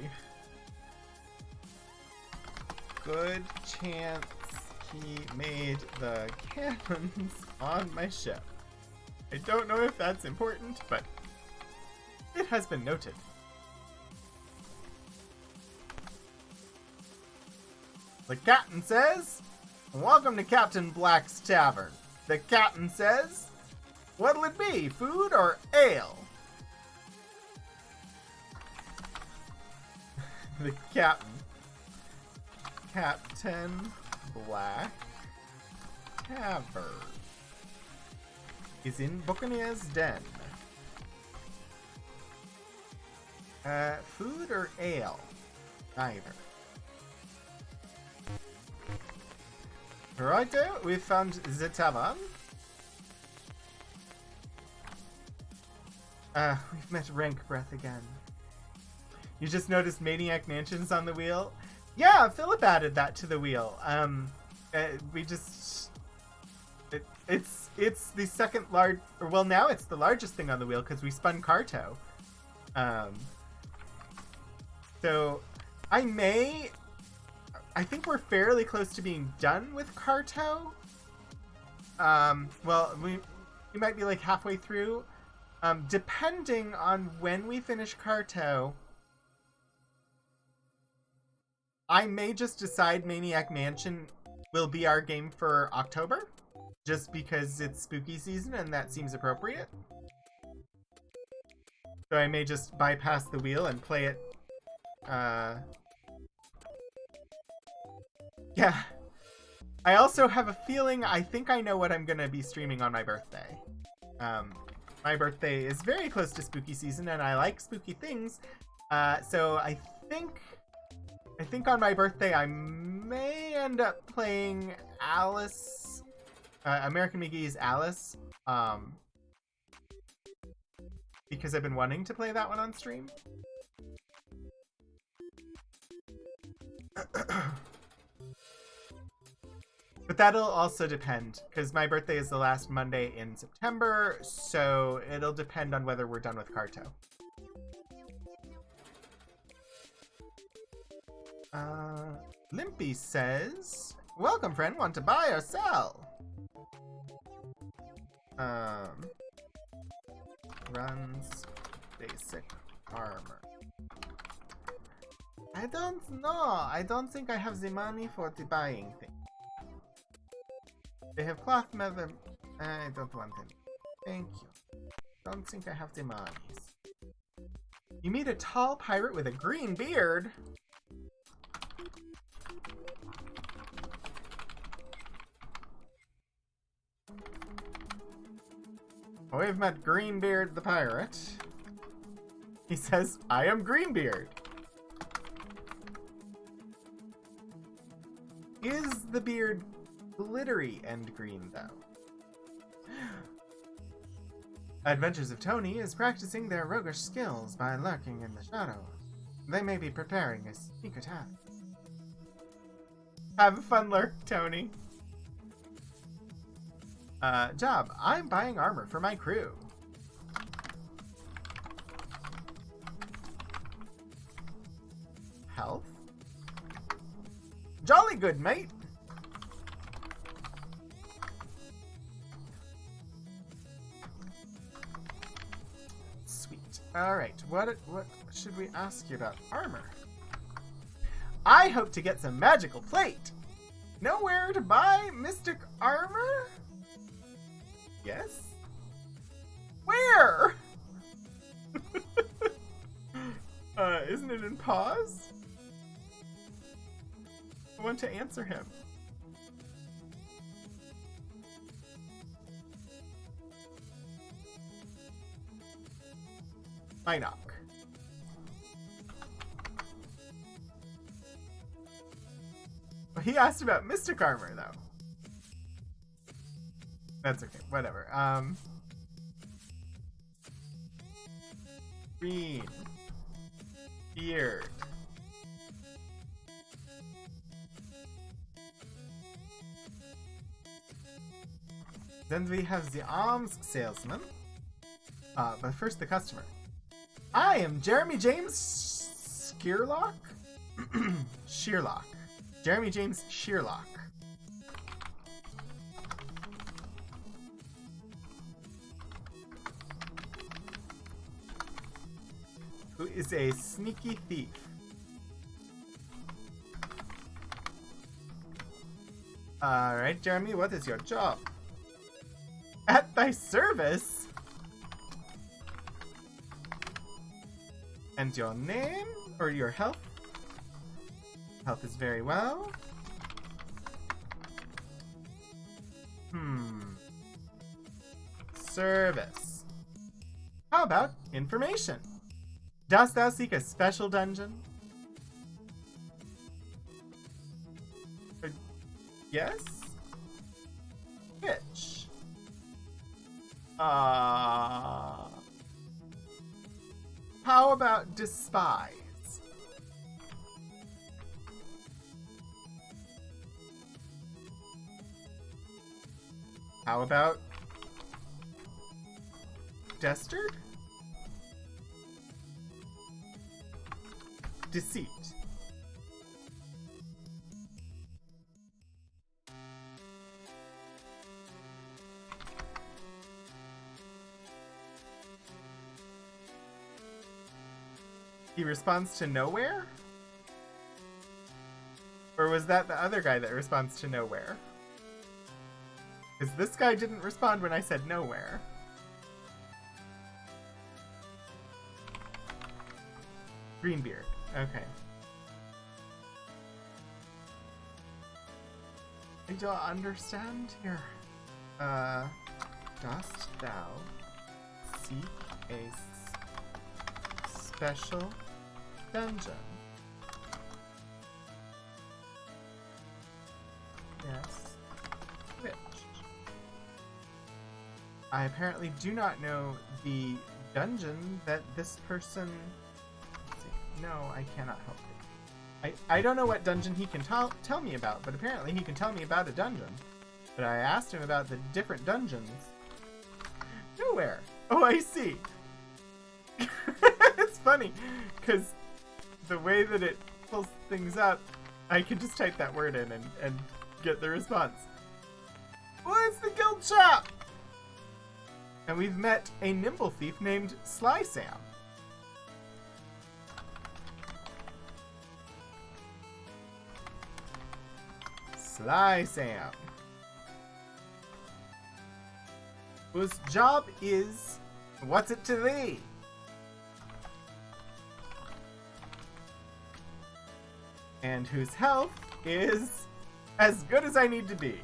good chance he made the cannons on my ship. I don't know if that's important, but it has been noted. The captain says, welcome to Captain Black's Tavern. The captain says, what'll it be, food or ale? The captain. Captain Black Tavern is in Buccaneer's Den. Food or ale? Neither. Righto, we found the tavern. We've met Rank Breath again. You just noticed Maniac Mansion's on the wheel? Yeah, Philip added that to the wheel. We just... It's the second large... Well, now it's the largest thing on the wheel because we spun Carto. So, I think we're fairly close to being done with Carto. Well, we might be like halfway through. Depending on when we finish Carto, I may just decide Maniac Mansion will be our game for October, just because it's spooky season and that seems appropriate. So I may just bypass the wheel and play it. Yeah. I also have a feeling I think I know what I'm going to be streaming on my birthday. My birthday is very close to spooky season and I like spooky things. So I think on my birthday I may end up playing Alice, American McGee's Alice, because I've been wanting to play that one on stream. But that'll also depend, because my birthday is the last Monday in September, so it'll depend on whether we're done with Carto. Limpy says, welcome friend, want to buy or sell? Runs basic armor. I don't know. I don't think I have the money for the buying thing. They have cloth leather. I don't want any. Thank you. Don't think I have the monies. You meet a tall pirate with a green beard. We've met Greenbeard the pirate. He says, I am Greenbeard. Is the beard glittery and green, though? Adventures of Tony is practicing their roguish skills by lurking in the shadows. They may be preparing a sneak attack. Have a fun lurk, Tony. Job. I'm buying armor for my crew. Health. Jolly good, mate. Sweet. Alright, what should we ask you about armor? I hope to get some magical plate. Nowhere to buy mystic armor? Yes? Where? Isn't it in pause? I want to answer him. I knock. He asked about mystic armor, though. That's okay, whatever. Green. Beard. Then we have the arms salesman. But first the customer. I am Jeremy James Shearlock? Shearlock. Jeremy James Shearlock. Who is a sneaky thief. Alright, Jeremy, what is your job? At thy service? And your name? Or your health? Health is very well. Service. How about information? Dost thou seek a special dungeon? Yes? Which? How about despise? How about dastard? Deceit. He responds to nowhere? Or was that the other guy that responds to nowhere? Because this guy didn't respond when I said nowhere. Greenbeard. Okay. I don't understand here. Dost thou seek a special dungeon? Yes. Which? I apparently do not know the dungeon that this person... No, I cannot help you. I don't know what dungeon he can tell me about, but apparently he can tell me about a dungeon. But I asked him about the different dungeons. Nowhere. Oh, I see. It's funny, because the way that it pulls things up, I can just type that word in and get the response. Well, it's the guild shop! And we've met a nimble thief named Sly Sam. Sly Sam, whose job is, what's it to thee? And whose health is as good as I need to be.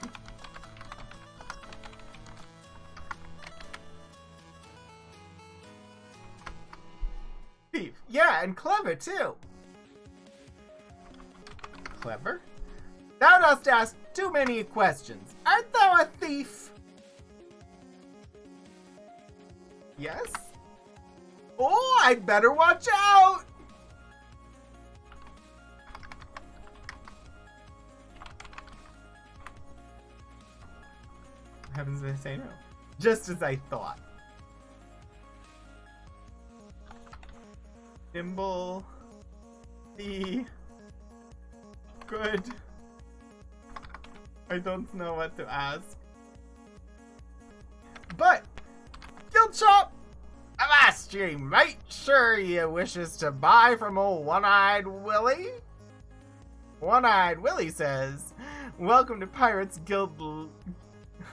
Thief, yeah, and clever too. Clever? Thou dost ask too many questions. Art thou a thief? Yes? Oh, I'd better watch out! What happens if I say no? Just as I thought. Nimble. The. Good. I don't know what to ask. But, guild shop! Avast ye, mate! Sure ye wishes to buy from old One-Eyed Willie? One-Eyed Willie says, welcome to Pirates Guild.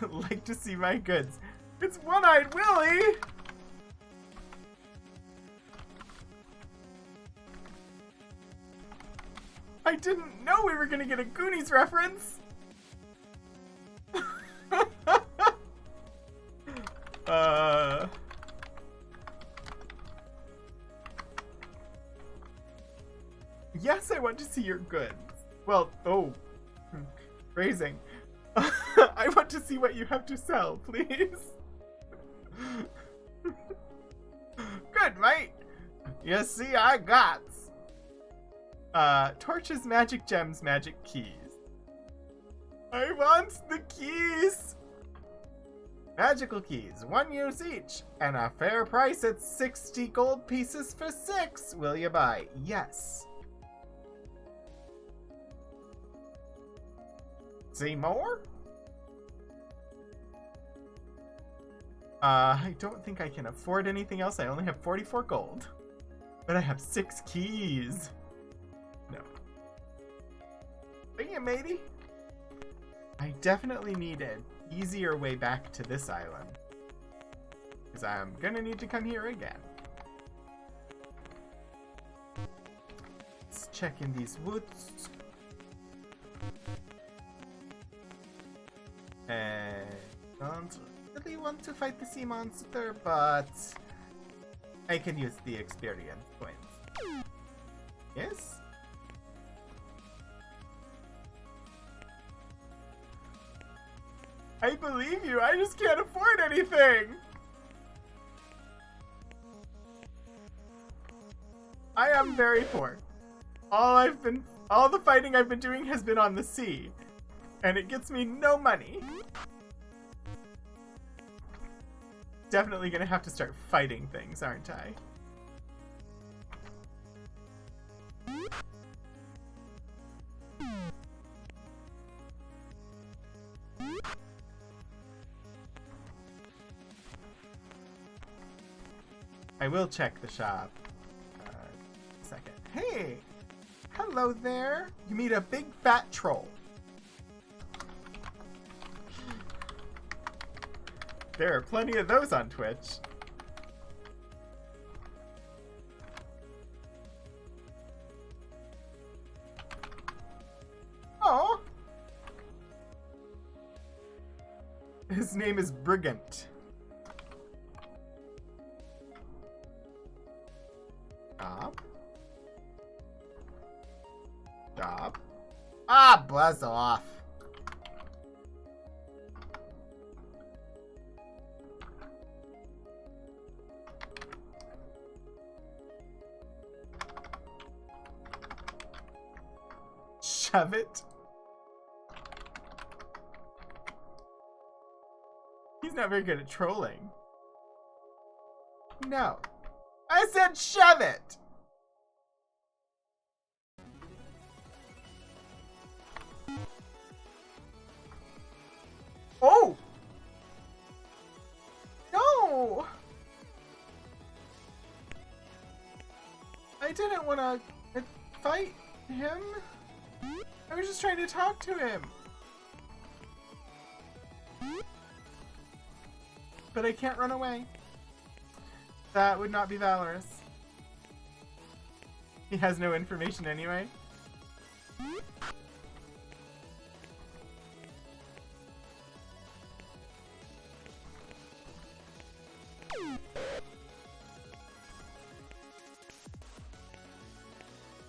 Like to see my goods. It's One-Eyed Willie! I didn't know we were gonna get a Goonies reference! Yes, I want to see your goods. Well, phrasing. I want to see what you have to sell, please. Good, mate. You see, I got torches, magic gems, magic keys. I want the keys. Magical keys, 1 use each, and a fair price at 60 gold pieces for 6. Will you buy? Yes. See more? I don't think I can afford anything else. I only have 44 gold. But I have 6 keys. No. Bring it, matey. I definitely need an easier way back to this island. Because I'm gonna need to come here again. Let's check in these woods. I don't really want to fight the sea monster, but I can use the experience points. Yes? I believe you, I just can't afford anything! I am very poor. All the fighting I've been doing has been on the sea. And it gets me no money. Definitely gonna have to start fighting things, aren't I? I will check the shop. Second. Hey! Hello there! You meet a big fat troll. There are plenty of those on Twitch. Oh! His name is Brigant. Stop. Stop. Ah, buzz off. Shove it. He's not very good at trolling. No. I said shove it! Oh! No! I didn't want to fight him. I was just trying to talk to him. But I can't run away. That would not be valorous. He has no information anyway.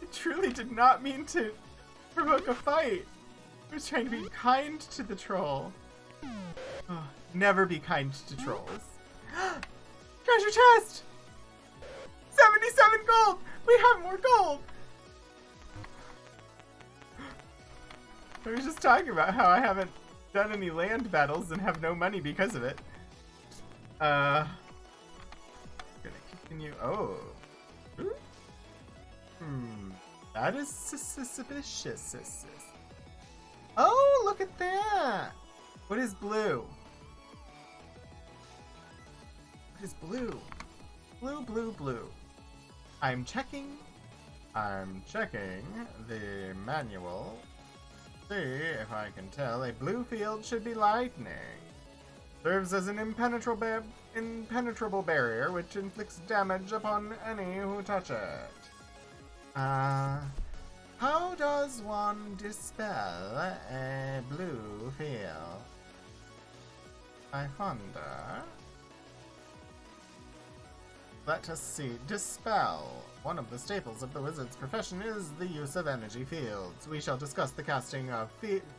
I truly did not mean to provoke a fight. I was trying to be kind to the troll. Oh, never be kind to trolls. Treasure chest! 77 gold! We have more gold! I was just talking about how I haven't done any land battles and have no money because of it. Gonna continue. Oh. That is suspicious. Oh, look at that! What is blue? What is blue? Blue. I'm checking the manual. See if I can tell. A blue field should be lightning. Serves as an impenetrable barrier which inflicts damage upon any who touch it. How does one dispel a blue field? I wonder. Let us see. Dispel. One of the staples of the wizard's profession is the use of energy fields. We shall discuss the casting of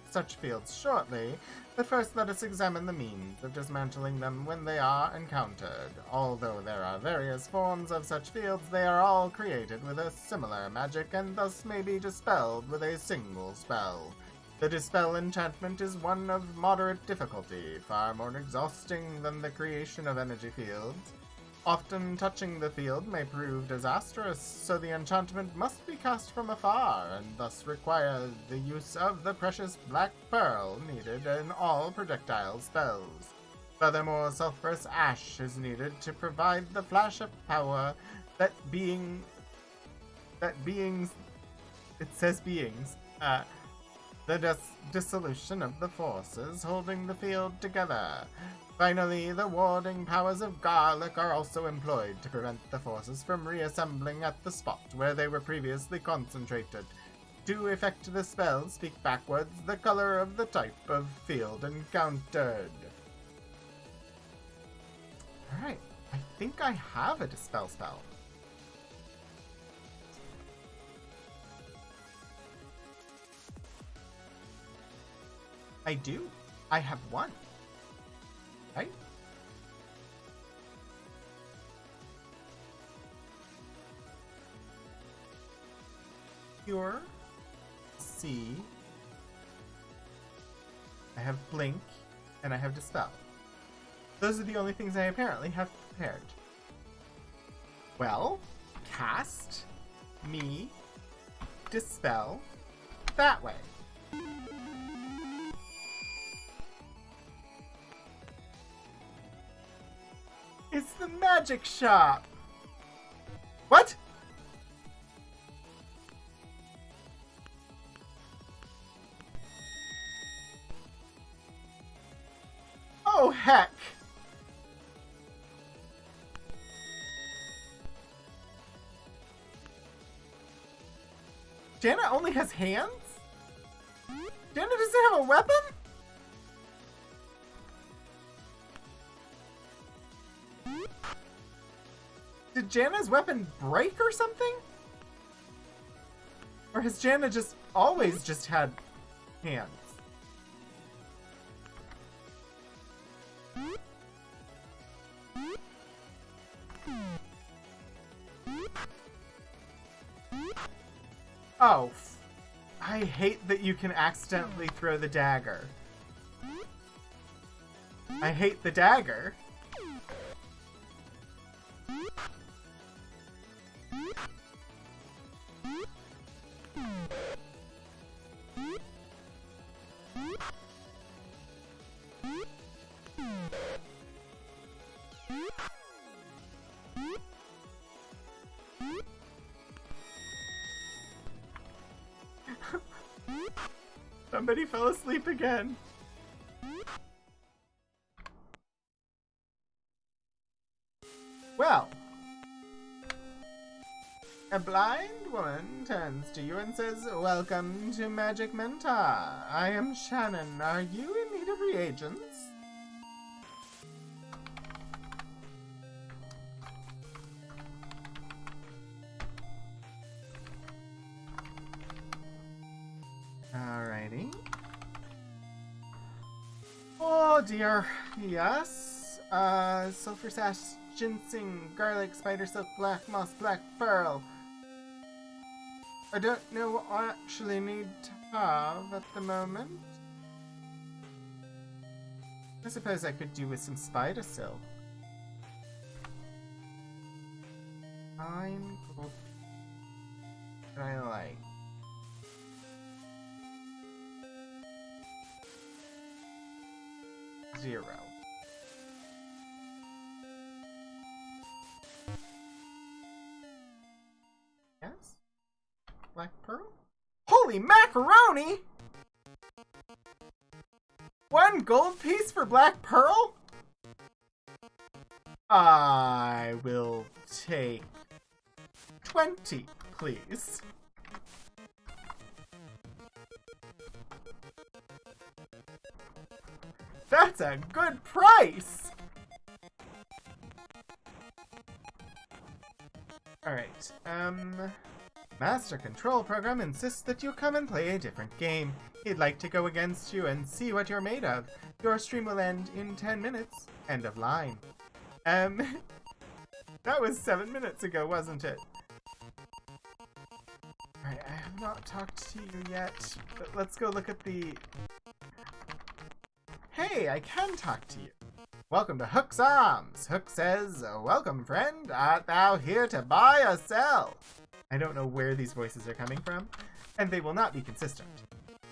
such fields shortly, but first let us examine the means of dismantling them when they are encountered. Although there are various forms of such fields, they are all created with a similar magic and thus may be dispelled with a single spell. The dispel enchantment is one of moderate difficulty, far more exhausting than the creation of energy fields. Often touching the field may prove disastrous, so the enchantment must be cast from afar, and thus require the use of the precious black pearl needed in all projectile spells. Furthermore, sulphurous ash is needed to provide the flash of power that the the dissolution of the forces holding the field together. Finally, the warding powers of garlic are also employed to prevent the forces from reassembling at the spot where they were previously concentrated. To effect the spell, speak backwards the color of the type of field encountered. Alright, I think I have a dispel spell. I do. I have one. Right? Cure. See. I have Blink, and I have Dispel. Those are the only things I apparently have prepared. Well, cast, me, Dispel, that way. It's the magic shop! What? Oh, heck! Janna only has hands? Janna doesn't have a weapon? Did Janna's weapon break or something? Or has Janna just always just had hands? Oh, I hate that you can accidentally throw the dagger. I hate the dagger. Somebody fell asleep again. Well, a blind woman turns to you and says, "Welcome to Magic Mentor. I am Shannon. Are you in need of reagents?" Alrighty. Oh dear. Yes. Sulfur sash, ginseng, garlic, spider silk, black moss, black pearl. I don't know what I actually need to have at the moment. I suppose I could do with some spider silk. Fine gold. What I like. Zero. Yes? Black pearl? Holy macaroni! 1 gold piece for black pearl? I will take 20, please. That's a good price! Alright, Master Control Program insists that you come and play a different game. He'd like to go against you and see what you're made of. Your stream will end in 10 minutes. End of line. That was 7 minutes ago, wasn't it? Alright, I have not talked to you yet, but let's go look at the... Hey, I can talk to you. Welcome to Hook's Arms. Hook says, "Welcome, friend. Art thou here to buy or sell?" I don't know where these voices are coming from, and they will not be consistent.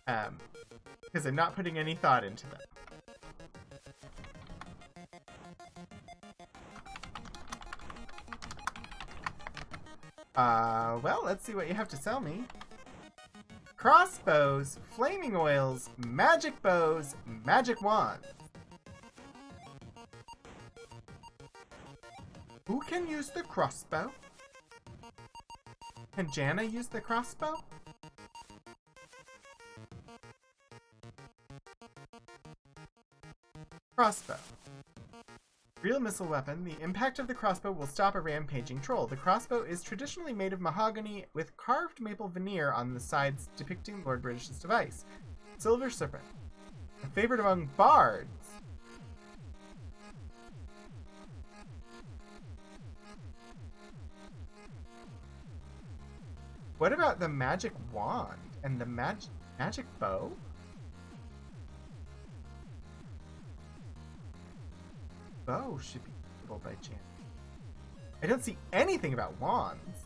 Because I'm not putting any thought into them. Well, let's see what you have to sell me. crossbows, flaming oils, magic bows, magic wands. Who can use the crossbow? Can Jana use the crossbow? Crossbow. Real missile weapon. The impact of the crossbow will stop a rampaging troll. The crossbow is traditionally made of mahogany with carved maple veneer on the sides depicting Lord British's device. Silver serpent. A favorite among bards. What about the magic wand and the magic bow? Bow should be usable by chance. I don't see anything about wands.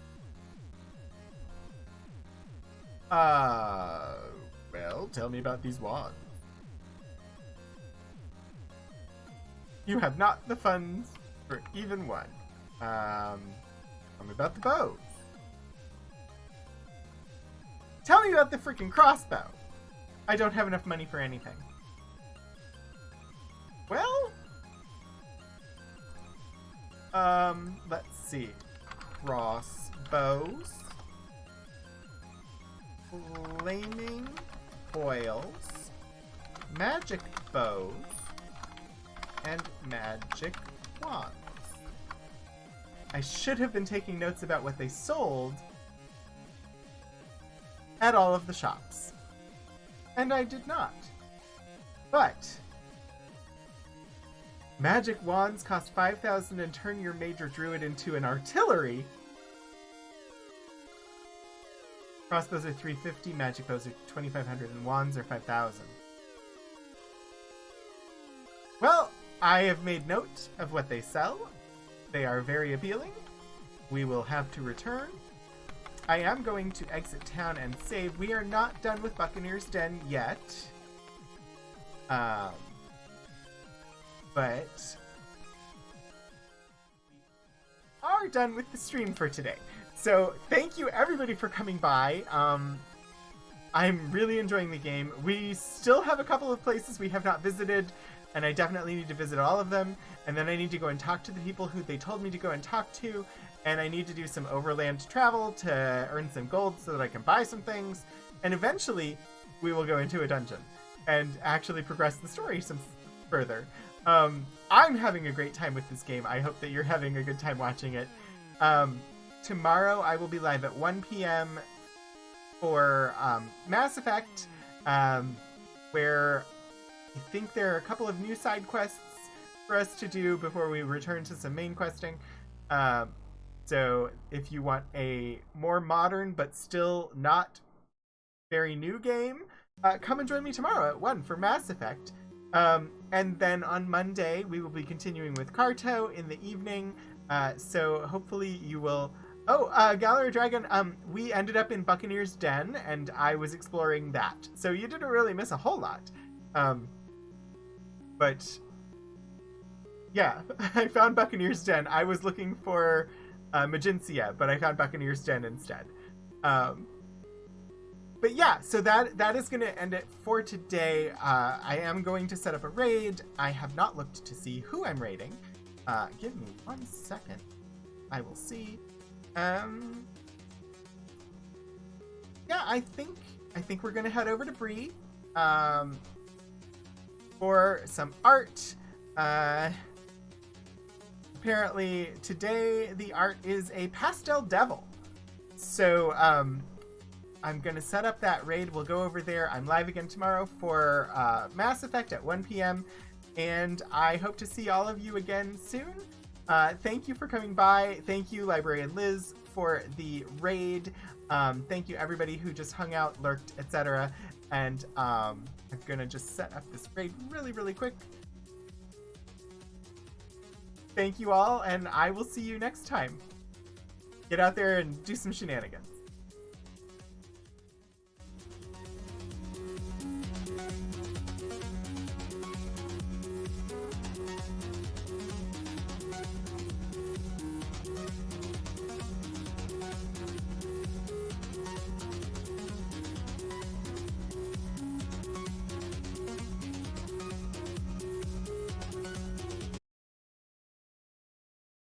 Well, tell me about these wands. You have not the funds for even one. Tell me about the bows. Tell me about the freaking crossbow. I don't have enough money for anything. Well, let's see. Crossbows, flaming oils, magic bows, and magic wands. I should have been taking notes about what they sold at all of the shops. And I did not. But magic wands cost 5,000 and turn your major druid into an artillery. Crossbows are 350, magic bows are 2,500, and wands are 5,000. Well, I have made note of what they sell. They are very appealing. We will have to return. I am going to exit town and save. We are not done with Buccaneer's Den yet. But we are done with the stream for today. So thank you everybody for coming by. I'm really enjoying the game. We still have a couple of places we have not visited, and I definitely need to visit all of them. And then I need to go and talk to the people who they told me to go and talk to. And I need to do some overland travel to earn some gold so that I can buy some things. And eventually, we will go into a dungeon and actually progress the story some further. I'm having a great time with this game. I hope that you're having a good time watching it. Tomorrow, I will be live at 1 p.m. for Mass Effect, where I think there are a couple of new side quests for us to do before we return to some main questing. So if you want a more modern but still not very new game, come and join me tomorrow at 1 for Mass Effect. And then on Monday, we will be continuing with Carto in the evening. So hopefully you will... Oh, Gallery Dragon, we ended up in Buccaneer's Den, and I was exploring that. So you didn't really miss a whole lot. But yeah, I found Buccaneer's Den. I was looking for Magencia, but I found Buccaneer's Den instead. But yeah, so that is going to end it for today. I am going to set up a raid. I have not looked to see who I'm raiding. Give me 1 second. I will see. Yeah, I think we're going to head over to Bree for some art. Apparently today the art is a pastel devil. So I'm going to set up that raid. We'll go over there. I'm live again tomorrow for Mass Effect at 1 p.m. And I hope to see all of you again soon. Thank you for coming by. Thank you, Librarian Liz, for the raid. Thank you, everybody who just hung out, lurked, etc. And I'm going to just set up this raid really, really quick. Thank you all, and I will see you next time. Get out there and do some shenanigans.